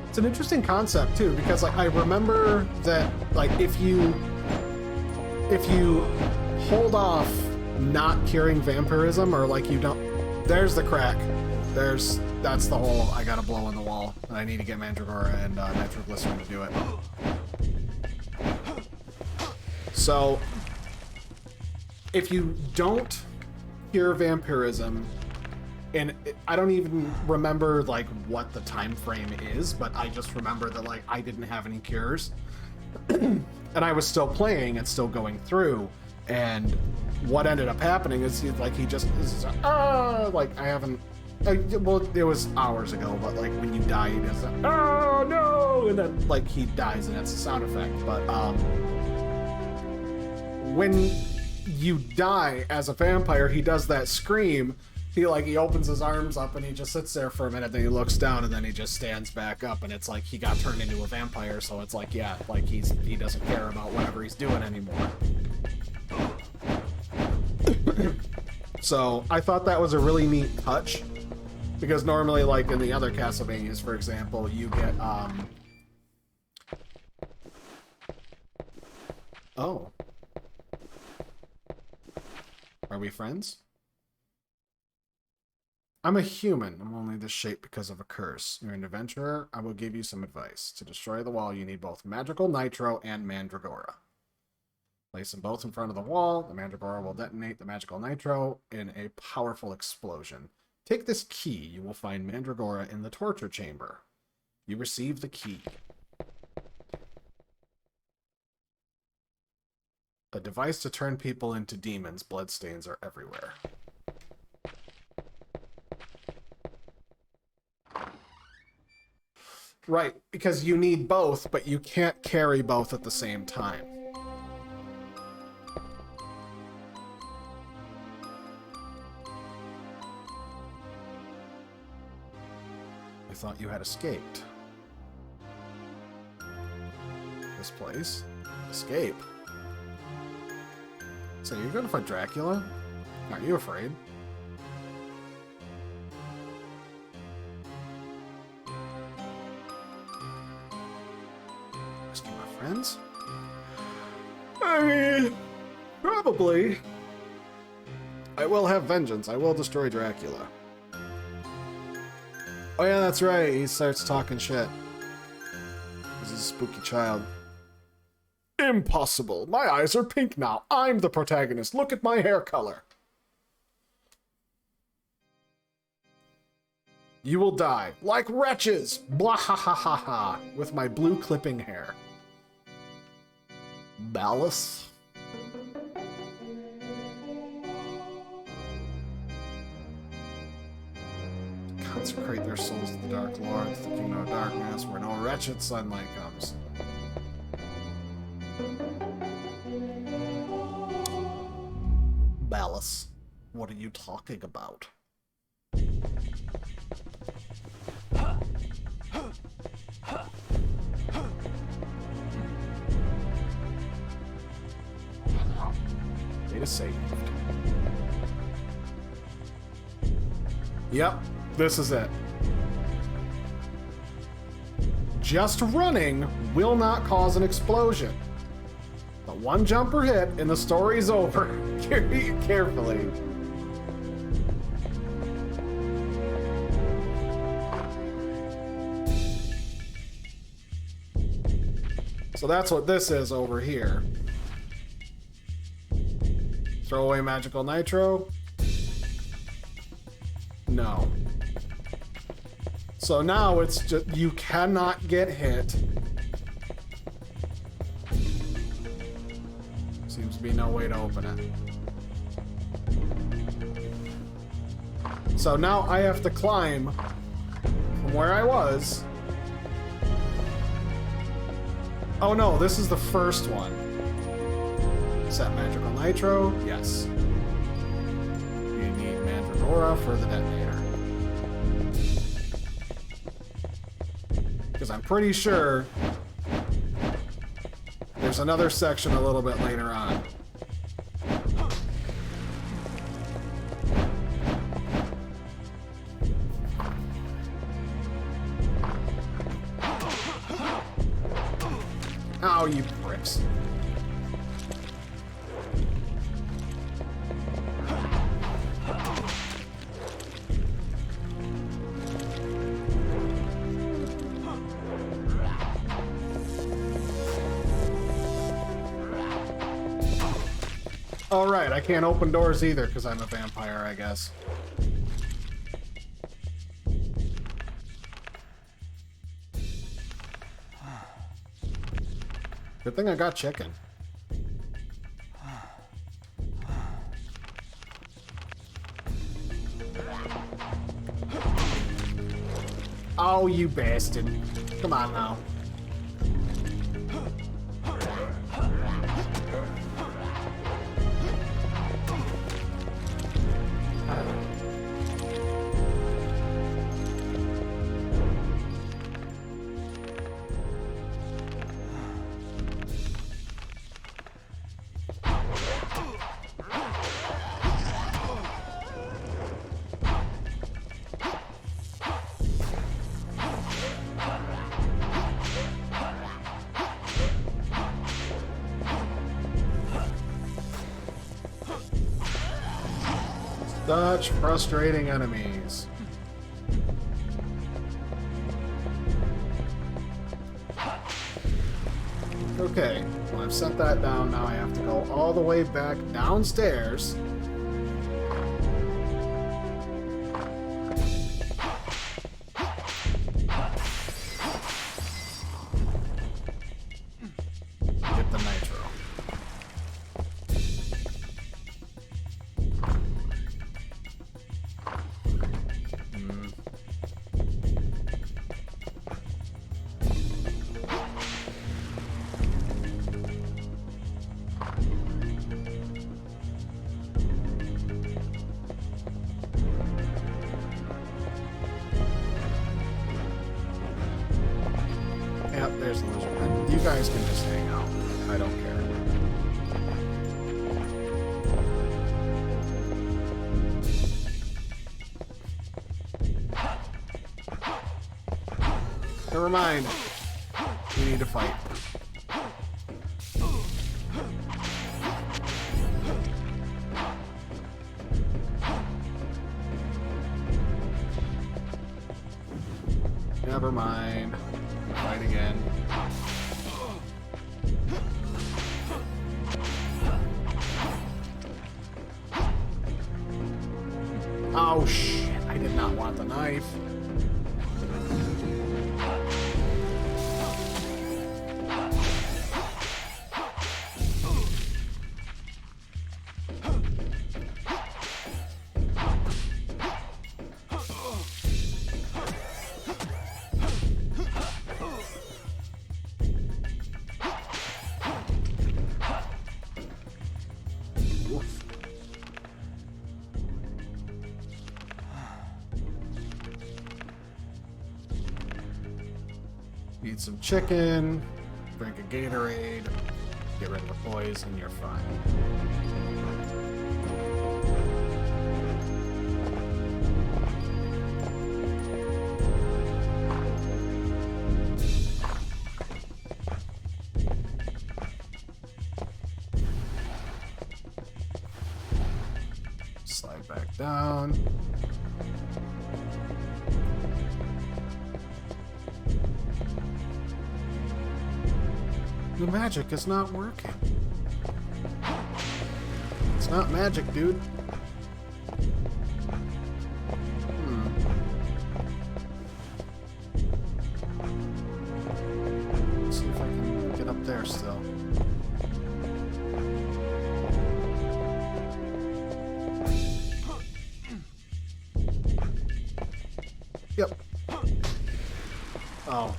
It's an interesting concept, too, because, like, I remember that, like, if you hold off not curing vampirism, or, like, you don't... There's the crack. That's the hole I gotta blow in the wall. And I need to get Mandragora and nitroglycerin to do it. So, if you don't cure vampirism, and I don't even remember like what the time frame is, but I just remember that like I didn't have any cures, and I was still playing and still going through, and what ended up happening is like he just is like I haven't. Well, it was hours ago, but like when you die, he does that, oh no, and then like he dies, and it's a sound effect, but when you die as a vampire, he does that scream, He opens his arms up and he just sits there for a minute, then he looks down and then he just stands back up, and it's like he got turned into a vampire, so it's like, yeah, like he doesn't care about whatever he's doing anymore. So I thought that was a really neat touch, because normally, like in the other Castlevanias, for example, you get oh, are we friends? I'm a human. I'm only this shape because of a curse. You're an adventurer. I will give you some advice. To destroy the wall, you need both magical nitro and mandragora. Place them both in front of the wall. The mandragora will detonate the magical nitro in a powerful explosion. Take this key. You will find mandragora in the torture chamber. You receive the key. A device to turn people into demons. Bloodstains are everywhere. Right, because you need both, but you can't carry both at the same time. I thought you had escaped. This place? Escape? So you're gonna fight Dracula? Aren't you afraid? Rescue my friends? I mean, probably. I will have vengeance. I will destroy Dracula. Oh yeah, that's right. He starts talking shit. He's a spooky child. Impossible. My eyes are pink now. I'm the protagonist. Look at my hair color. You will die. Like wretches. Blah ha ha ha ha. With my blue clipping hair. Malice. Consecrate their souls to the Dark Lord, to the kingdom of darkness, where no wretched sunlight comes. Malice, what are you talking about? Data saved. Yep, this is it. Just running will not cause an explosion. But one jumper hit and the story's over. Carry it carefully. So that's what this is over here. Throw away magical nitro. No. So now it's just, you cannot get hit. Seems to be no way to open it. So now I have to climb from where I was. Oh no, this is the first one. Set magical nitro, yes. You need mandragora for the detonator. Because I'm pretty sure there's another section a little bit later on. Oh, you pricks. All right, I can't open doors either because I'm a vampire, I guess. Good thing I got chicken. Oh, you bastard. Come on now. Such frustrating enemies. Okay, well I've set that down, now I have to go all the way back downstairs. Get the nitro. Yep, there's the lizard man. You guys can just hang out. I don't care. Never mind. We need to fight. Never mind. Fight again. Oh shit, I did not want the knife. Eat some chicken, drink a Gatorade, get rid of the poison, you're fine. Slide back down. The magic is not working. It's not magic, dude. Let's see if I can get up there still. Yep. Oh.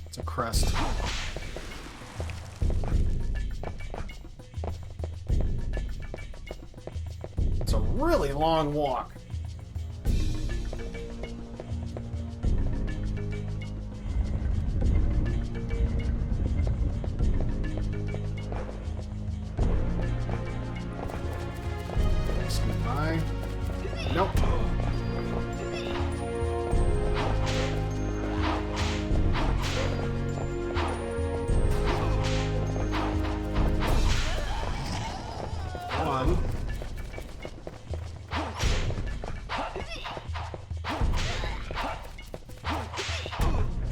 It's a crest. It's a really long walk. Sneak by. Nope. One.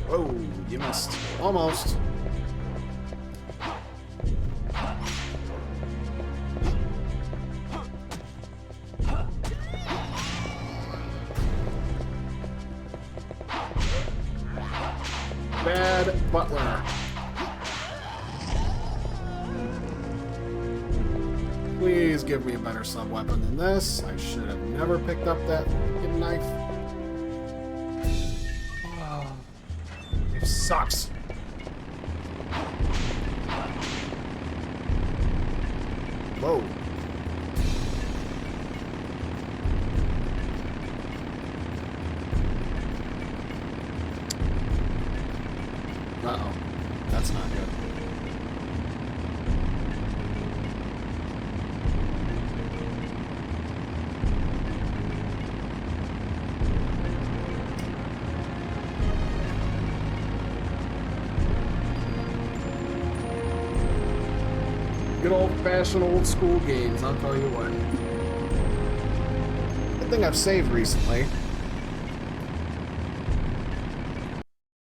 Oh, you missed. Almost. Bad butler. Please give me a better sub-weapon than this. I should have never picked up that fucking knife. Oh, it sucks. Whoa. Uh-oh. That's not good. Good old-fashioned old school games, I'll tell you what. Good thing I've saved recently. Looks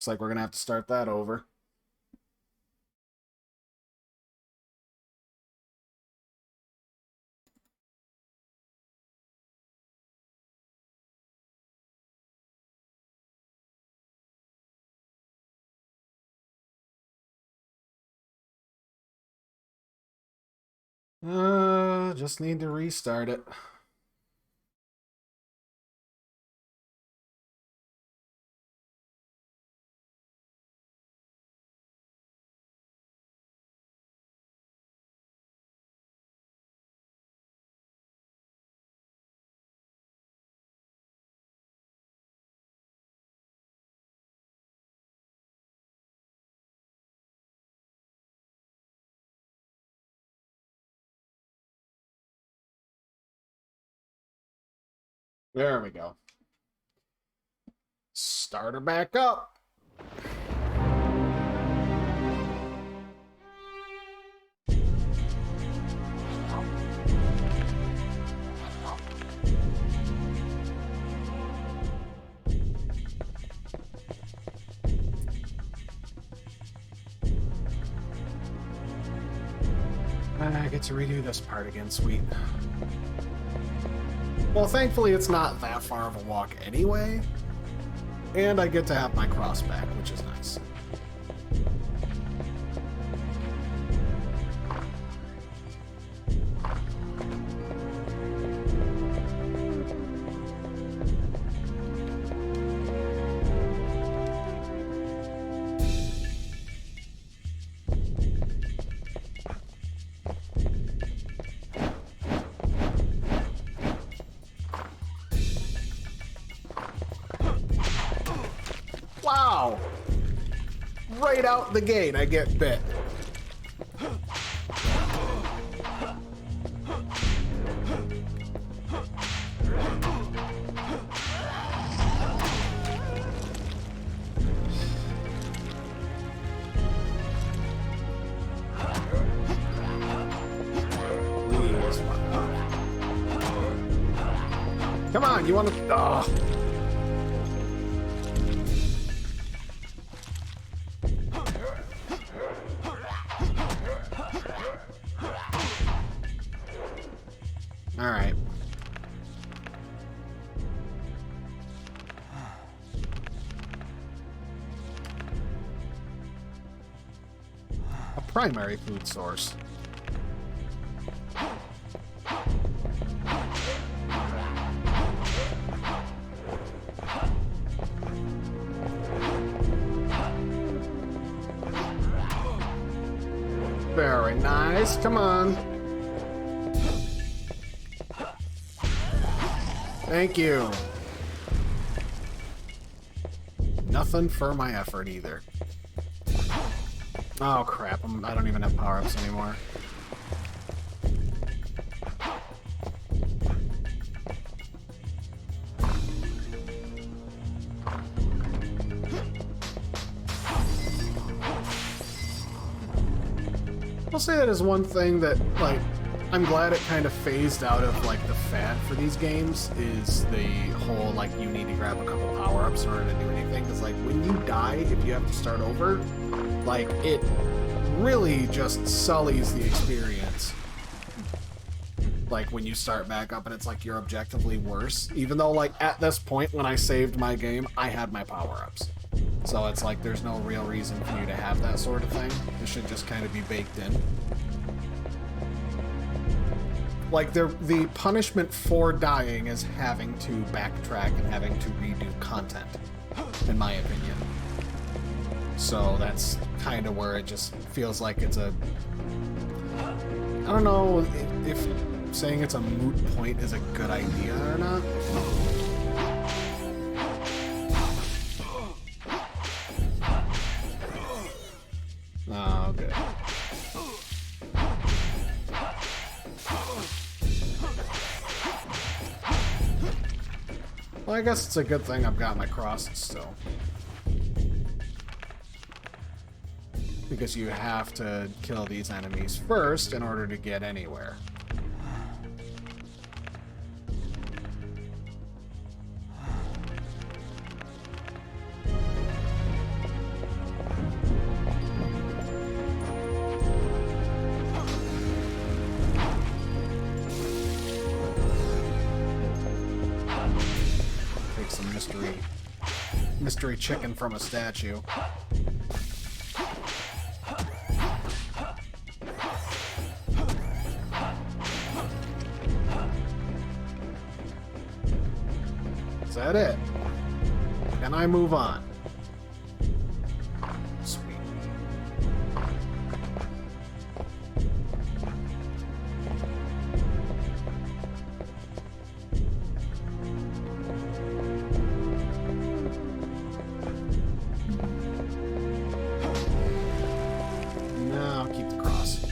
like we're gonna have to start that over. Just need to restart it. There we go. Start her back up. I get to redo this part again, sweet. Well, thankfully it's not that far of a walk anyway, and I get to have my cross back, which is nice. Wow! Right out the gate, I get bit. Come on, you want to... Oh. All right. A primary food source. Very nice. Come on. Thank you. Nothing for my effort either. Oh crap, I don't even have power-ups anymore. I'll say that is one thing that, like, I'm glad it kind of phased out of, like, the fad for these games, is the whole, like, you need to grab a couple power-ups in order to do anything. Because, like, when you die, if you have to start over, like, it really just sullies the experience. Like, when you start back up and it's like you're objectively worse. Even though, like, at this point, when I saved my game, I had my power-ups. So it's like there's no real reason for you to have that sort of thing. It should just kind of be baked in. Like, the punishment for dying is having to backtrack and having to redo content, in my opinion. So that's kind of where it just feels like it's a... I don't know if saying it's a moot point is a good idea or not. Oh, okay. Well, I guess it's a good thing I've got my crosses still. Because you have to kill these enemies first in order to get anywhere. mystery chicken from a statue. Is that it? Can I move on? Sweet. Now keep the cross.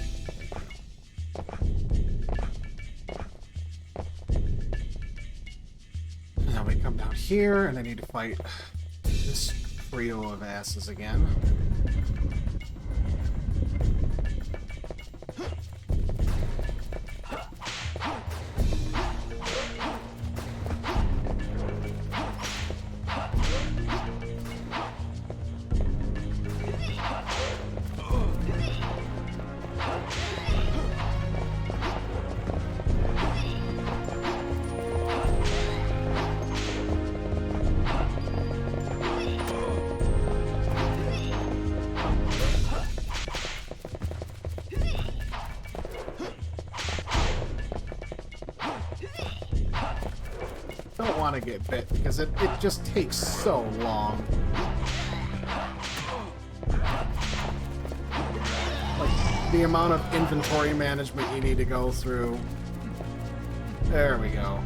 Now we come down here, and I need to fight this trio of asses again. Don't want to get bit because it just takes so long. Like the amount of inventory management you need to go through. There we go.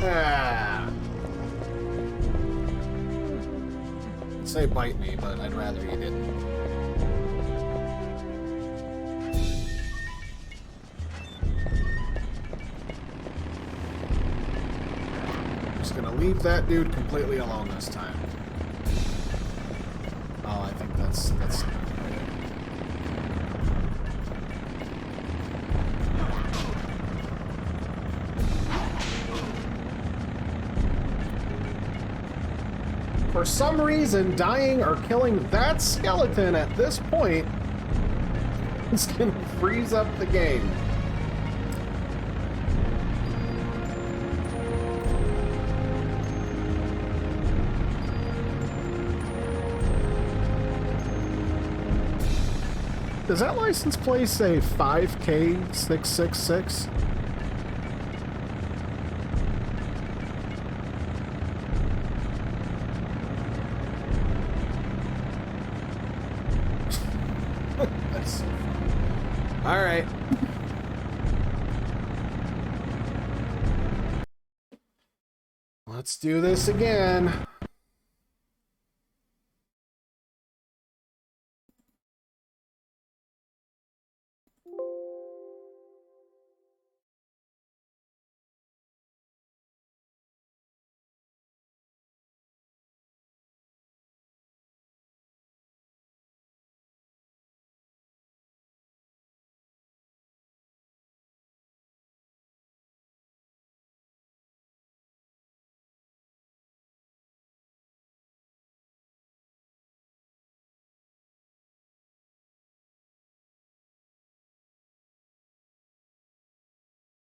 Ah. I'd say bite me, but I'd rather you didn't. Leave that dude completely alone this time. Oh, I think that's for some reason, dying or killing that skeleton at this point is gonna freeze up the game. Does that license plate say 5K666? That's so funny. All right. Let's do this again.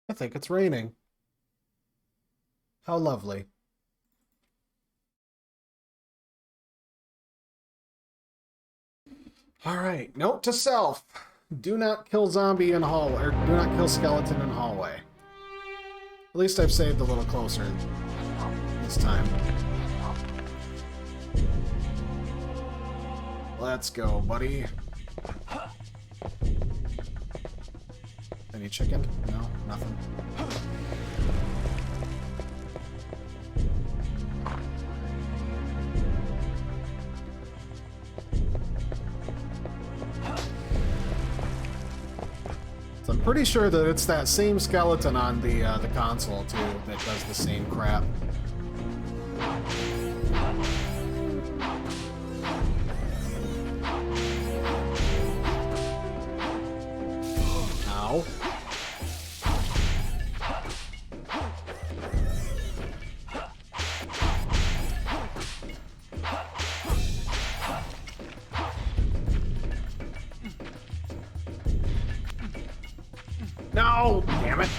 I think it's raining. How lovely. Alright, note to self. Do not kill zombie in hallway, or do not kill skeleton in hallway. At least I've saved a little closer this time. Let's go, buddy. Any chicken? No, nothing. So I'm pretty sure that it's that same skeleton on the console too that does the same crap. Ow. No! Damn it!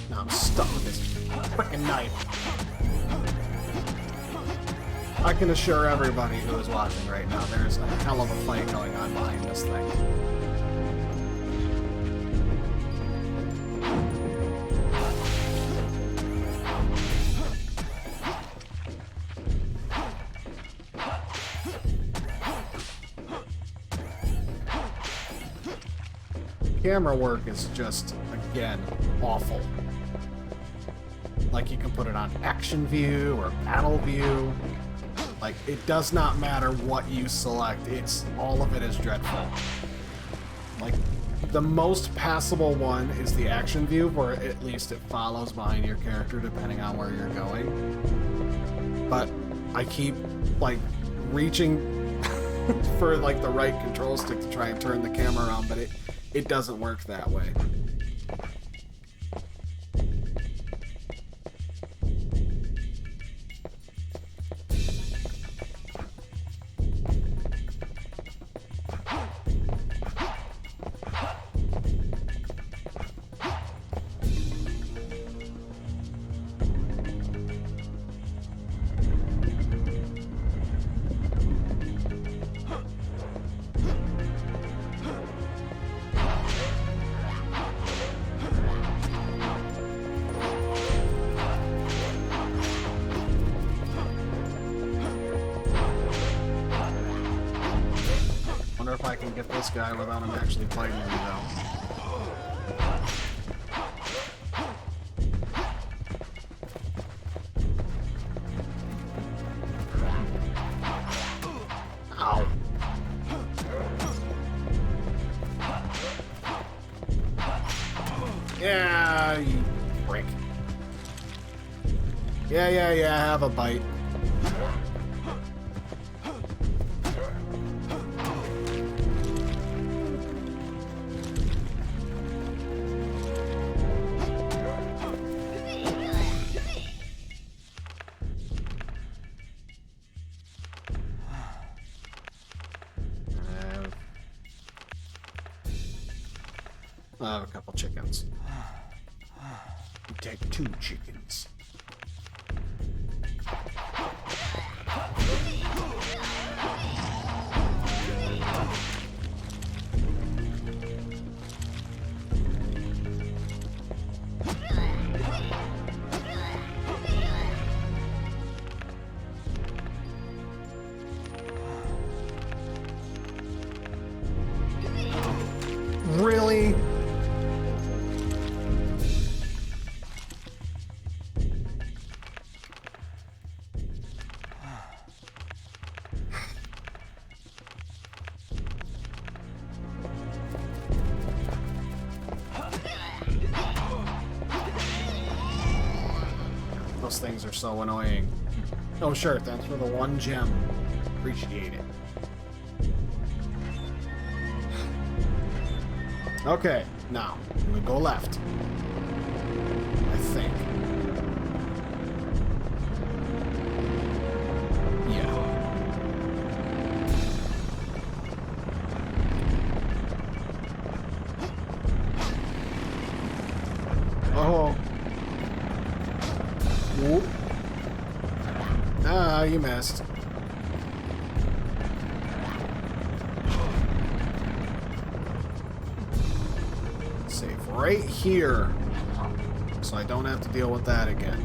Now I'm stuck with this freaking knife. I can assure everybody who is watching right now, there's a hell of a fight going on behind this thing. Camera work is just, again, awful. Like, you can put it on action view or battle view. Like, it does not matter what you select, all of it is dreadful. Like, the most passable one is the action view, where at least it follows behind your character depending on where you're going. But I keep, like, reaching for, like, the right control stick to try and turn the camera around, but it doesn't work that way. If I can get this guy without him actually fighting me, though. Ow. Yeah, you prick. Yeah, have a bite. I have a couple chickens. You take 2 chickens. Really? Those things are so annoying. Oh, sure, thanks for the 1 gem. Appreciate it. Okay, now, I'm gonna go left. I think. Yeah. Oh. Whoop. Ah, you missed. Save right here, so I don't have to deal with that again.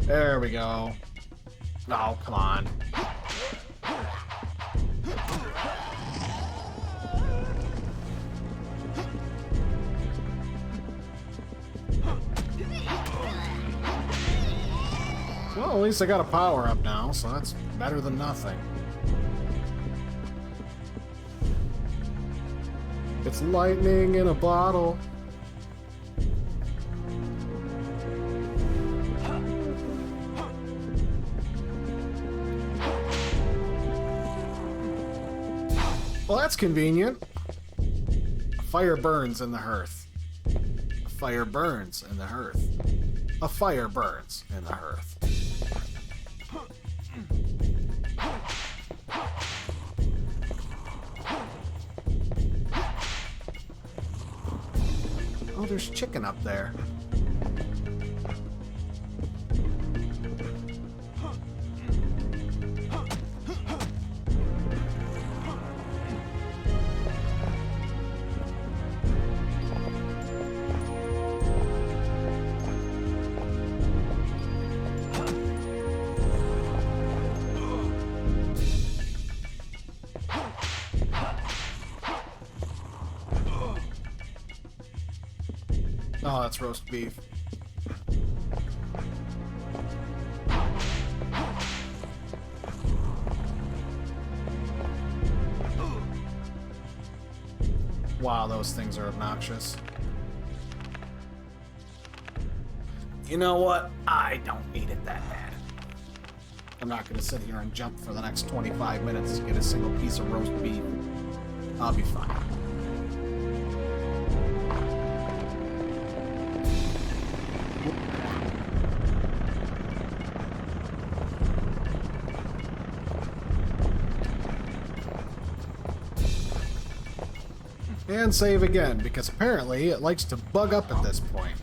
There we go. Oh, come on. Well, at least I got a power up now, so that's better than nothing. It's lightning in a bottle. Well, that's convenient. A fire burns in the hearth. A fire burns in the hearth. A fire burns in the hearth. Oh, there's chicken up there. Oh, that's roast beef. Wow, those things are obnoxious. You know what? I don't need it that bad. I'm not going to sit here and jump for the next 25 minutes to get a single piece of roast beef. I'll be fine. And save again, because apparently it likes to bug up at this point.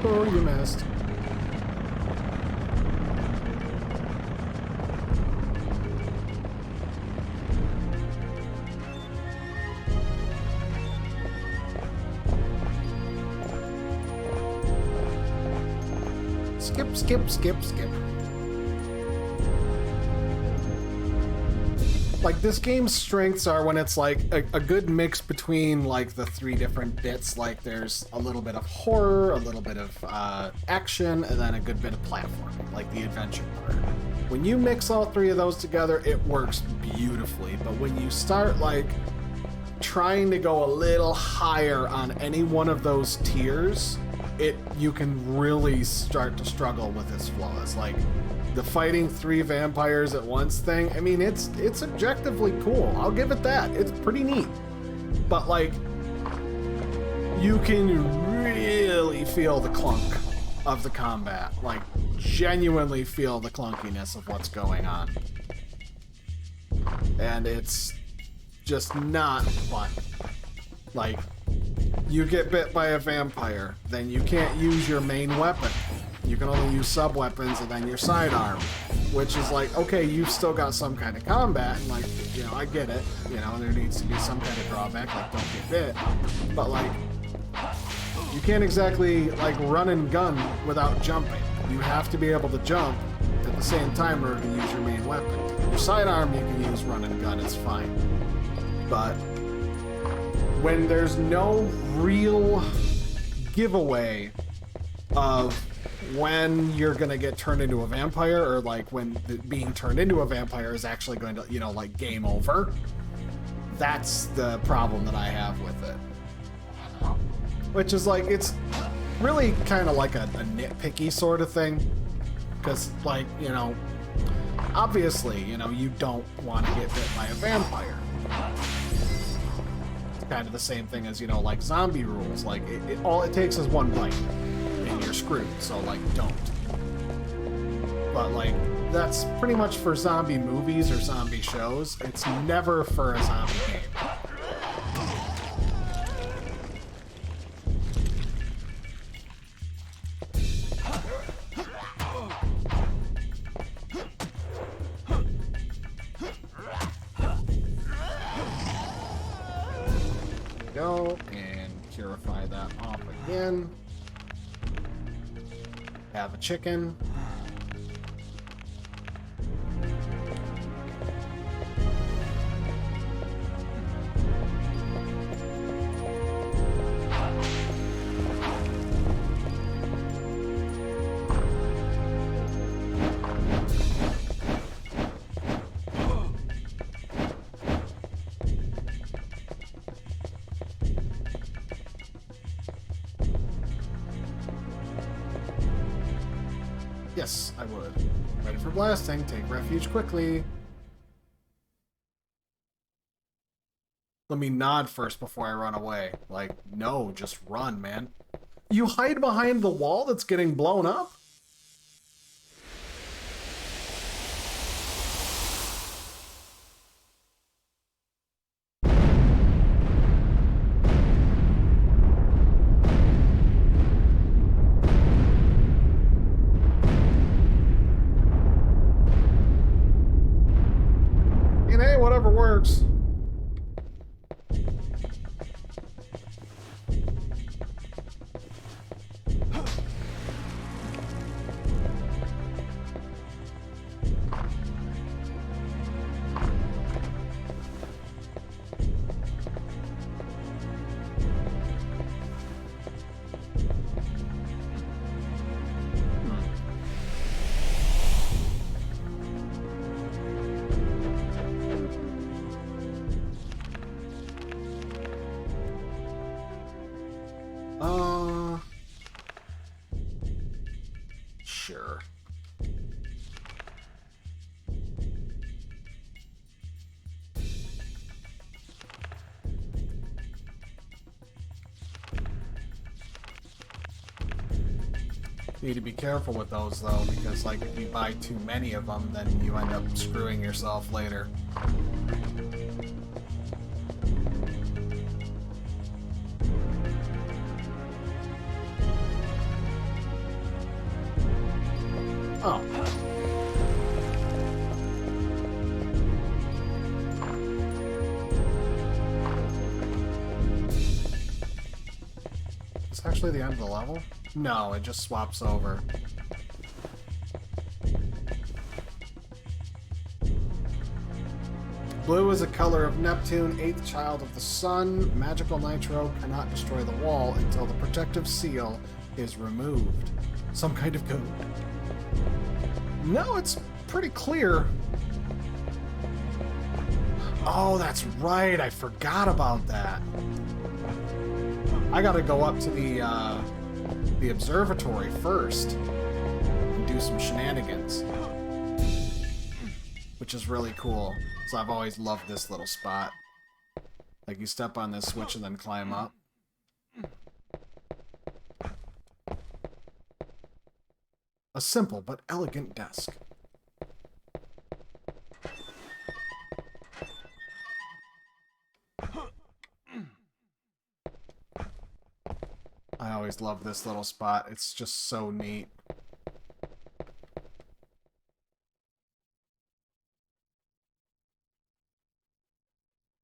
Oh, you missed. Skip, skip, skip, skip. Like, this game's strengths are when it's like a good mix between like the three different bits. Like, there's a little bit of horror, a little bit of action, and then a good bit of platforming, like the adventure part. When you mix all three of those together, it works beautifully. But when you start like trying to go a little higher on any one of those tiers, you can really start to struggle with its flaws. Like, the fighting three vampires at once thing, I mean, it's objectively cool. I'll give it that. It's pretty neat. But, like, you can really feel the clunk of the combat. Like, genuinely feel the clunkiness of what's going on. And it's just not fun. Like, you get bit by a vampire, then you can't use your main weapon. You can only use sub-weapons and then your sidearm, which is like, okay, you've still got some kind of combat, and like, you know, I get it, you know, there needs to be some kind of drawback, like don't get bit, but like, you can't exactly like run and gun without jumping. You have to be able to jump at the same time or to use your main weapon. Your sidearm you can use run and gun, it's fine. But when there's no real giveaway of when you're gonna get turned into a vampire, or like when being turned into a vampire is actually going to, you know, like game over, that's the problem that I have with it. Which is like, it's really kind of like a nitpicky sort of thing, because like, you know, obviously, you know, you don't want to get bit by a vampire. It's kind of the same thing as, you know, like zombie rules. Like, all it takes is one bite and you're screwed, so like, don't. But like, that's pretty much for zombie movies or zombie shows. It's never for a zombie game. Go and purify that off again. Have a chicken. Yes, I would. Ready for blasting. Take refuge quickly. Let me nod first before I run away. Like, no, just run, man. You hide behind the wall that's getting blown up? Hey, whatever works. Sure. Need to be careful with those though, because like if you buy too many of them, then you end up screwing yourself later. Oh. It's actually the end of the level? No, it just swaps over. Blue is the color of Neptune, 8th child of the sun. Magical nitro cannot destroy the wall until the protective seal is removed. Some kind of code. No, it's pretty clear. Oh, that's right. I forgot about that. I gotta go up to the observatory first and do some shenanigans, which is really cool. So I've always loved this little spot. Like you step on this switch and then climb up. A simple but elegant desk. I always love this little spot. It's just so neat.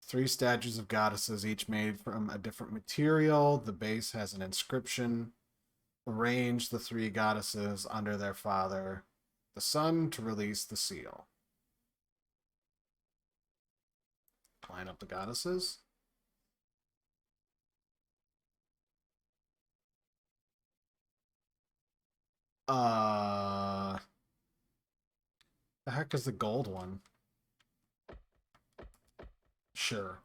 Three statues of goddesses, each made from a different material. The base has an inscription. Arrange the three goddesses under their father, the sun, to release the seal. Line up the goddesses. The heck is the gold one? Sure.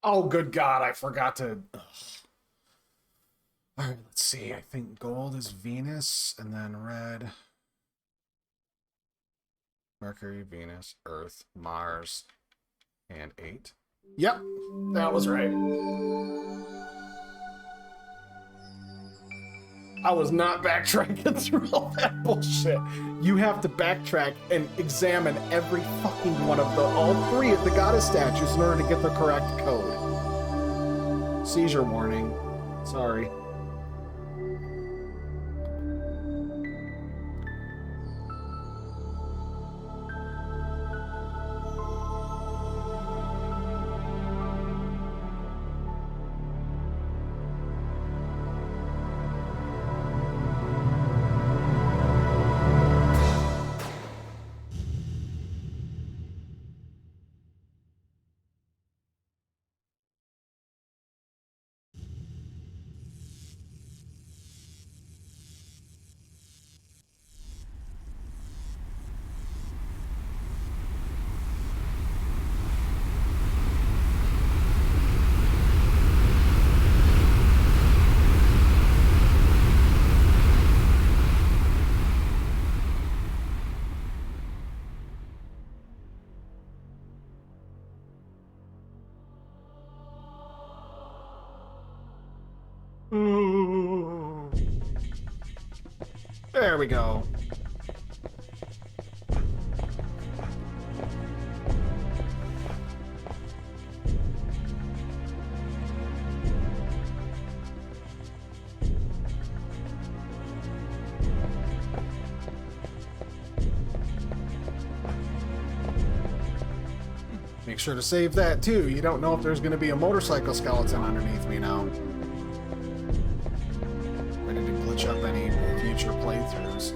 Oh, good God, I forgot to... Ugh. Alright, let's see. I think gold is Venus, and then red... Mercury, Venus, Earth, Mars, and 8. Yep, that was right. I was not backtracking through all that bullshit. You have to backtrack and examine every fucking one of all three of the goddess statues in order to get the correct code. Seizure warning. Sorry. There we go. Make sure to save that too. You don't know if there's going to be a motorcycle skeleton underneath me now. Ready to glitch up any future playthroughs.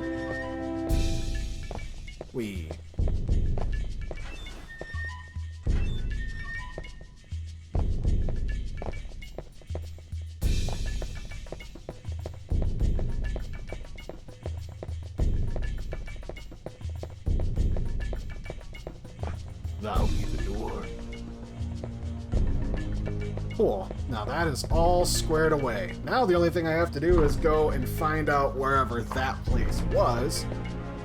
Wee. That'll be the door. Cool. Now that is all squared away. Now the only thing I have to do is go and find out wherever that place was.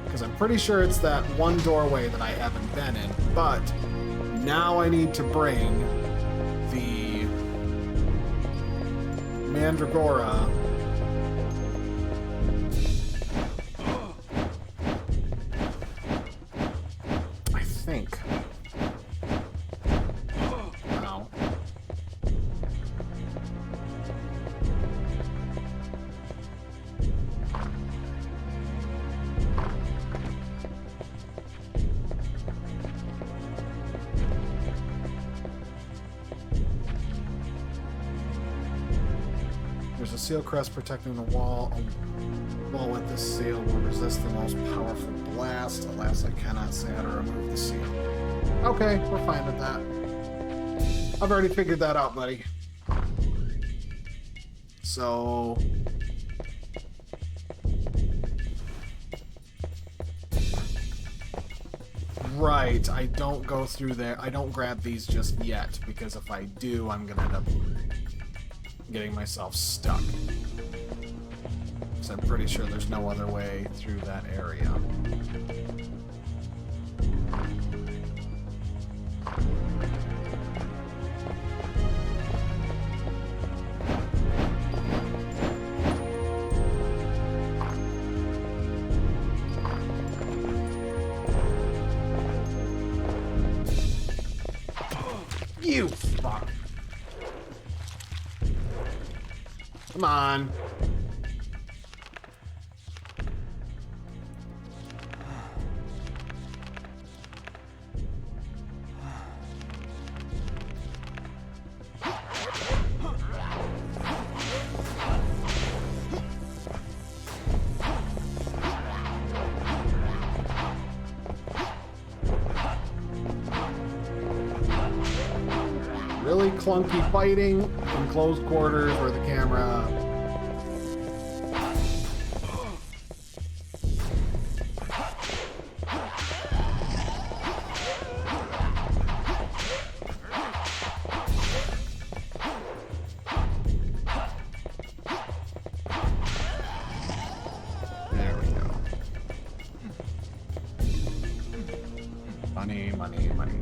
Because I'm pretty sure it's that one doorway that I haven't been in. But now I need to bring the Mandragora. I think. Wow. There's a seal crest protecting the wall. A wall with this seal will resist the most powerful blast. Alas, I cannot say how to remove the seal. Okay, we're fine with that. I've already figured that out, buddy. So... Right, I don't go through there. I don't grab these just yet, because if I do, I'm gonna end up getting myself stuck. So I'm pretty sure there's no other way through that area. You fuck. Come on. Really clunky fighting in close quarters where the camera... There we go. Money, money, money.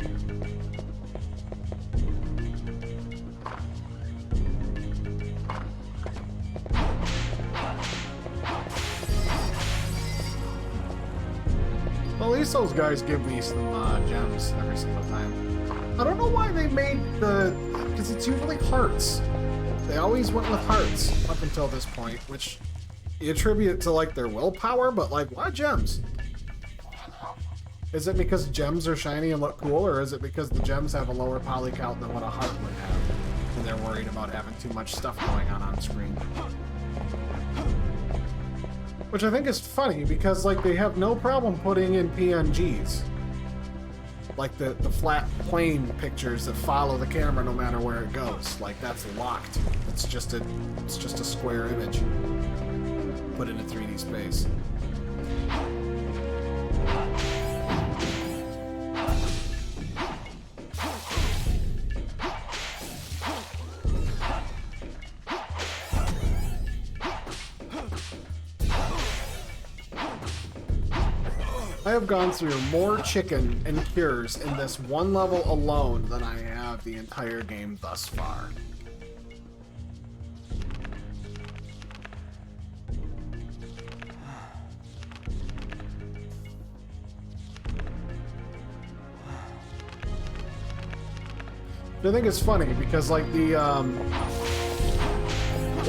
Well, at least those guys give me some gems every single time. I don't know why they made the... because it's usually hearts. They always went with hearts up until this point, which you attribute to, like, their willpower, but, like, why gems? Is it because gems are shiny and look cool, or is it because the gems have a lower poly count than what a heart would have, and they're worried about having too much stuff going on screen? Which I think is funny, because, like, they have no problem putting in PNGs. Like, the flat, plain pictures that follow the camera no matter where it goes. Like, that's locked. It's just a square image put in a 3D space. I have gone through more chicken and cures in this one level alone than I have the entire game thus far. I think it's funny because like the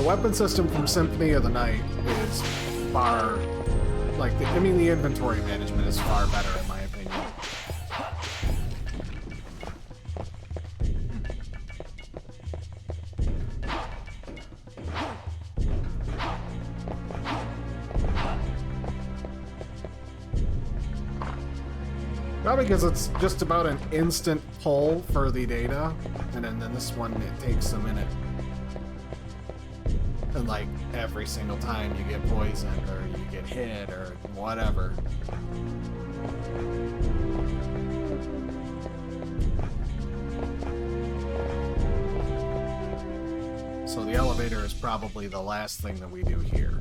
weapon system from Symphony of the Night is far, like, I mean, the inventory management is far better in my opinion. Probably because it's just about an instant pull for the data, and then this one, it takes a minute. And like every single time you get poisoned or you get hit or whatever. So the elevator is probably the last thing that we do here.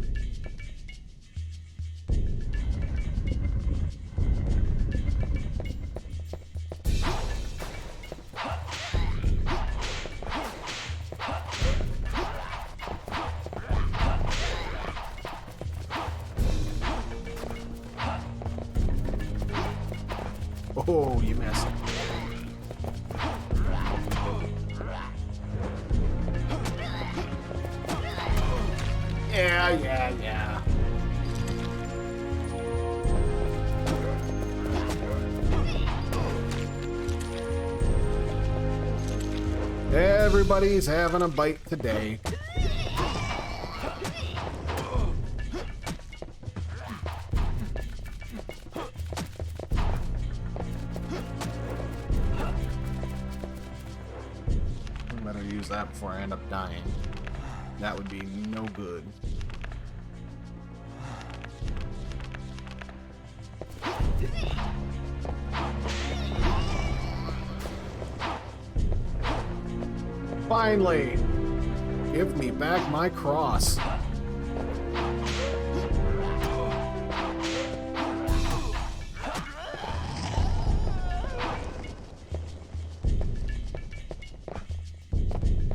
Oh, you missed. Yeah. Everybody's having a bite today. Better use that before I end up dying. That would be no good. Finally! Give me back my cross.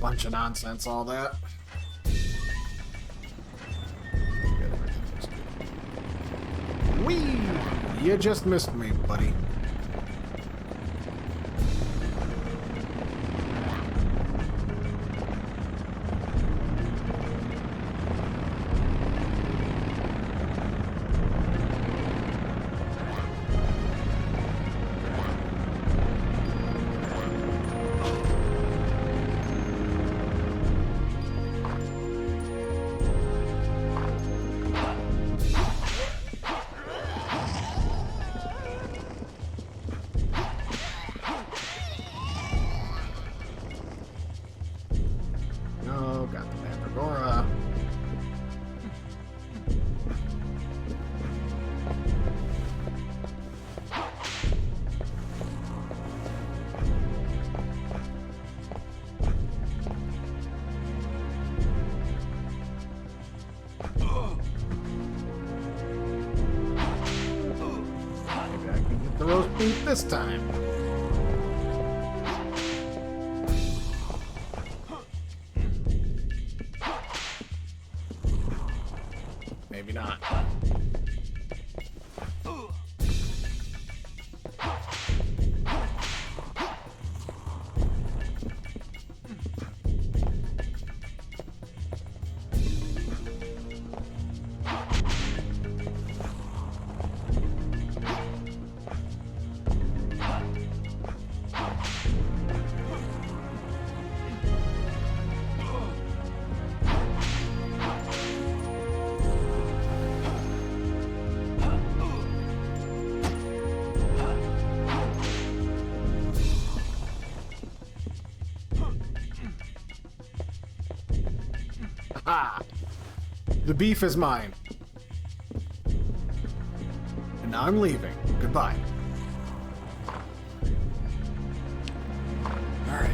Bunch of nonsense, all that. Whee! You just missed me, buddy. The roast beef this time. Maybe not. Ha! The beef is mine. And now I'm leaving. Goodbye. Alright.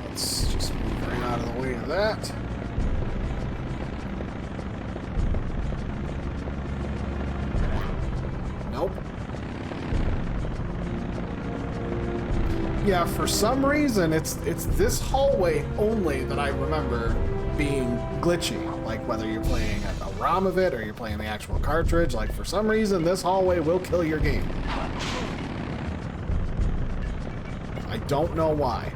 Let's just move right out of the way of that. Nope. Yeah, for some reason, it's this hallway only that I remember being glitchy. Like, whether you're playing a ROM of it or you're playing the actual cartridge, like, for some reason, this hallway will kill your game. I don't know why.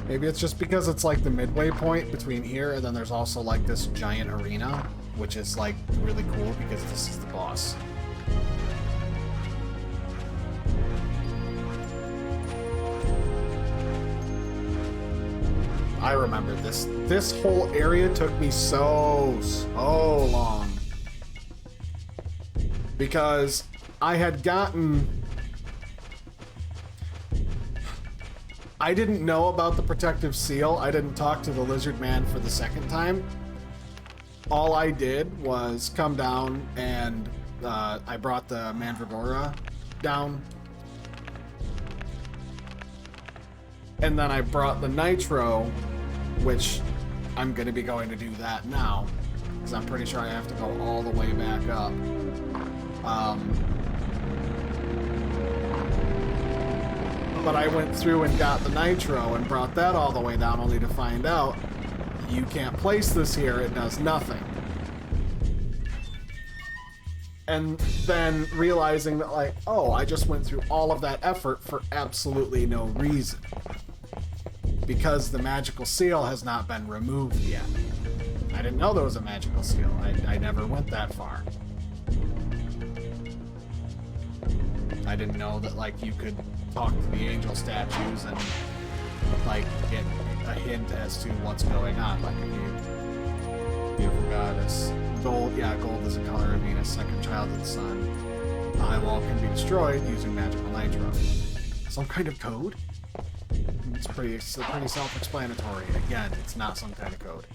Maybe it's just because it's like the midway point between here and then there's also like this giant arena, which is like really cool because this is the boss. I remember this whole area took me so long. Because I had gotten... I didn't know about the protective seal. I didn't talk to the lizard man for the second time. All I did was come down and I brought the Mandragora down. And then I brought the Nitro, which I'm going to be going to do that now. Because I'm pretty sure I have to go all the way back up. But I went through and got the Nitro and brought that all the way down, only to find out you can't place this here, it does nothing. And then realizing that, like, oh, I just went through all of that effort for absolutely no reason. Because the magical seal has not been removed yet. I didn't know there was a magical seal. I never went that far. I didn't know that, like, you could talk to the angel statues and, like, get a hint as to what's going on. Like, if you... Beautiful goddess. Gold, yeah, gold is the color of Venus, second child of the sun. The high wall can be destroyed using magical nitro. Some kind of code? It's pretty self-explanatory. Again, it's not some kind of code.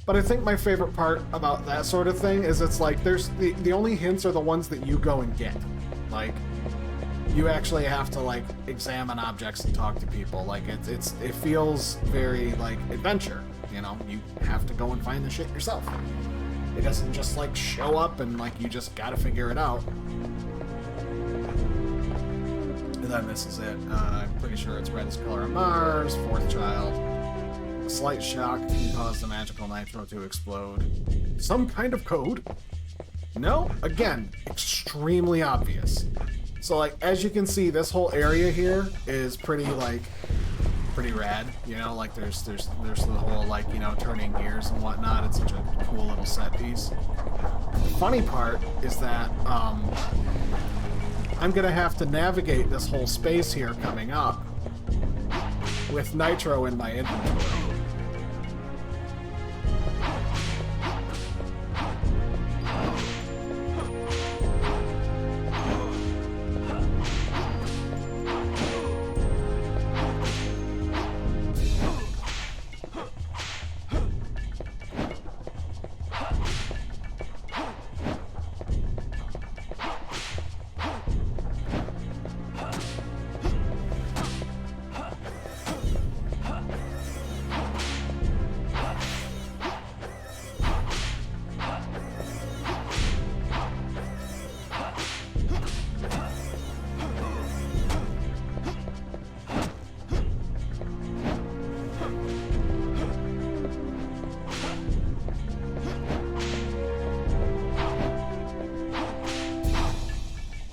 But I think my favorite part about that sort of thing is it's like there's the only hints are the ones that you go and get. Like, you actually have to, like, examine objects and talk to people. Like, it feels very like adventure, you know? You have to go and find the shit yourself. It doesn't just, like, show up and, like, you just gotta figure it out. And then this is it. I'm pretty sure it's red as color of Mars, fourth child. A slight shock can cause the magical nitro to explode. Some kind of code? No? Again, extremely obvious. So, like, as you can see, this whole area here is pretty, like, pretty rad. You know, like, there's the whole, like, you know, turning gears and whatnot. It's such a cool little set piece. The funny part is that, I'm gonna have to navigate this whole space here coming up with nitro in my inventory.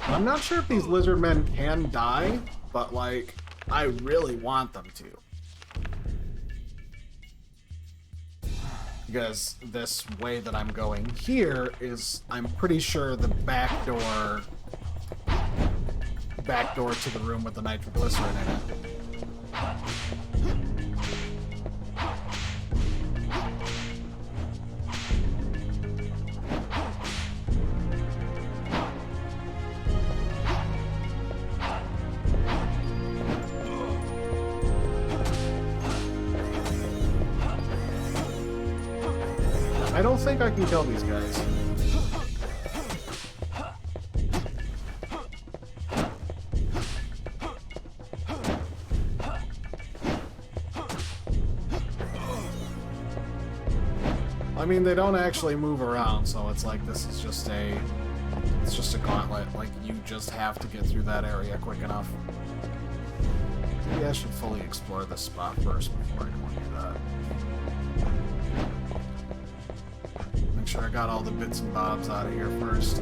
I'm not sure if these lizard men can die, but, like, I really want them to. Because this way that I'm going here is, I'm pretty sure, the back door to the room with the nitroglycerin in it. I don't think I can kill these guys. I mean, they don't actually move around, so it's like this is just a gauntlet. Like, you just have to get through that area quick enough. Maybe I should fully explore this spot first before I go and do that. Make sure I got all the bits and bobs out of here first.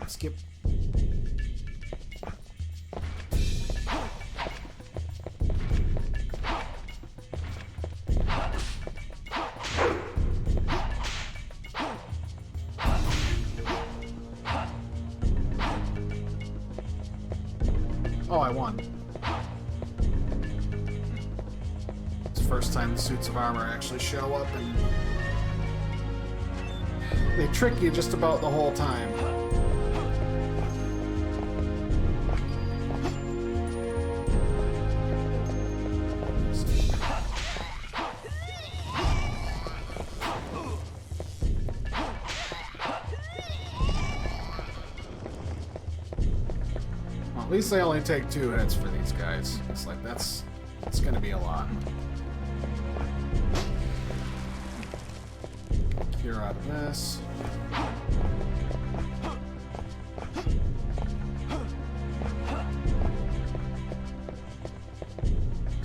Skip. Oh, I won. It's the first time the suits of armor actually show up, and they trick you just about the whole time. At least they only take 2 hits for these guys. It's like, it's gonna be a lot. Cure out of this.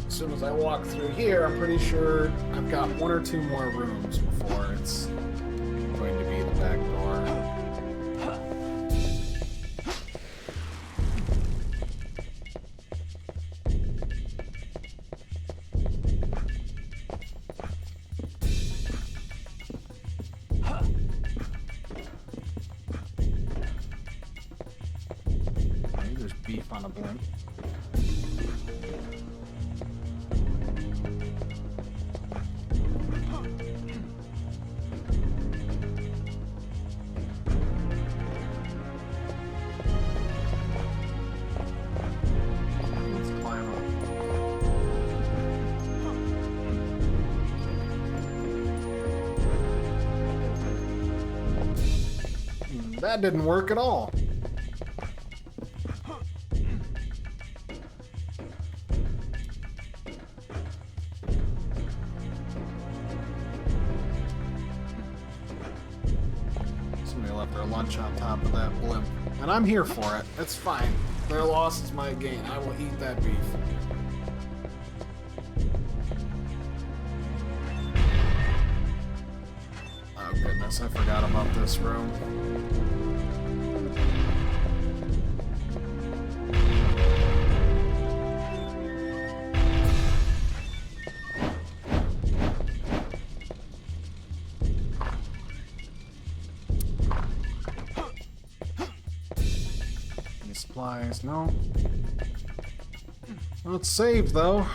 As soon as I walk through here, I'm pretty sure I've got 1 or 2 more rooms before it's going to be the back door. Beef on a blimp. Let's climb up. That didn't work at all. Their lunch on top of that blimp. And I'm here for it. It's fine. Their loss is my gain. I will eat that beef. Oh goodness, I forgot about this room. Supplies, no. Well, it's saved though.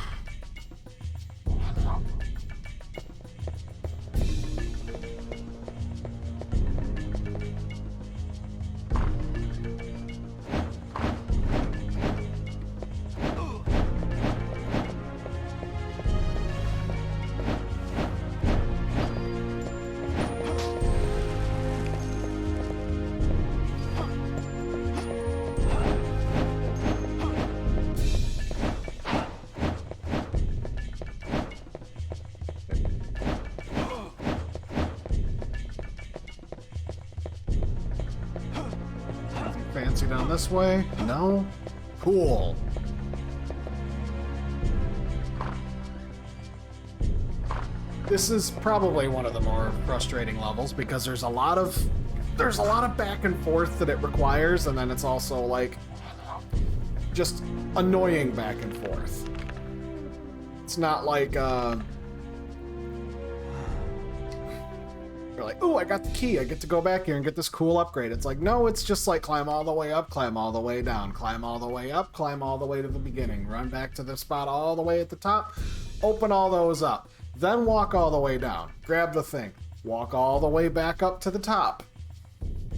Fancy down this way? No? Cool. This is probably one of the more frustrating levels because there's a lot of back and forth that it requires, and then it's also like just annoying back and forth. It's not like you're like, oh, I got the key, I get to go back here and get this cool upgrade. It's like, no, it's just like climb all the way up, climb all the way down, climb all the way up, climb all the way to the beginning, run back to the spot all the way at the top, open all those up, then walk all the way down, grab the thing, walk all the way back up to the top.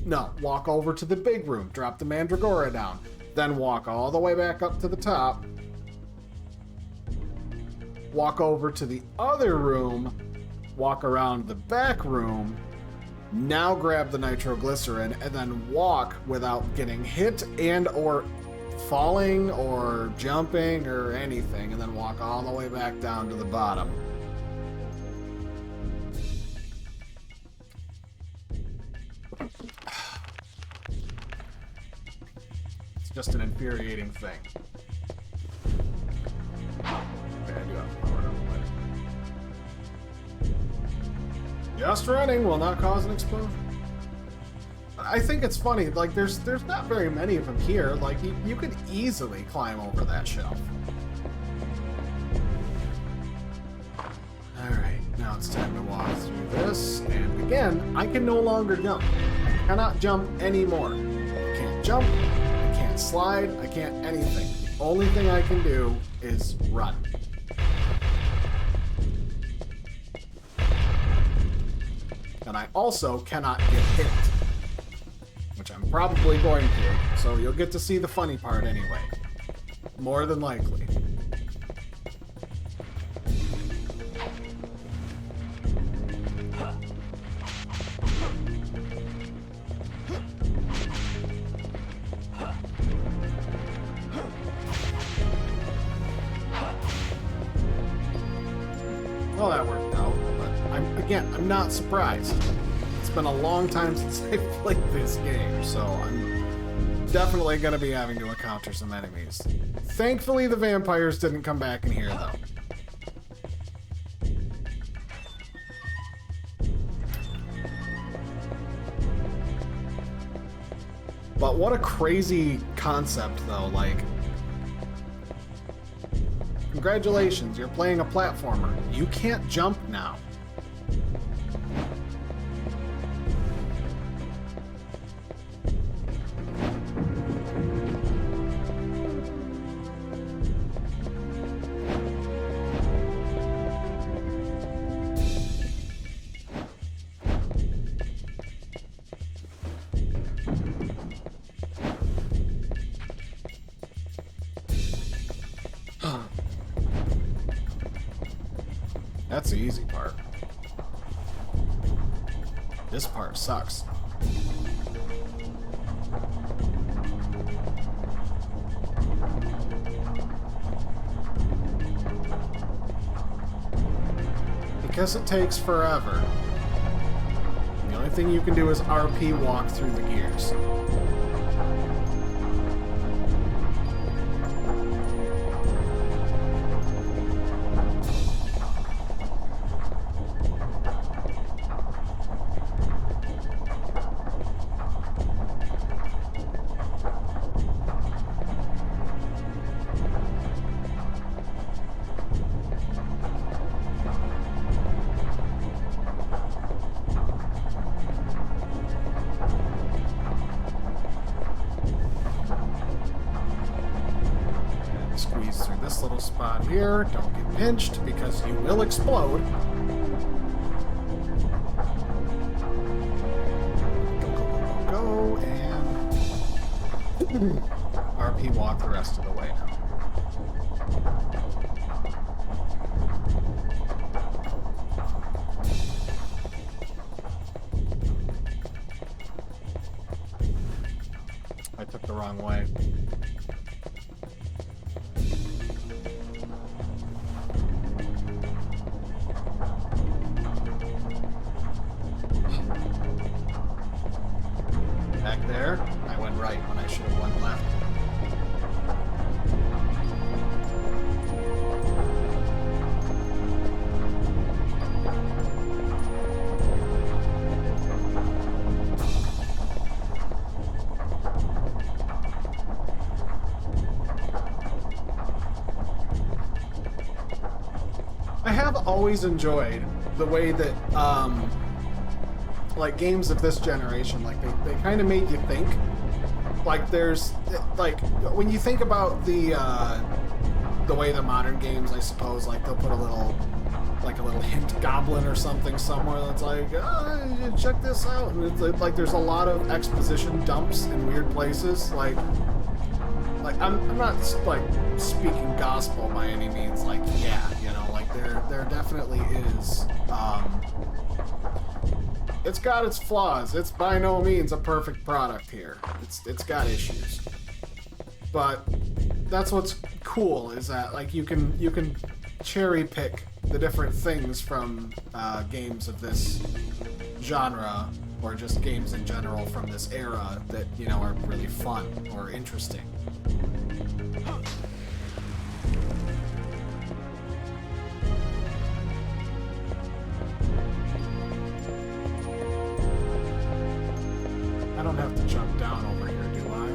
No, walk over to the big room, drop the Mandragora down, then walk all the way back up to the top, walk over to the other room, walk around the back room, now grab the nitroglycerin, and then walk without getting hit and or falling or jumping or anything, and then walk all the way back down to the bottom. just an infuriating thing. Okay, I do have to power it up, but... Just running will not cause an explosion. I think it's funny, like, there's not very many of them here. Like, you could easily climb over that shelf. Alright, now it's time to walk through this, and again, I can no longer jump. I cannot jump anymore. I can't jump, I can't slide, I can't anything. The only thing I can do is run. And I also cannot get hit. Which I'm probably going to, so you'll get to see the funny part anyway. More than likely. Well, that worked out, but I'm not surprised. It's been a long time since I played this game, so I'm definitely going to be having to encounter some enemies. Thankfully, the vampires didn't come back in here, though. But what a crazy concept, though. Like, congratulations, you're playing a platformer. You can't jump now. That's the easy part. This part sucks. Because it takes forever. The only thing you can do is RP walk through the gears. Squeeze through this little spot here. Don't get pinched because you will explode. Go, and RP walk the rest of the way now. I took the wrong way. Back there, I went right when I should have went left. I have always enjoyed the way that like games of this generation, like they kind of make you think. Like there's like when you think about the way the modern games, I suppose, like they'll put a little hint goblin or something somewhere that's like, oh, check this out, and it's like there's a lot of exposition dumps in weird places. Like I'm not like speaking gospel by any means. Like yeah, you know, like there definitely is. It's got its flaws. It's by no means a perfect product here. It's got issues. But that's what's cool, is that like you can cherry pick the different things from games of this genre or just games in general from this era that, you know, are really fun or interesting. I don't have to jump down over here, do I?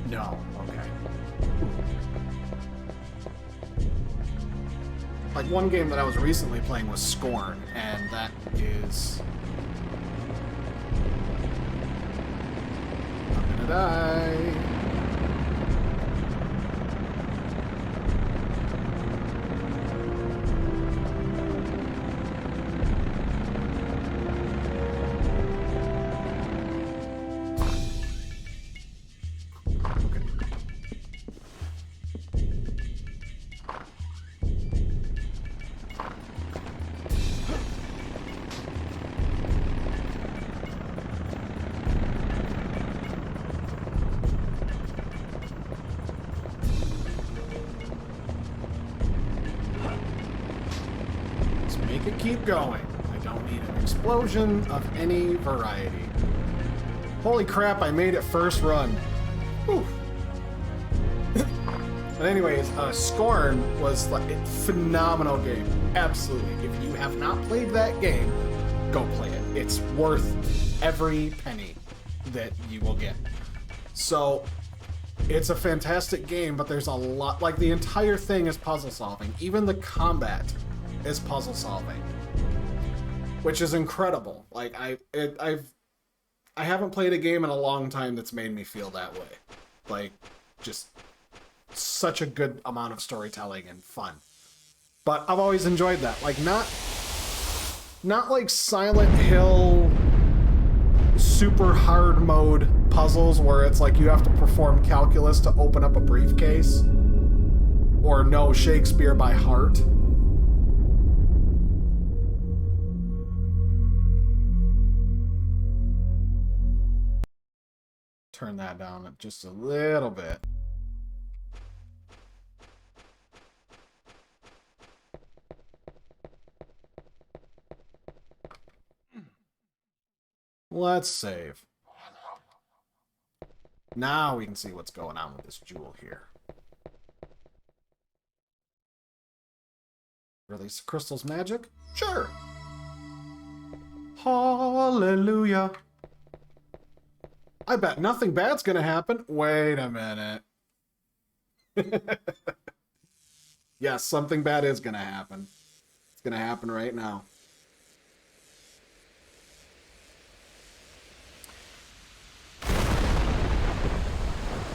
No, okay. Like, one game that I was recently playing was Scorn, and that is... I'm gonna die. Make it keep going. I don't need an explosion of any variety. Holy crap, I made it first run. Whew. But anyways, Scorn was like a phenomenal game. Absolutely. If you have not played that game, go play it. It's worth every penny that you will get. So, it's a fantastic game, but there's a lot, like the entire thing is puzzle solving. Even the combat is puzzle solving, which is incredible. Like I haven't played a game in a long time that's made me feel that way. Like, just such a good amount of storytelling and fun. But I've always enjoyed that. Like, not like Silent Hill super hard mode puzzles where it's like you have to perform calculus to open up a briefcase or know Shakespeare by heart. Turn that down just a little bit. Let's save. Now we can see what's going on with this jewel here. Release crystal's magic? Sure. Hallelujah. I bet nothing bad's gonna happen. Wait a minute. Yes, something bad is gonna happen. It's gonna happen right now.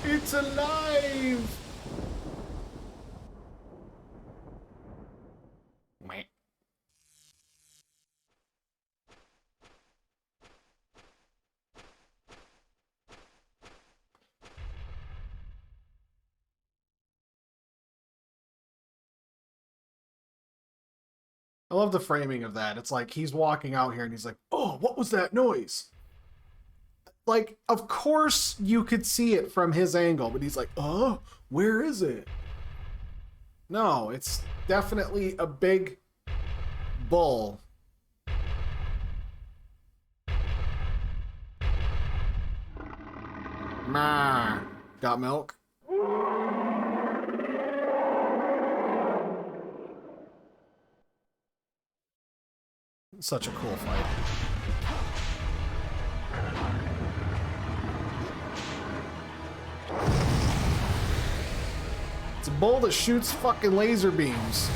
It's alive! Meh. I love the framing of that. It's like he's walking out here and he's like, oh, what was that noise? Like, of course you could see it from his angle, but he's like, oh, where is it? No, it's definitely a big bull. Meh. Got milk? Such a cool fight. It's a bull that shoots fucking laser beams.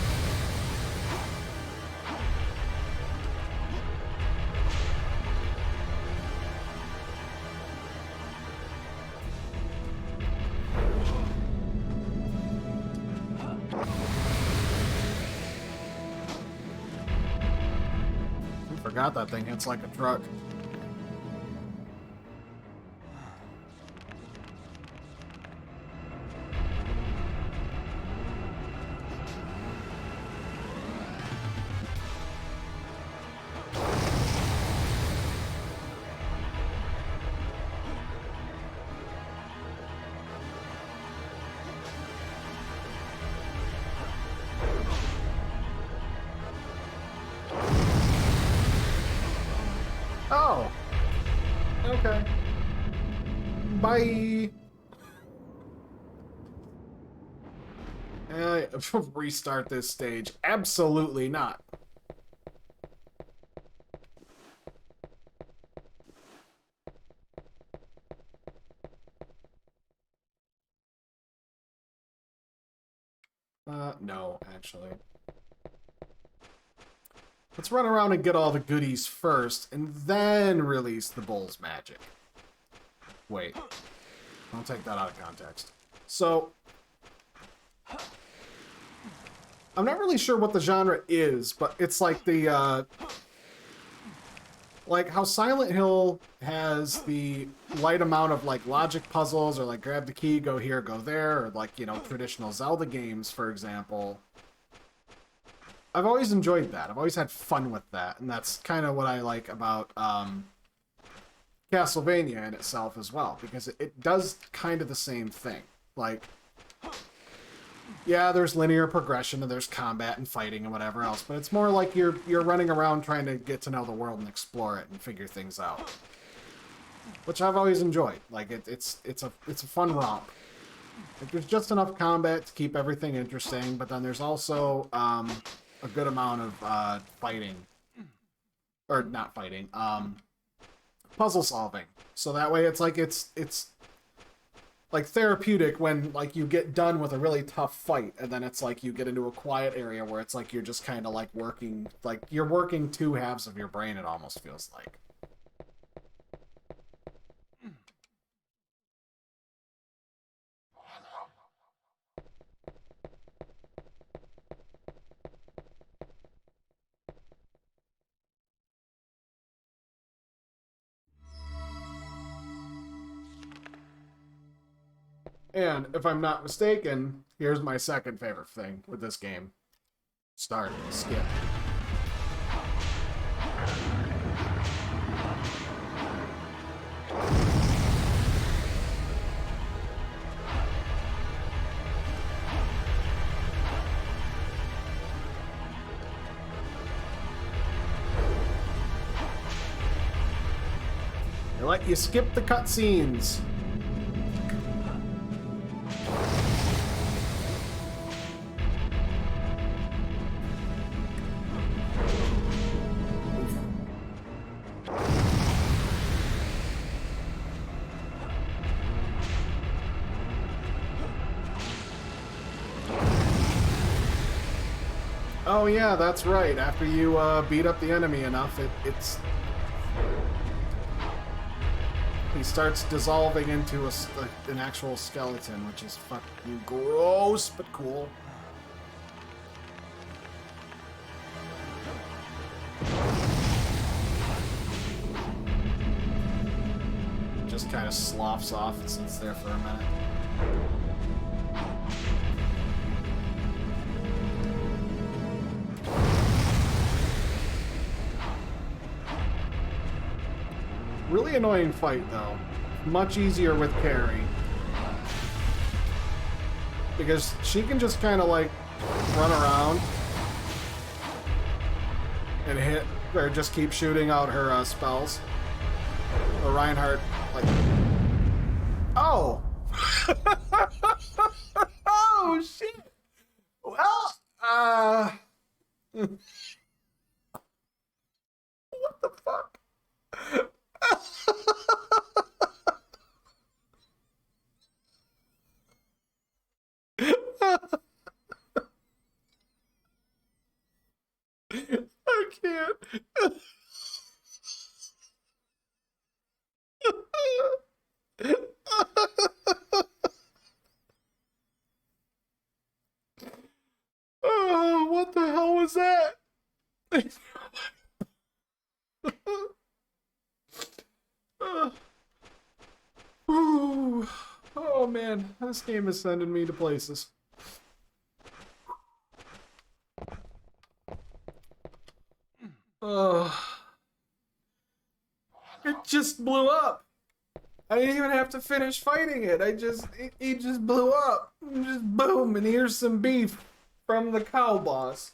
I forgot that thing hits like a truck. Oh. Okay. Bye. Restart this stage. Absolutely not. No, actually. Let's run around and get all the goodies first, and then release the Bull's magic. Wait. Don't take that out of context. So, I'm not really sure what the genre is, but it's like the, like how Silent Hill has the light amount of like logic puzzles, or like grab the key, go here, go there, or like, you know, traditional Zelda games, for example. I've always enjoyed that. I've always had fun with that, and that's kind of what I like about Castlevania in itself as well, because it does kind of the same thing. Like, yeah, there's linear progression and there's combat and fighting and whatever else, but it's more like you're running around trying to get to know the world and explore it and figure things out, which I've always enjoyed. Like it's a fun romp. Like, there's just enough combat to keep everything interesting, but then there's also a good amount of fighting, or not fighting, puzzle solving. So that way it's like it's like therapeutic when like you get done with a really tough fight, and then it's like you get into a quiet area where it's like you're just kind of like working, like you're working two halves of your brain, it almost feels like. And if I'm not mistaken, here's my second favorite thing with this game. Start, skip. They let you skip the cutscenes. Oh yeah, that's right. After you beat up the enemy enough, it's... He starts dissolving into an actual skeleton, which is fucking gross, but cool. Just kind of sloughs off and sits there for a minute. Really annoying fight, though. Much easier with Carrie. Because she can just kind of, like, run around and hit, or just keep shooting out her spells. Or Reinhardt, like... Oh! Oh, shit! Well, what the fuck? I can't. Oh, what the hell was that? Ooh. Oh man, this game is sending me to places. It just blew up. I didn't even have to finish fighting it. It just blew up. Just boom, and here's some beef from the cow boss.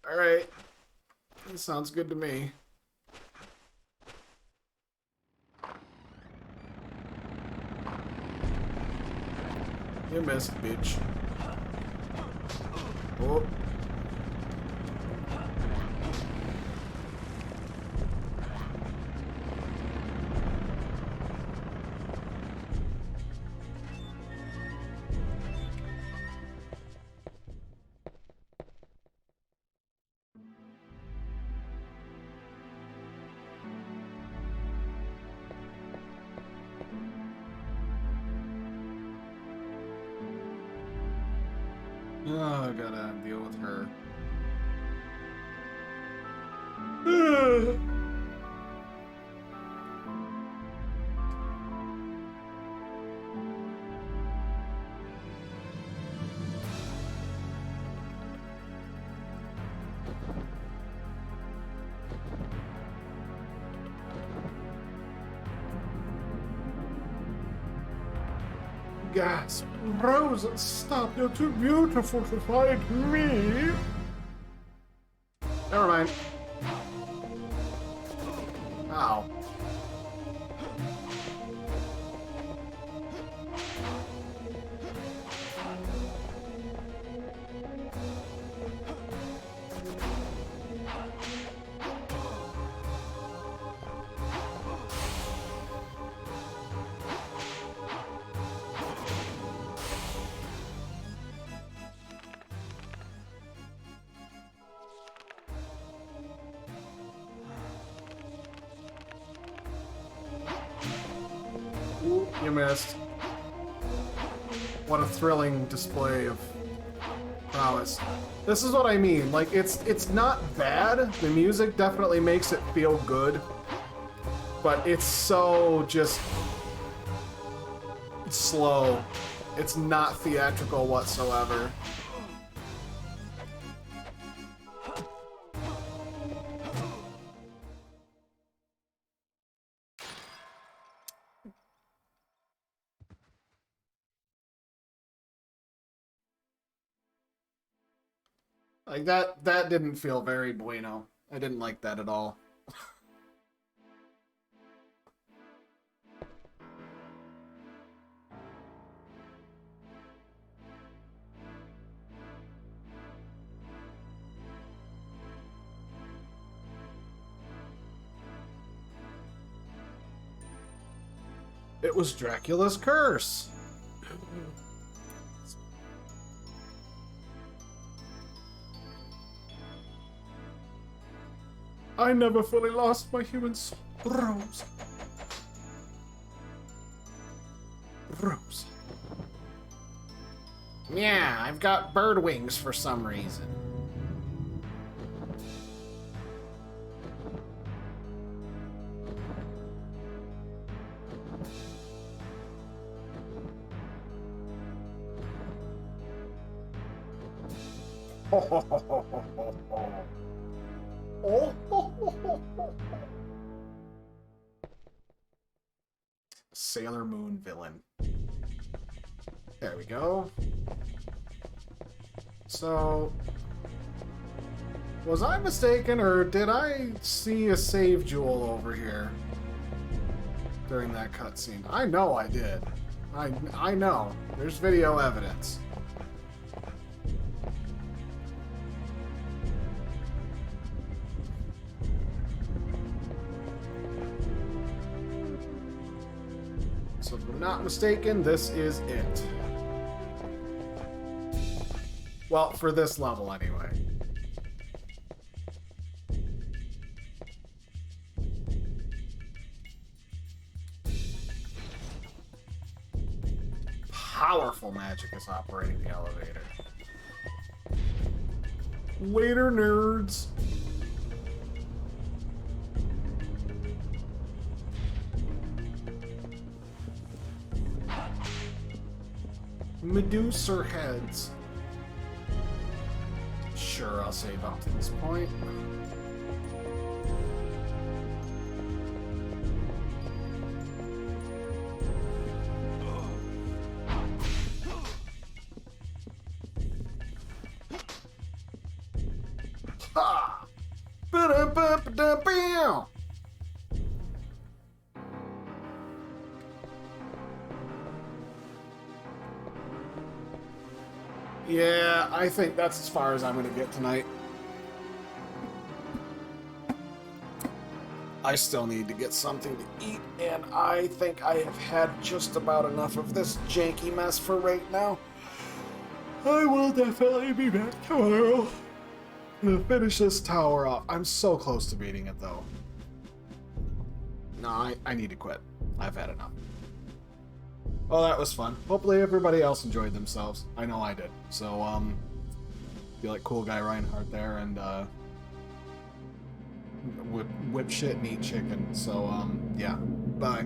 Alright. That sounds good to me. You missed, bitch. Oh. Oh, I gotta deal with her. Gasp. Rose, stop. You're too beautiful to fight me. Never mind. Ow. Ooh, you missed. What a thrilling display of prowess. This is what I mean. Like, it's not bad. The music definitely makes it feel good. But it's so just slow. It's not theatrical whatsoever. Like, that didn't feel very bueno. I didn't like that at all. It was Dracula's curse. I never fully lost my human soul. Rose. Rose. Yeah, I've got bird wings for some reason. Sailor Moon villain. There we go. So, was I mistaken, or did I see a save jewel over here during that cutscene? I know I did. I know. There's video evidence. So if I'm not mistaken, this is it. Well, for this level anyway. Powerful magic is operating the elevator. Later, nerds. Medusa heads. Sure, I'll save up to this point. Ha! Ba-da-ba-ba-da-bow. Yeah, I think that's as far as I'm going to get tonight. I still need to get something to eat, and I think I have had just about enough of this janky mess for right now. I will definitely be back tomorrow to finish this tower off. I'm so close to beating it, though. No, I need to quit. I've had enough. Well, that was fun. Hopefully everybody else enjoyed themselves. I know I did. So, feel like cool guy Reinhardt there, and, whip shit and eat chicken. So, yeah. Bye.